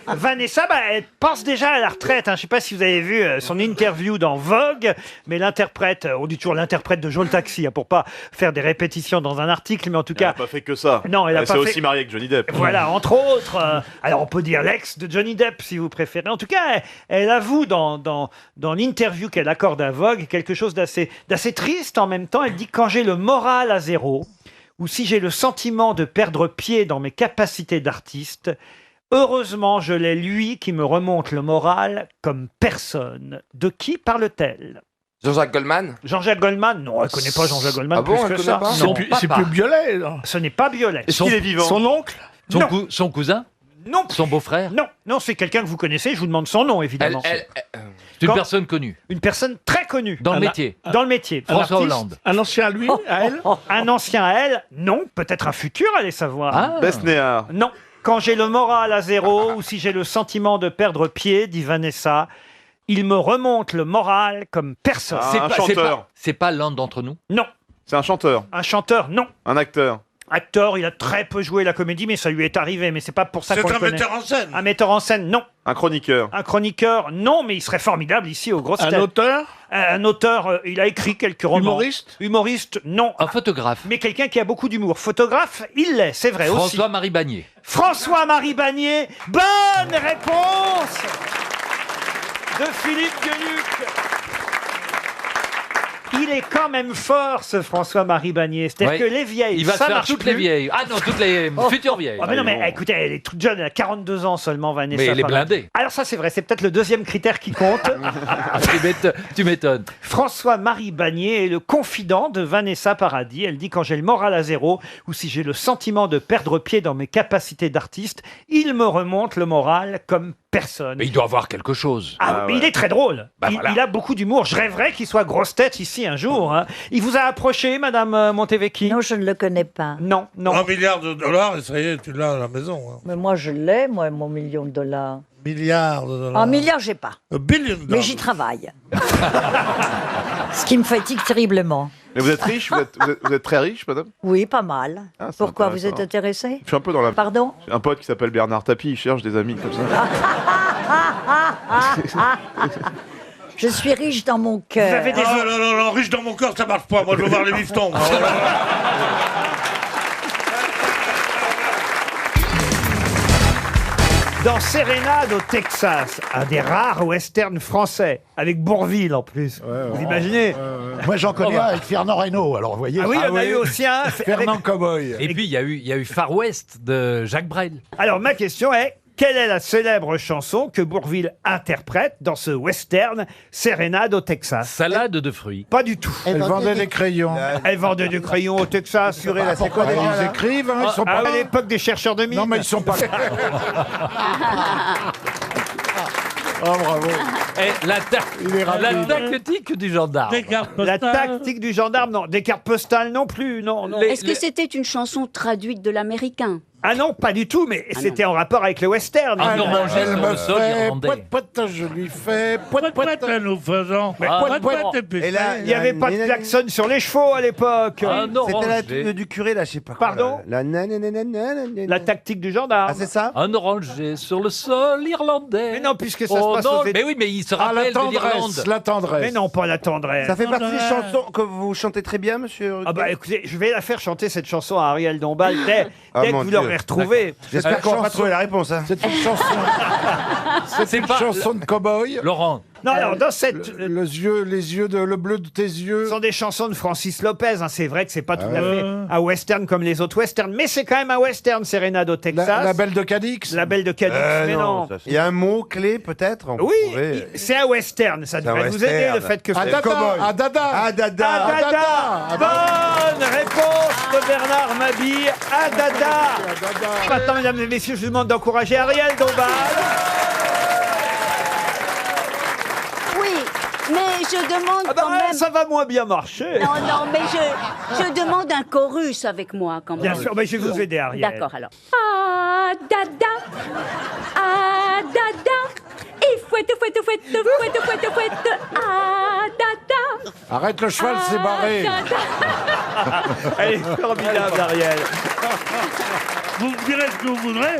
Vanessa, elle pense déjà à la retraite. Je ne sais pas si vous avez vu son interview dans Vogue, mais l'interprète, on dit toujours l'interprète de Joe le Taxi, pour pas faire des répétitions dans un article, mais en tout Elle n'a cas... pas fait que ça. Non, elle a pas s'est fait- aussi mariée avec Johnny Depp. Voilà, entre autres. Alors, on peut dire l'ex de Johnny Depp, si vous préférez. En tout cas, elle avoue dans l'interview qu'elle accorde à Vogue quelque chose d'assez triste en même temps. Elle dit « Quand j'ai le moral à zéro, ou si j'ai le sentiment de perdre pied dans mes capacités d'artiste, heureusement, je l'ai lui qui me remonte le moral comme personne. » De qui parle-t-elle? Jean-Jacques Goldman. Jean-Jacques Goldman, non, elle ne connaît pas Jean-Jacques Goldman Ah bon, plus elle que connaît ça. pas Non. C'est plus Biolay, là. Ce n'est pas Biolay. Est-ce qu'il est vivant Son oncle Non. Son cousin? Non. Son beau-frère? Non, non, c'est quelqu'un que vous connaissez, je vous demande son nom, évidemment. C'est une Quand- personne connue. Une personne très connue. Dans le métier. Dans le métier. François Artiste. Hollande. Un ancien à lui, à elle Un ancien à elle, non. Peut-être un futur, allez savoir. Ah. Besnéard. Non. Quand j'ai le moral à zéro ou si j'ai le sentiment de perdre pied, dit Vanessa, il me remonte le moral comme personne. Ah, un chanteur. C'est pas l'un d'entre nous? Non. C'est un chanteur. Un chanteur, non. Un acteur. Acteur, il a très peu joué la comédie, mais ça lui est arrivé. Mais c'est pas pour ça C'est qu'on le un connaît. metteur en scène. Un metteur en scène, non. Un chroniqueur. Un chroniqueur, non, mais il serait formidable ici aux grosses Un têtes. auteur Un auteur, il a écrit quelques romans. Humoriste Humoriste, non. Un photographe. Mais quelqu'un qui a beaucoup d'humour. Photographe, il l'est, c'est vrai aussi. François-Marie Bagné. François-Marie Bagné. Bonne réponse de Philippe Gueluc. Il est quand même fort, ce François-Marie Bagné. C'est-à-dire Oui. que les vieilles, Il va ça faire marche toutes les plus. vieilles. Ah non, toutes les futures vieilles. Ah mais non, mais écoutez, elle est toute jeune, elle a 42 ans seulement, Vanessa. Mais elle est Paradis. blindée. Alors ça, c'est vrai, c'est peut-être le deuxième critère qui compte. Tu m'étonnes. François-Marie Bagné est le confident de Vanessa Paradis. Elle dit: quand j'ai le moral à zéro ou si j'ai le sentiment de perdre pied dans mes capacités d'artiste, il me remonte le moral comme personne. Mais il doit avoir quelque chose. Ah, mais il est très drôle. Bah, il, voilà. il a beaucoup d'humour. Je rêverais qu'il soit grosse tête ici un jour. Hein. Il vous a approché, Madame Montevecchi? Non, je ne le connais pas. Non, non. $1 milliard et ça y est, tu l'as à la maison. Hein. Mais moi, je l'ai, moi, mon $1 million. Milliards de dollars. Un milliard, j'ai pas. $1 billion. Mais j'y travaille. Ce qui me fatigue terriblement. Mais vous êtes riche vous êtes très riche, madame? Oui, pas mal. Ah, c'est Pourquoi vous êtes intéressant. intéressé? Je suis un peu dans la... Pardon? J'ai un pote qui s'appelle Bernard Tapie, il cherche des amis comme ça. Je suis riche dans mon cœur. Ah, non, riche dans mon cœur, ça marche pas. Moi, je veux voir les bifetons. Dans Sérénade au Texas, un des rares westerns français, avec Bourvil en plus. Vous imaginez? Moi, j'en connais Oh, bah. un avec Fernand Reynaud, alors vous voyez. Ah oui, il y en a eu aussi un. Fernand avec- Cowboy. Et puis, il y a eu Far West de Jacques Brel. Alors, ma question est: quelle est la célèbre chanson que Bourvil interprète dans ce western Sérénade au Texas? Salade de fruits. Pas du tout. Elle vendait des crayons. Elle vendait du crayon au Texas. Ah, pourquoi ils écrivent, hein, ils sont pas à l'époque des chercheurs de mines. Non, mais ils sont pas. Oh, bravo. Et la tactique du gendarme. La tactique du gendarme, non. Des cartes postales non plus, non. non. Est-ce que c'était une chanson traduite de l'américain? Ah non, pas du tout, mais c'était en rapport avec le western. Ah non, évidemment. manger Elle sur me le sol fait irlandais. poète, je lui fais poète, Nous faisons. Il n'y avait pas de klaxon sur les chevaux à l'époque. Ah non, C'était la Angers. truc du curé, là, je sais pas quoi. Pardon? La nananana. La tactique du gendarme. Ah, c'est ça? Un oranger sur le sol irlandais. Mais non, puisque ça Oh se passe non, aux États- mais oui, mais il se Ah, la rappelle de l'Irlande. tendresse, la tendresse. Mais non, pas la tendresse. Ça fait partie des chansons que vous chantez très bien, monsieur Ah bah écoutez, je vais la faire chanter cette chanson à Ariel Dombal dès Ah, que mon vous Dieu. l'aurez retrouvée. J'espère qu'on va pas chanson- trouver la réponse. Hein. C'est une chanson. C'est une pas- chanson de cow-boy. Laurent. Non, alors dans cette... Le bleu de tes yeux. Ce sont des chansons de Francis Lopez. Hein. C'est vrai que c'est pas tout à fait un western comme les autres westerns, mais c'est quand même un western, Sérénade au Texas. La belle de Cadix. La Belle de Cadix, mais non. Il y a un mot clé, peut-être on Oui, pourrait- c'est un western. Ça C'est un devrait vous aider, western. le fait que Adada, cow-boy. Adada. Adada. Adada. Bonne réponse de Bernard Mabille. Adada. Maintenant, mesdames et messieurs, je vous demande d'encourager Ariel Dombal. Oui, mais je demande Ah bah, quand même... ça va moins bien marcher. Non, non, mais je demande un chorus avec moi quand même. Bien sûr, mais je vais vous aider, Ariel. D'accord, alors. Ah, dada, ah, dada, et fouette, fouette, fouette, fouette, fouette, fouette, ah, dada. Arrête, le cheval s'est barré. Elle est formidable, Ariel. Vous me direz ce que vous voudrez,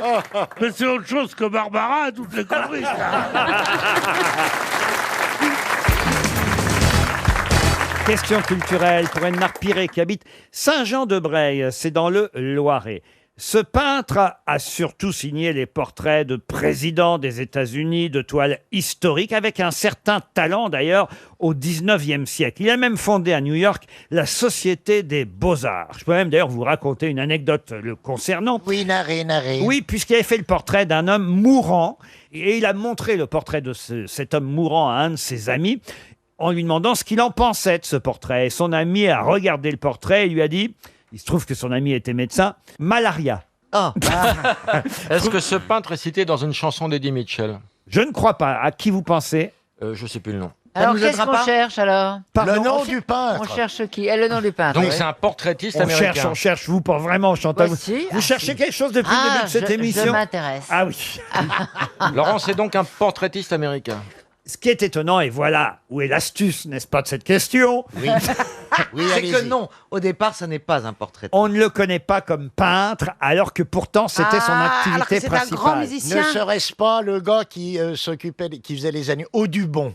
mais c'est autre chose que Barbara et toutes les conneries. Question culturelle pour Enmar Piré qui habite Saint-Jean-de-Breil, c'est dans le Loiret. Ce peintre a surtout signé les portraits de présidents des États-Unis, de toiles historiques, avec un certain talent d'ailleurs au 19e siècle. Il a même fondé à New York la Société des Beaux-Arts. Je peux même d'ailleurs vous raconter une anecdote le concernant. Oui, narré. Oui, puisqu'il avait fait le portrait d'un homme mourant, et il a montré le portrait de cet homme mourant à un de ses amis. en lui demandant ce qu'il en pensait de ce portrait. Et son ami a regardé le portrait et lui a dit, il se trouve que son ami était médecin, malaria. Est-ce que ce peintre est cité dans une chanson d'Eddie Mitchell? Je ne crois pas. À qui vous pensez? Je sais plus le nom. Alors, qu'est-ce qu'on cherche, alors? Pardon, Le nom on du peintre. On cherche qui? Le nom du peintre. Donc oui. c'est un portraitiste On américain. cherche, vous, pour vraiment, Chantal. Voici. Vous cherchez quelque chose depuis le début de cette émission? Je m'intéresse. Ah oui. Laurent, c'est donc un portraitiste américain. Ce qui est étonnant, et voilà où est l'astuce, n'est-ce pas, de cette question. Oui. C'est que non, au départ, ça n'est pas un portrait. On ne le connaît pas comme peintre, alors que pourtant c'était son activité principale. Ne serait-ce pas le gars qui qui faisait les années Audubon?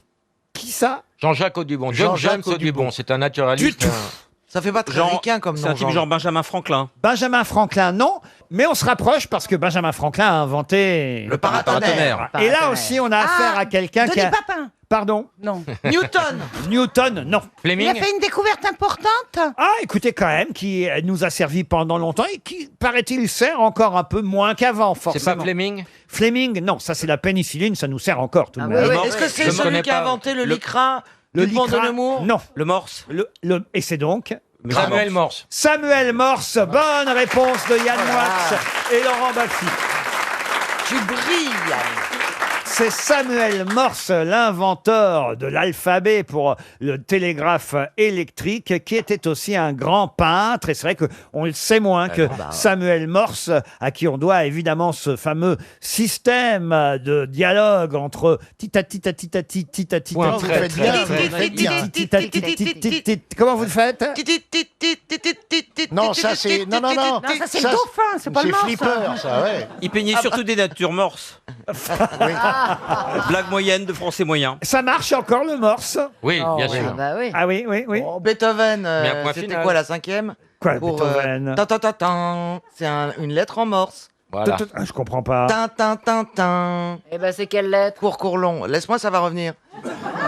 Qui ça? Jean-Jacques Audubon. John James Audubon, c'est un naturaliste. Du tout. Ça fait pas très ricain comme nom. C'est un type genre Benjamin Franklin. Benjamin Franklin, non, mais on se rapproche parce que Benjamin Franklin a inventé le paratonnerre. Et là aussi, on a affaire à quelqu'un qui a... Papin. Pardon? Non. Newton. Newton, non. Il a fait une découverte importante. Ah, écoutez, quand même, qui nous a servi pendant longtemps et qui, paraît-il, sert encore un peu moins qu'avant, forcément. C'est pas Fleming? Fleming, non, ça c'est la pénicilline, ça nous sert encore tout de même. Est-ce que c'est celui qui a inventé le lycra Le du pont de lycra, Nemours? Non. Le Morse? Et c'est donc Samuel Morse. Samuel Morse, bonne réponse de Yann Moix et Laurent Baffy. Tu brilles, Yann. C'est Samuel Morse, l'inventeur de l'alphabet pour le télégraphe électrique, qui était aussi un grand peintre. Et c'est vrai qu'on le sait moins que Samuel Morse, à qui on doit évidemment ce fameux système de dialogue entre tita-tita-tita-ti, tita-tita. Ouais, vous faites bien, Comment vous le faites? Non, ça c'est... Non, ça c'est le dauphin, c'est pas le morse. C'est Flipper, ça, ouais. Il peignait surtout des natures morses. Blague moyenne de français moyen. Ça marche encore le morse? Oui, bien sûr. Bah oui. Ah oui, oui, oui. Oh, Beethoven, Mais un point c'était final. quoi la 5e? Quoi, Pour, Beethoven? tan. C'est une lettre en morse. Voilà. Je comprends pas. Tin. Eh ben, c'est quelle lettre? Court long. Laisse-moi, ça va revenir.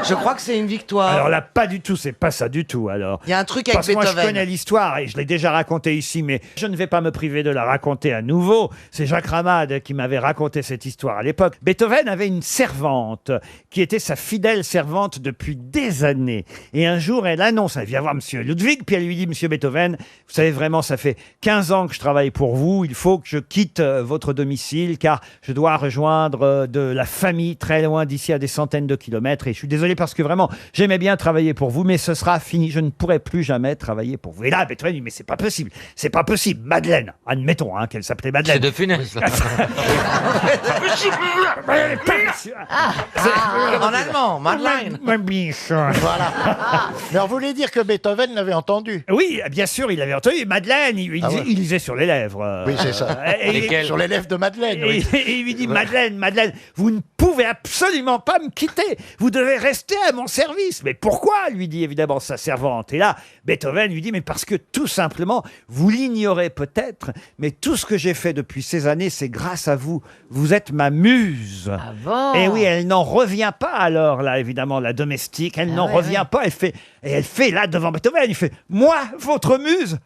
Je crois que c'est une victoire. Alors là, pas du tout, c'est pas ça du tout, alors. Il y a un truc avec Parce que moi, Beethoven. je connais l'histoire et je l'ai déjà racontée ici, mais je ne vais pas me priver de la raconter à nouveau. C'est Jacques Ramade qui m'avait raconté cette histoire à l'époque. Beethoven avait une servante qui était sa fidèle servante depuis des années. Et un jour, elle annonce, elle vient voir Monsieur Ludwig, puis elle lui dit, Monsieur Beethoven, vous savez vraiment, ça fait 15 ans que je travaille pour vous, il faut que je quitte votre domicile, car je dois rejoindre de la famille très loin d'ici à des centaines de kilomètres. Et je suis désolé parce que vraiment, j'aimais bien travailler pour vous, mais ce sera fini. Je ne pourrai plus jamais travailler pour vous. Et là, Beethoven dit, mais c'est pas possible. C'est pas possible. Madeleine, admettons qu'elle s'appelait Madeleine. C'est de Funès. En allemand, Madeleine. Voilà. Mais on voulait dire que Beethoven l'avait entendu. Oui, bien sûr, il avait entendu. Madeleine, il lisait sur les lèvres. Oui, c'est ça. Sur les lèvres de Madeleine, oui. Et il lui dit, Madeleine, vous ne pouvez absolument pas me quitter. Vous devez rester à mon service. Mais pourquoi, lui dit évidemment sa servante. Et là, Beethoven lui dit, mais parce que tout simplement, vous l'ignorez peut-être, mais tout ce que j'ai fait depuis ces années, c'est grâce à vous. Vous êtes ma muse. Ah bon? Et oui, elle n'en revient pas alors, là, évidemment, la domestique, elle n'en revient pas. Elle fait là, devant Beethoven, il fait, moi, votre muse?